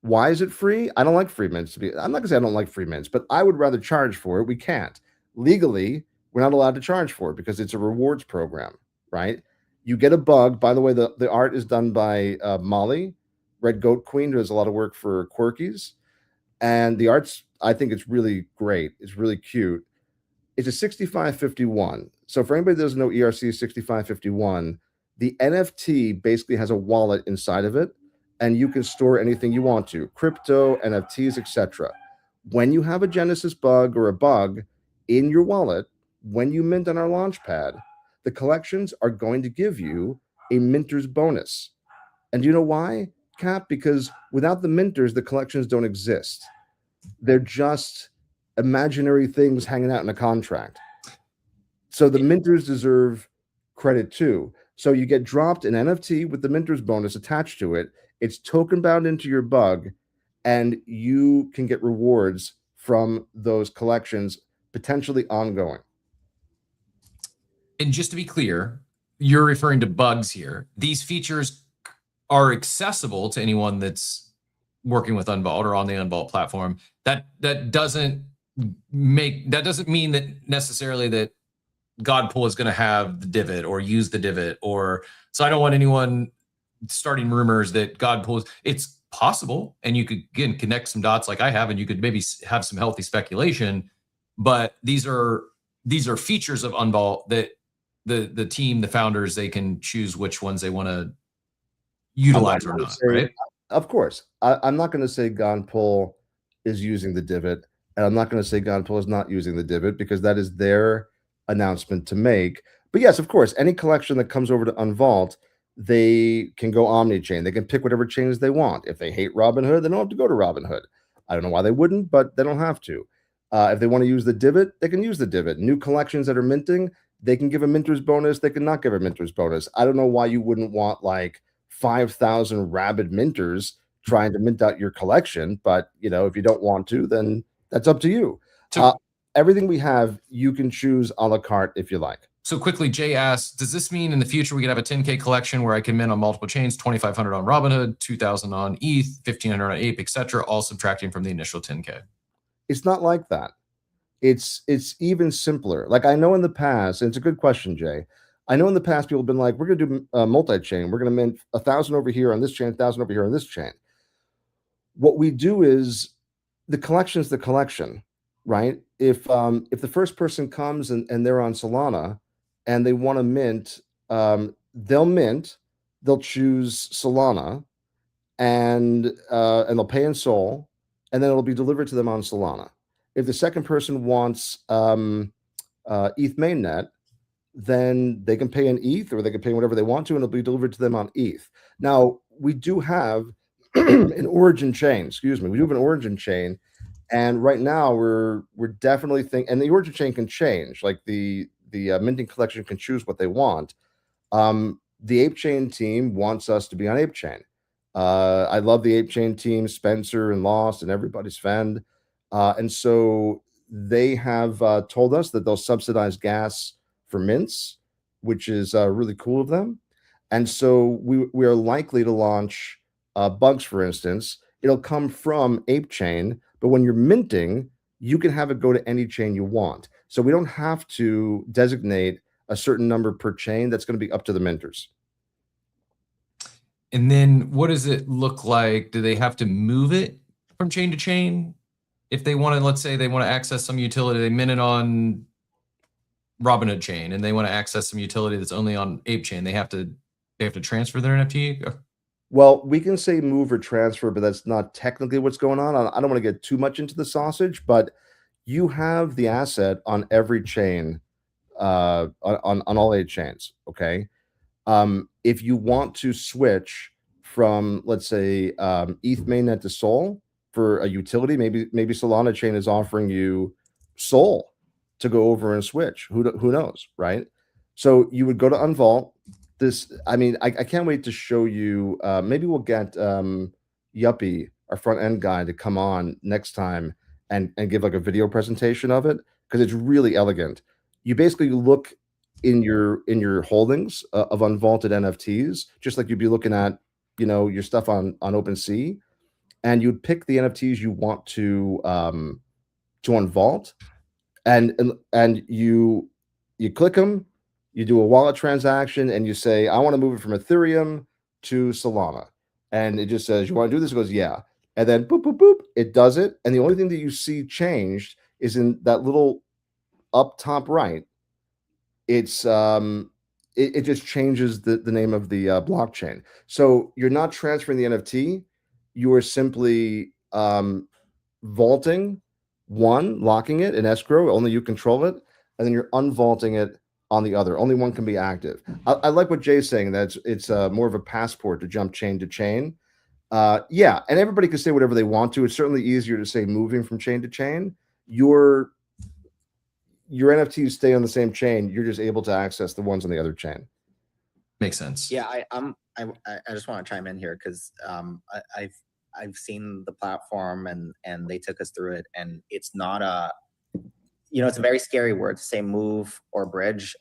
S11: Why is it free? I don't like free mints. I'm not gonna say I don't like free mints, but I would rather charge for it. We can't. Legally, we're not allowed to charge for it because it's a rewards program, right? You get a bug. By the way, the art is done by Molly, Red Goat Queen, who does a lot of work for Quirkies. And the art's, I think it's really great. It's really cute. It's a 6551. So for anybody that doesn't know ERC 6551, the NFT basically has a wallet inside of it, and you can store anything you want to, crypto, NFTs, etc. When you have a Genesis bug or a bug in your wallet, when you mint on our launchpad, the collections are going to give you a minter's bonus. And do you know why, Cap? Because without the minters, the collections don't exist. They're just imaginary things hanging out in a contract. So the minters deserve credit too. So you get dropped an NFT with the minter's bonus attached to it. It's token bound into your bug, and you can get rewards from those collections, potentially ongoing.
S3: And just to be clear, you're referring to bugs here. These features are accessible to anyone that's working with Unvault or on the Unvault platform. That doesn't mean that necessarily that Godpool is going to have the divot or use the divot, or so I don't want anyone starting rumors that Godpool. It's possible, and you could again connect some dots like I have, and you could maybe have some healthy speculation. But these are features of Unvault that the team, the founders, they can choose which ones they want to utilize or not, right?
S11: Of course. I'm not going to say Godpool is using the divot, and I'm not going to say Godpool is not using the divot, because that is their announcement to make. But yes, of course, any collection that comes over to Unvault, they can go omni-chain. They can pick whatever chains they want. If they hate Robinhood, they don't have to go to Robinhood. I don't know why they wouldn't, but they don't have to. If they want to use the divot, they can use the divot. New collections that are minting, they can give a minter's bonus. They can not give a minter's bonus. I don't know why you wouldn't want like 5,000 rabid minters trying to mint out your collection. But, you know, if you don't want to, then that's up to you. Everything we have, you can choose a la carte if you like.
S3: So quickly, Jay asks, does this mean in the future we could have a 10K collection where I can mint on multiple chains, 2,500 on Robinhood, 2,000 on ETH, 1,500 on Ape, etc., all subtracting from the initial 10K?
S11: It's not like that. It's even simpler. Like I know in the past, and it's a good question, Jay. I know in the past people have been like, we're going to do multi-chain. We're going to mint 1,000 over here on this chain, 1,000 over here on this chain. What we do is the collection is the collection, right? If the first person comes and they're on Solana and they want to mint, they'll choose Solana and they'll pay in Sol, and then it'll be delivered to them on Solana. If the second person wants ETH mainnet, then they can pay in ETH, or they can pay whatever they want to, and it'll be delivered to them on ETH. Now, we do have an origin chain. Excuse me. We do have an origin chain, and right now we're definitely thinking. And the origin chain can change. Like the minting collection can choose what they want. The Ape Chain team wants us to be on Ape Chain. I love the Ape Chain team, Spencer and Lost and everybody's Fend. And so they have told us that they'll subsidize gas for mints, which is really cool of them. And so we are likely to launch Bugs, for instance. It'll come from Ape Chain, but when you're minting, you can have it go to any chain you want. So we don't have to designate a certain number per chain. That's going to be up to the minters.
S3: And then what does it look like? Do they have to move it from chain to chain? If they want to, let's say they want to access some utility, they mint it on Robinhood chain, and they want to access some utility that's only on Ape Chain, they have to transfer their NFT?
S11: Well, we can say move or transfer, but that's not technically what's going on. I don't want to get too much into the sausage, but you have the asset on every chain, on all 8 chains. Okay. If you want to switch from, let's say, ETH mainnet to Sol for a utility, maybe Solana chain is offering you Sol to go over and switch. Who knows, right? So you would go to Unvault. I can't wait to show you. Maybe we'll get Yuppie, our front end guy, to come on next time and give like a video presentation of it, because it's really elegant. You basically look in your holdings of unvaulted NFTs, just like you'd be looking at, you know, your stuff on OpenSea, and you'd pick the NFTs you want to unvault, and you click them, you do a wallet transaction, and you say, I want to move it from Ethereum to Solana, and it just says, you want to do this? It goes, yeah, and then boop boop boop, it does it, and the only thing that you see changed is in that little up top right. It's it just changes the name of the blockchain. So you're not transferring the NFT, you are simply vaulting one, locking it in escrow, only you control it, and then you're unvaulting it on the other. Only one can be active. I like what Jay's saying, that it's more of a passport to jump chain to chain. Yeah, and everybody can say whatever they want to. It's certainly easier to say moving from chain to chain. Your NFTs stay on the same chain. You're just able to access the ones on the other chain.
S3: Makes sense.
S10: Yeah, I just want to chime in here because I've seen the platform and they took us through it, and it's not a, you know, it's a very scary word to say move or bridge.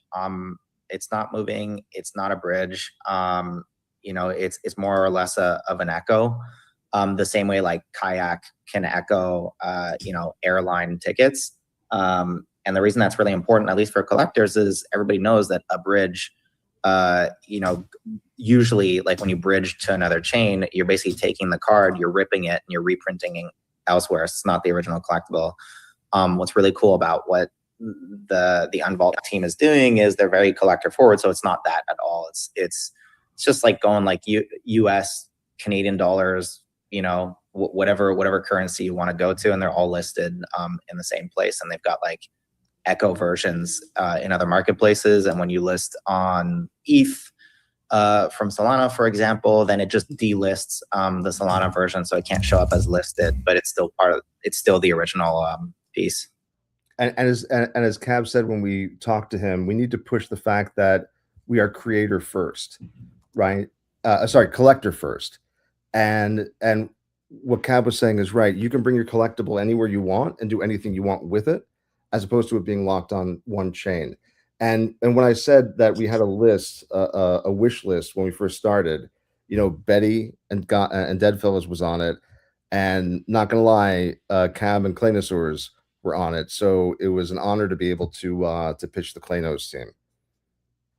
S10: It's not moving. It's not a bridge. You know, it's more or less of an echo. The same way like Kayak can echo, you know, airline tickets. And the reason that's really important, at least for collectors, is everybody knows that a bridge, usually like when you bridge to another chain, you're basically taking the card, you're ripping it, and you're reprinting it elsewhere. It's not the original collectible. What's really cool about what the Unvault team is doing is they're very collector forward. So it's not that at all. It's just like going like US, Canadian dollars, whatever currency you want to go to, and they're all listed in the same place. And they've got like Echo versions in other marketplaces. And when you list on ETH from Solana, for example, then it just delists the Solana version, so it can't show up as listed, but it's still the original piece.
S11: And as Cab said when we talked to him, we need to push the fact that we are creator first, right? Collector first. And what Cab was saying is right. You can bring your collectible anywhere you want and do anything you want with it, as opposed to it being locked on one chain. And when I said that we had a list, a wish list when we first started, Betty and Deadfellas was on it, and not gonna lie, Cab and Claynosaurs were on it. So it was an honor to be able to pitch the Claynos team.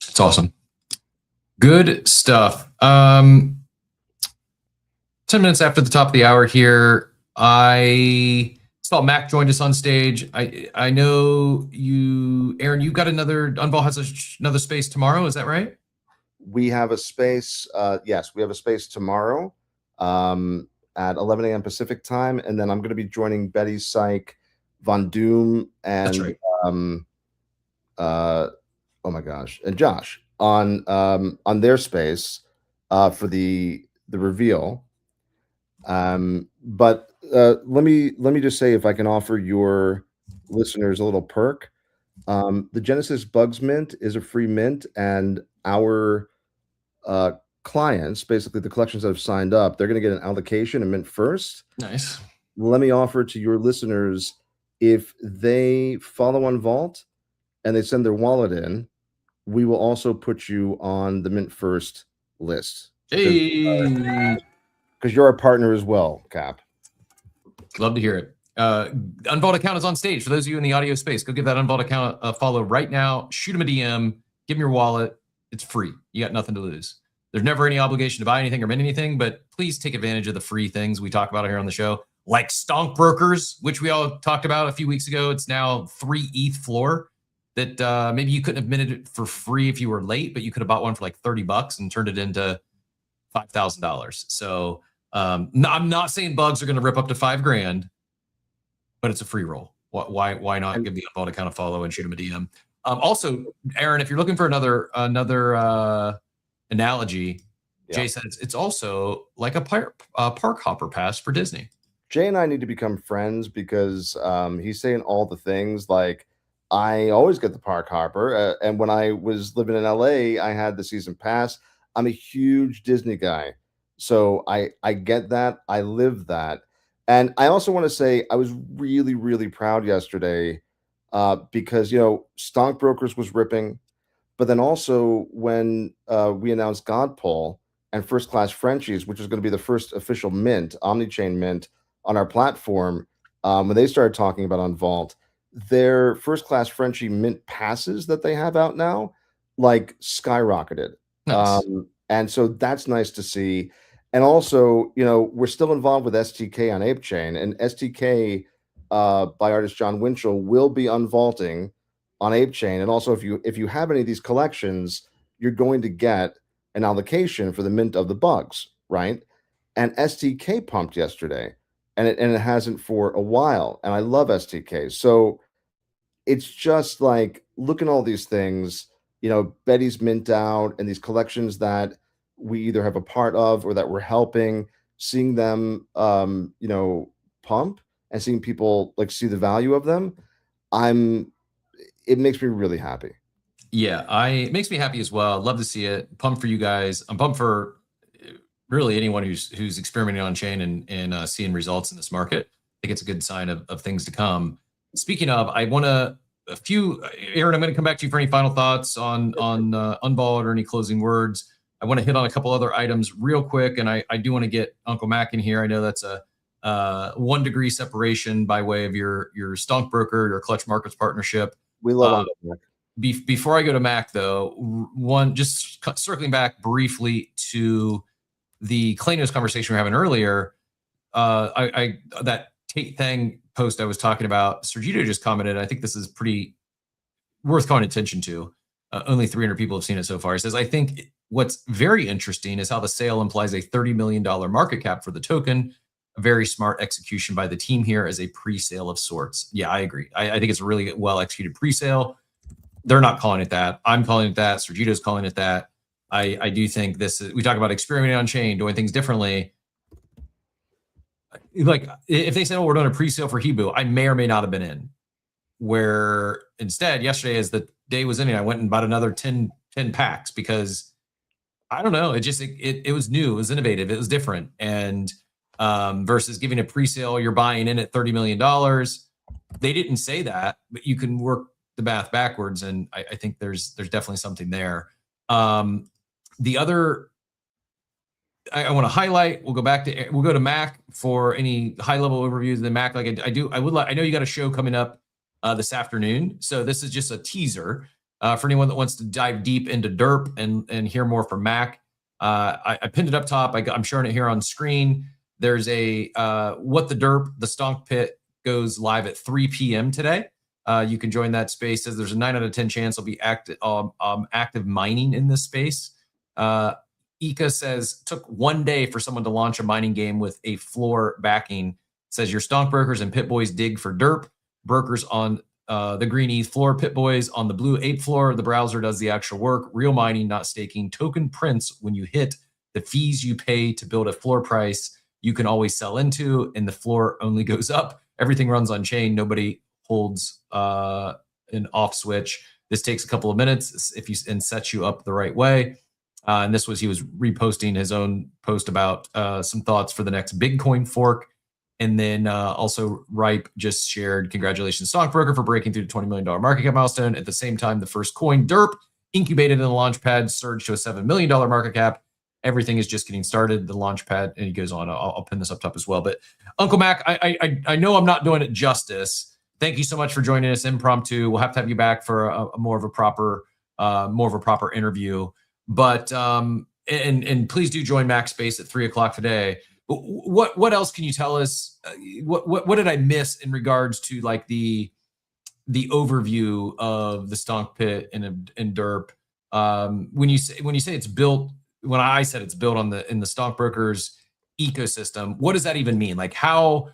S3: It's awesome. Good stuff. 10 minutes after the top of the hour here, I saw Mac joined us on stage. I know you, Aaron, you got Unvault has another space tomorrow. Is that right?
S11: We have a space. Yes, we have a space tomorrow at 11 a.m. Pacific time. And then I'm going to be joining Betty Syke, Von Doom, and
S3: right.
S11: oh my gosh, and Josh on their space for the reveal. But let me just say, if I can offer your listeners a little perk, the Genesis Bugs Mint is a free mint, and our clients, basically the collections that have signed up, they're going to get an allocation and mint first.
S3: Nice.
S11: Let me offer to your listeners, if they follow Unvault and they send their wallet in, we will also put you on the mint first list.
S3: Hey.
S11: Because you're our partner as well, Cap.
S3: Love to hear it. Unvault account is on stage. For those of you in the audio space, go give that Unvault account a follow right now. Shoot him a DM. Give him your wallet. It's free. You got nothing to lose. There's never any obligation to buy anything or mint anything, but please take advantage of the free things we talk about here on the show, like Stonk Brokers, which we all talked about a few weeks ago. It's now 3 ETH floor that maybe you couldn't have minted it for free if you were late, but you could have bought one for like $30 and turned it into $5,000. So I'm not saying bugs are going to rip up to $5,000, but it's a free roll. Why not give the Unvault account a follow and shoot him a DM? Also, Aaron, if you're looking for another analogy,
S11: Yeah.
S3: Jay says it's also like a park hopper pass for Disney.
S11: Jay and I need to become friends because he's saying all the things. Like, I always get the park hopper, and when I was living in LA, I had the season pass. I'm a huge Disney guy, so I get that. I live that. And I also want to say I was really, really proud yesterday because, Stonk Brokers was ripping, but then also when we announced Godpull and First Class Frenchies, which is going to be the first official mint, Omnichain mint on our platform, when they started talking about Unvault, their First Class Frenchie mint passes that they have out now, like, skyrocketed.
S3: Nice.
S11: And so that's nice to see. And also, we're still involved with STK on ApeChain, and STK by artist John Winchell will be unvaulting on ApeChain. And also, if you have any of these collections, you're going to get an allocation for the mint of the bugs, right? And STK pumped yesterday, and it hasn't for a while. And I love STK. So it's just like, look at all these things, Betty's mint out, and these collections that we either have a part of or that we're helping, seeing them, pump and seeing people like see the value of them. It makes me really happy.
S3: Yeah, it makes me happy as well. Love to see it. Pumped for you guys. I'm pumped for really anyone who's experimenting on chain and seeing results in this market. I think it's a good sign of things to come. Speaking of, Aaron, I'm going to come back to you for any final thoughts on Unvault or any closing words. I want to hit on a couple other items real quick, and I do want to get Uncle Mac in here. I know that's a 1 degree separation by way of your stockbroker, your Clutch Markets partnership.
S11: We love it.
S3: Before I go to Mac, though, just circling back briefly to the Klanos conversation we were having earlier, that Tate Thang post I was talking about, Sergito just commented. I think this is pretty worth calling attention to. Only 300 people have seen it so far. He says, I think what's very interesting is how the sale implies a $30 million market cap for the token. A very smart execution by the team here as a pre-sale of sorts. Yeah, I agree. I think it's a really well executed pre-sale. They're not calling it that. I'm calling it that. Sergito's calling it that. I do think this is, we talk about experimenting on chain, doing things differently. Like if they said, oh, we're doing a pre-sale for Hibu, I may or may not have been in. Where instead, yesterday, as the day was ending, I went and bought another 10 packs because I don't know. It was new, it was innovative, it was different. And versus giving a pre-sale, you're buying in at $30 million. They didn't say that, but you can work the math backwards, and I think there's definitely something there. The other I want to highlight, we'll go to Mac for any high level overviews. Then Mac, like I know you got a show coming up this afternoon, so this is just a teaser for anyone that wants to dive deep into Derp and hear more from Mac. I pinned it up top. I'm showing it here on screen. There's a What the Derp, the Stonk Pit goes live at 3 p.m. today. You can join that space. There's a 9 out of 10 chance I'll be active mining in this space. Ika says, took 1 day for someone to launch a mining game with a floor backing. Says your Stonk brokers and Pit Boys dig for Derp. Brokers on the Green ETH floor, Pit Boys on the Blue Ape floor. The browser does the actual work. Real mining, not staking. Token prints when you hit the fees you pay to build a floor price you can always sell into, and the floor only goes up. Everything runs on chain. Nobody holds an off switch. This takes a couple of minutes and sets you up the right way. And he was reposting his own post about some thoughts for the next Bitcoin fork. And then also Ripe just shared, congratulations Stockbroker for breaking through the $20 million market cap milestone. At the same time, the first coin, Derp, incubated in the Launchpad, surged to a $7 million market cap. Everything is just getting started. The Launchpad, and he goes on. I'll pin this up top as well. But Uncle Mac, I know I'm not doing it justice. Thank you so much for joining us impromptu. We'll have to have you back for a more of a proper interview. But and please do join Mac Space at 3:00 today. What else can you tell us? What did I miss in regards to like the overview of the Stonk Pit and Derp? When you say it's built, when I said it's built in the Stockbrokers ecosystem, what does that even mean? Like, how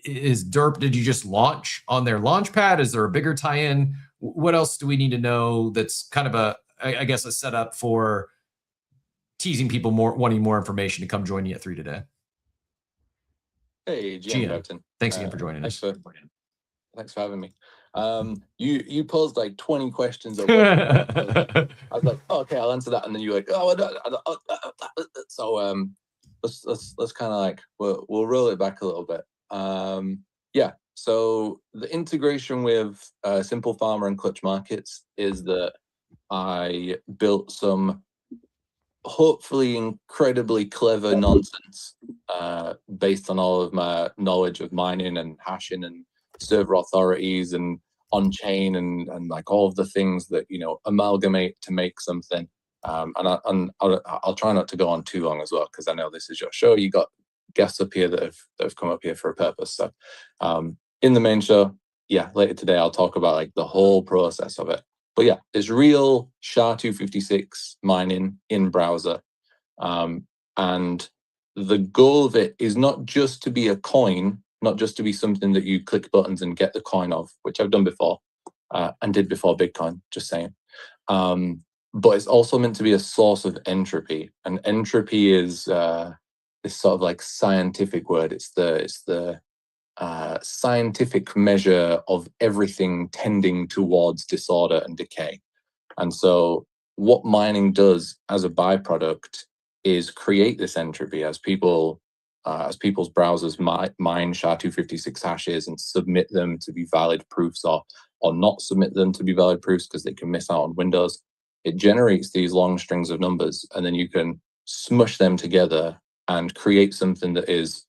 S3: is Derp? Did you just launch on their Launchpad? Is there a bigger tie-in? What else do we need to know? That's kind of I guess a setup for teasing people wanting more information to come join you at 3 today.
S12: Hey, GM Burton.
S3: Thanks again for joining us.
S12: Thanks for having me. You posed like 20 questions. I was like, oh, okay, I'll answer that, and then you're like, so let's kind of like we'll roll it back a little bit. Yeah. So the integration with Simple Farmer and Clutch Markets is that I built some hopefully incredibly clever nonsense based on all of my knowledge of mining and hashing and server authorities and on-chain and like all of the things that, amalgamate to make something. And I'll try not to go on too long as well, because I know this is your show. You got guests up here that have come up here for a purpose. So in the main show, yeah, later today, I'll talk about like the whole process of it. But yeah, it's real SHA-256 mining in browser. And the goal of it is not just to be a coin, not just to be something that you click buttons and get the coin of, which I've done before and did before Bitcoin, just saying. But it's also meant to be a source of entropy. And entropy is this sort of like scientific word. It's the scientific measure of everything tending towards disorder and decay. And so what mining does as a byproduct is create this entropy as people's browsers mine SHA-256 hashes and submit them to be valid proofs or not submit them to be valid proofs because they can miss out on windows. It generates these long strings of numbers, and then you can smush them together and create something that is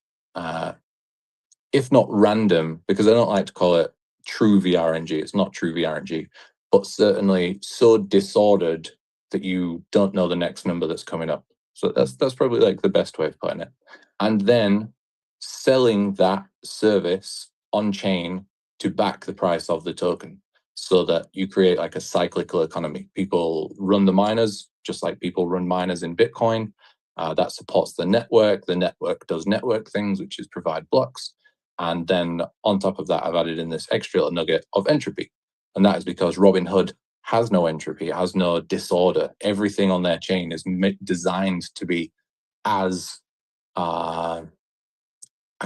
S12: if not random, because I don't like to call it true VRNG. It's not true VRNG, but certainly so disordered that you don't know the next number that's coming up. So that's probably like the best way of putting it. And then selling that service on chain to back the price of the token, so that you create like a cyclical economy. People run the miners just like people run miners in Bitcoin. That supports the network. The network does network things, which is provide blocks. And then on top of that, I've added in this extra little nugget of entropy. And that is because Robinhood has no entropy, has no disorder. Everything on their chain is designed to be as, I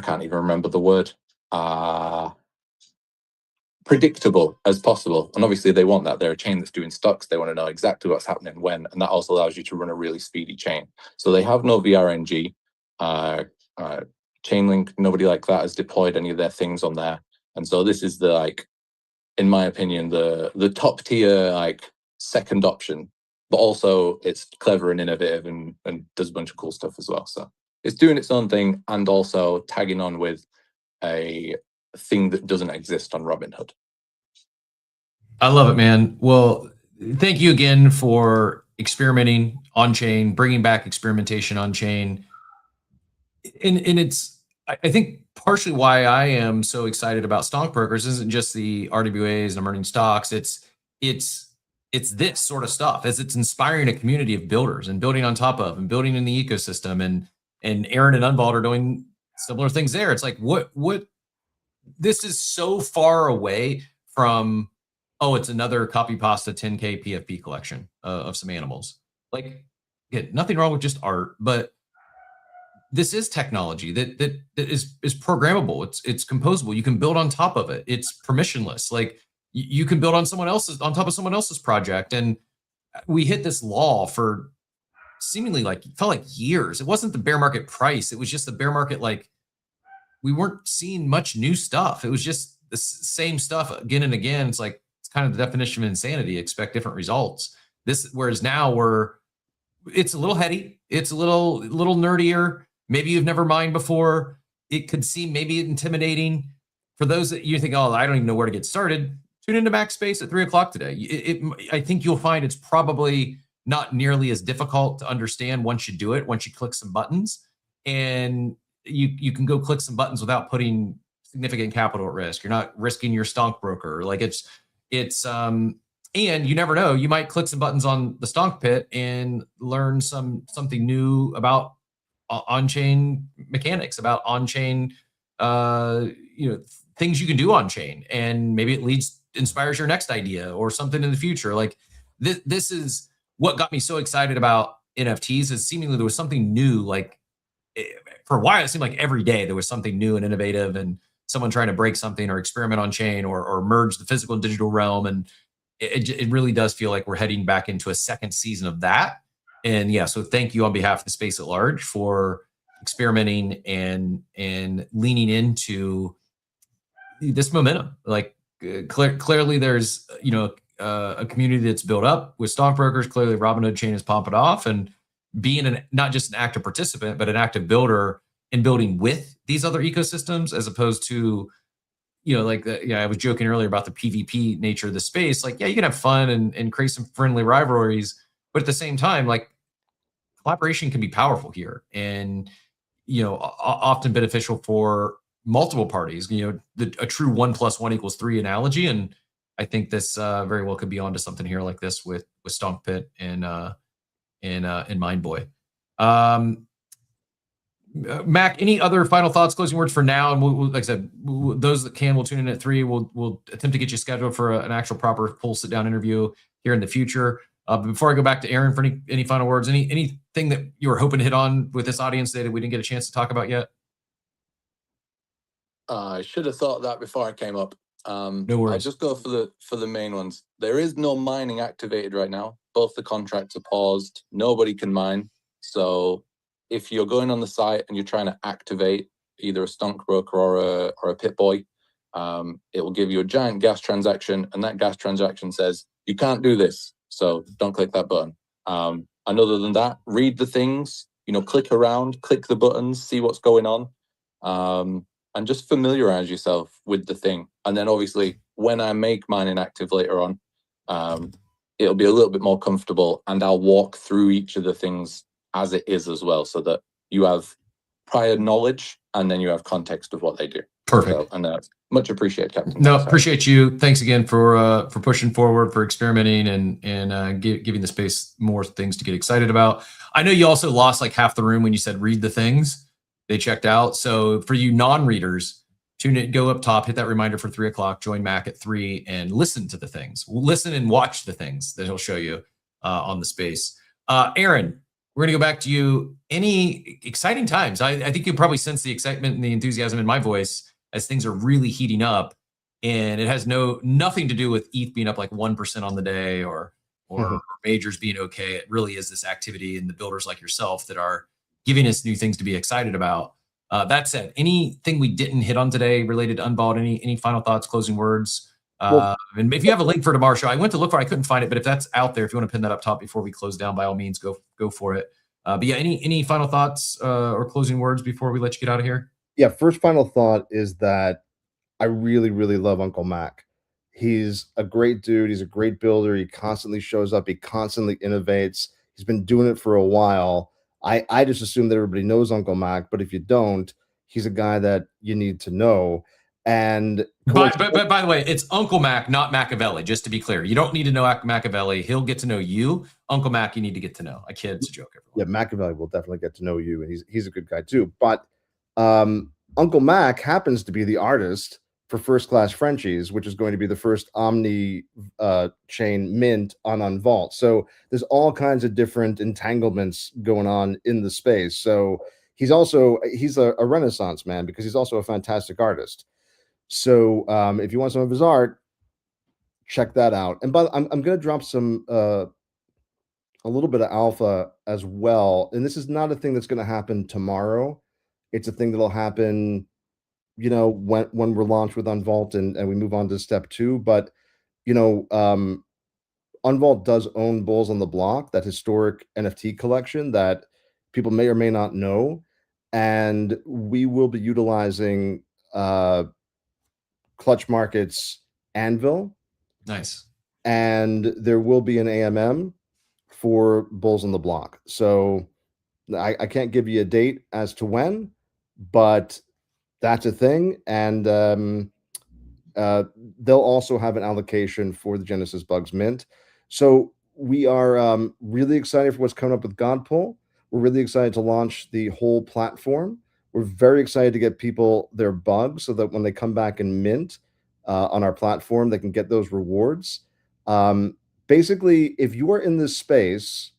S12: can't even remember the word, predictable as possible. And obviously they want that. They're a chain that's doing stocks. They want to know exactly what's happening when, and that also allows you to run a really speedy chain. So they have no VRNG. Chainlink, nobody like that has deployed any of their things on there. And so this is the, like, in my opinion, the top tier, like, second option, but also it's clever and innovative and does a bunch of cool stuff as well. So it's doing its own thing and also tagging on with a thing that doesn't exist on Robinhood.
S3: I love it, man. Well, thank you again for experimenting on chain, bringing back experimentation on chain. And it's, I think partially why I am so excited about stockbrokers isn't just the RWAs and emerging stocks. It's this sort of stuff, as it's inspiring a community of builders and building on top of and building in the ecosystem. And Aaron and Unvault are doing similar things there. It's like, what this is so far away from, oh, it's another copy pasta 10K PFP collection of some animals. Like, yeah, nothing wrong with just art, but this is technology that is programmable. It's composable. You can build on top of it. It's permissionless. Like, you can build on on top of someone else's project. And we hit this law for seemingly, like, it felt like years. It wasn't the bear market price. It was just the bear market, like, we weren't seeing much new stuff. It was just the same stuff again and again. It's like, it's kind of the definition of insanity. Expect different results. Whereas now it's a little heady. It's a little nerdier. Maybe you've never mined before. It could seem maybe intimidating. For those that you think, oh, I don't even know where to get started, tune into Backspace at 3:00 today. I think you'll find it's probably not nearly as difficult to understand once you do it, once you click some buttons. And you can go click some buttons without putting significant capital at risk. You're not risking your stockbroker. Like, and you never know, you might click some buttons on the Stonk Pit and learn something new about on-chain mechanics, about on-chain things you can do on-chain, and maybe it inspires your next idea or something in the future. Like, this is what got me so excited about NFTs, is seemingly there was something new. Like, for a while, it seemed like every day there was something new and innovative, and someone trying to break something or experiment on chain or merge the physical and digital realm. And it really does feel like we're heading back into a second season of that. And yeah, so thank you on behalf of the space at large for experimenting and leaning into this momentum. Like, clearly there's, a community that's built up with stockbrokers. Clearly Robinhood chain is popping off, and being not just an active participant, but an active builder and building with these other ecosystems, as opposed to, I was joking earlier about the PvP nature of the space. Like, yeah, you can have fun and create some friendly rivalries, but at the same time, like, collaboration can be powerful here, and often beneficial for multiple parties. A true 1 + 1 = 3 analogy, and I think this very well could be onto something here like this with Stonk Pit and Mindboy. Mac, any other final thoughts, closing words for now? And we'll, like I said, those that can will tune in at 3. We'll attempt to get you scheduled for an actual proper full sit down interview here in the future. But before I go back to Aaron for any final words, anything that you were hoping to hit on with this audience that we didn't get a chance to talk about yet?
S12: I should have thought of that before I came up.
S3: No worries.
S12: I'll just go for the main ones. There is no mining activated right now. Both the contracts are paused. Nobody can mine. So if you're going on the site and you're trying to activate either a Stonk broker or a Pip-Boy, it will give you a giant gas transaction, and that gas transaction says you can't do this, so don't click that button. And other than that, read the things, click around, click the buttons, see what's going on. and just familiarize yourself with the thing. And then obviously when I make mine inactive later on, it'll be a little bit more comfortable, and I'll walk through each of the things as it is as well, so that you have prior knowledge and then you have context of what they do.
S3: Perfect.
S12: So, and much appreciated, Captain.
S3: No, appreciate you. Thanks again for pushing forward, for experimenting, and giving the space more things to get excited about. I know you also lost like half the room when you said read the things. They checked out. So for you non-readers, tune in, go up top, hit that reminder for 3 o'clock, join Mac at 3, and listen to the things. Listen and watch the things that he'll show you on the space. Aaron, we're gonna go back to you. Any exciting times? I think you probably sense the excitement and the enthusiasm in my voice as things are really heating up, and it has nothing to do with ETH being up like 1% on the day or majors being okay. It really is this activity and the builders like yourself that are giving us new things to be excited about. That said, anything we didn't hit on today related to Unvault? Any final thoughts, closing words? And if you have a link for tomorrow's show, I went to look for it, I couldn't find it, but if that's out there, if you want to pin that up top before we close down, by all means, go for it. But yeah, any final thoughts or closing words before we let you get out of here?
S11: Yeah, first final thought is that I really, really love Uncle Mac. He's a great dude. He's a great builder. He constantly shows up. He constantly innovates. He's been doing it for a while. I just assume that everybody knows Uncle Mac, but if you don't, he's a guy that you need to know. And
S3: but by the way, it's Uncle Mac, not Machiavelli, just to be clear. You don't need to know Machiavelli. He'll get to know you. Uncle Mac, you need to get to know. I kid, it's a joke, everyone.
S11: Yeah, Machiavelli will definitely get to know you, and he's a good guy too. But Uncle Mac happens to be the artist for First Class Frenchies, which is going to be the first Omni chain mint on Unvault. So there's all kinds of different entanglements going on in the space. So he's a Renaissance man because he's also a fantastic artist. So if you want some of his art, check that out. And I'm going to drop some a little bit of alpha as well. And this is not a thing that's going to happen tomorrow. It's a thing that'll happen, when we're launched with Unvault and we move on to step 2. But, Unvault does own Bulls on the Block, that historic NFT collection that people may or may not know. And we will be utilizing Clutch Markets Anvil.
S3: Nice.
S11: And there will be an AMM for Bulls on the Block. So I can't give you a date as to when, but that's a thing. And they'll also have an allocation for the Genesis Bugs Mint. So we are really excited for what's coming up with Godpull. We're really excited to launch the whole platform. We're very excited to get people their bugs so that when they come back and mint on our platform, they can get those rewards. Basically, if you are in this space,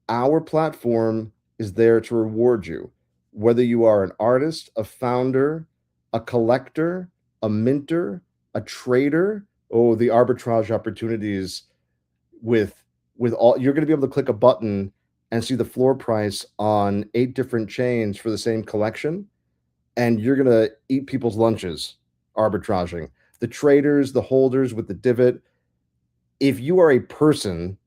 S11: our platform is there to reward you. Whether you are an artist, a founder, a collector, a minter, a trader, the arbitrage opportunities with all, you're going to be able to click a button and see the floor price on 8 different chains for the same collection. And you're going to eat people's lunches arbitraging. The traders, the holders with the divot. If you are a person,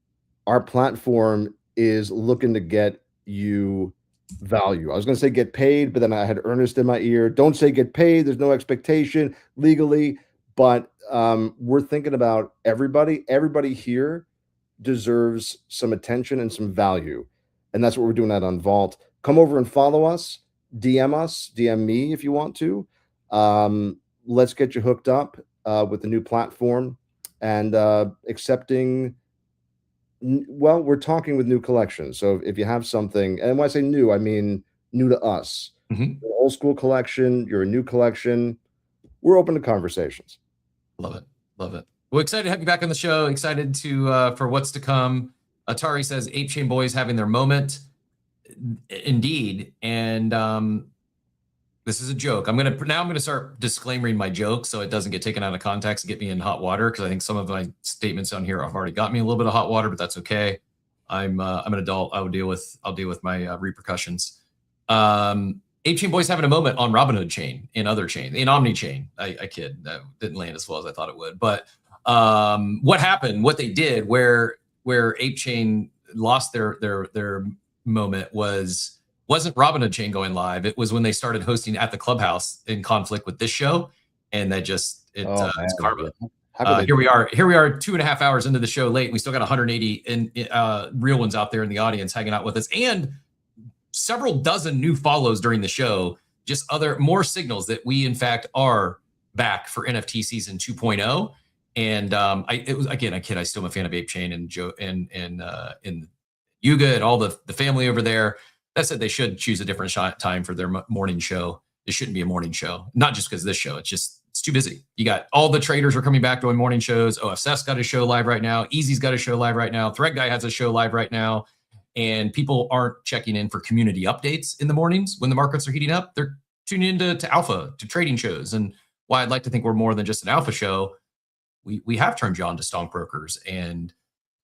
S11: our platform is looking to get you value. I was going to say get paid, but then I had Ernest in my ear. Don't say get paid. There's no expectation legally, but we're thinking about everybody. Everybody here deserves some attention and some value. And that's what we're doing at Unvault. Come over and follow us, DM me if you want to. Let's get you hooked up with the new platform and accepting. Well, we're talking with new collections. So if you have something, and when I say new, I mean new to us. An old school collection, you're a new collection. We're open to conversations.
S3: Love it. Love it. Well, excited to have you back on the show. Excited to for what's to come. Atari says Ape Chain Boys having their moment. Indeed. And this is a joke. I'm gonna start disclaiming my joke so it doesn't get taken out of context and get me in hot water, because I think some of my statements on here have already got me a little bit of hot water, but that's okay. I'm an adult. I'll deal with my repercussions. Ape Chain Boys having a moment on Robinhood chain, in other chain, in Omni chain. I kid. That didn't land as well as I thought it would. But what happened, what they did, where Ape Chain lost their moment was wasn't Robinhood Chain going live. It was when they started hosting at the Clubhouse in conflict with this show, and that just it's karma. Here we are 2.5 hours into the show late. We still got 180 real ones out there in the audience hanging out with us, and several dozen new follows during the show. Just more signals that we in fact are back for NFT season 2.0. And it was, again, I still am a fan of Ape Chain and Joe and Yuga and all the family over there. That said, they should choose a different time for their morning show. It shouldn't be a morning show, not just because of this show. It's too busy. You got all the traders are coming back doing morning shows. OFSF's got a show live right now. Easy's got a show live right now. Thread Guy has a show live right now. And people aren't checking in for community updates in the mornings when the markets are heating up. They're tuning into alpha, to trading shows. And why I'd like to think we're more than just an alpha show. We have turned you on to Stonk Brokers and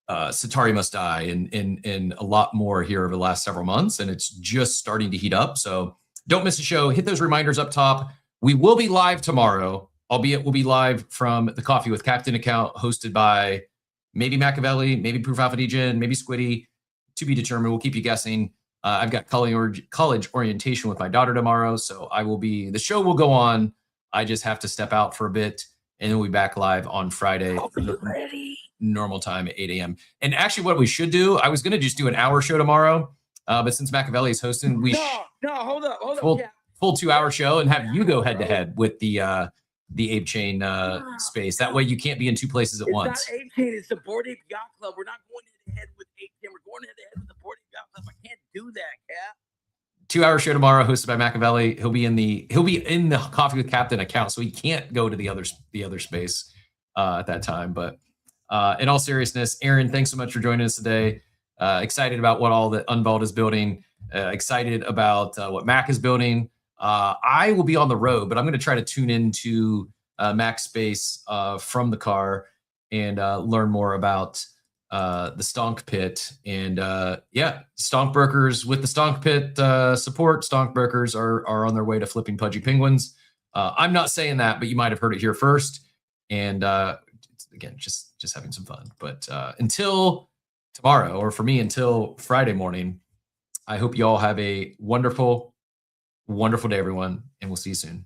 S3: Satari Must Die and a lot more here over the last several months. And it's just starting to heat up. So don't miss a show. Hit those reminders up top. We will be live tomorrow, albeit we'll be live from the Coffee with Captain account hosted by maybe Machiavelli, maybe Proof Alpha Degen, maybe Squiddy. To be determined. We'll keep you guessing. I've got college orientation with my daughter tomorrow, so the show will go on. I just have to step out for a bit, and then we'll be back live on Friday. Normal time at 8 a.m. And actually, what we should do, I was going to just do an hour show tomorrow, but since Machiavelli is hosting,
S8: hold up.
S3: Full 2-hour show and have you go head to head with the Ape Chain space. That way, you can't be in two places at once.
S8: It's not Ape Chain. It's the Bored Ape Yacht Club. We're not going head to head with Ape Chain. We're going head to head with the Bored Ape Yacht Club. I can't do that, Cap.
S3: 2-hour show tomorrow, hosted by Machiavelli. He'll be in the Coffee with Captain account, so he can't go to the other space at that time. But in all seriousness, Aaron, thanks so much for joining us today. Excited about what all that Unvault is building. Excited about what Mac is building. I will be on the road, but I'm going to try to tune into Mac's space from the car and learn more about the Stonk Pit. And Stonk Brokers with the Stonk Pit support. Stonk Brokers are on their way to flipping pudgy penguins. I'm not saying that, but you might have heard it here first. And again, just having some fun. But until tomorrow, or for me, until Friday morning, I hope you all have a wonderful day, everyone, and we'll see you soon.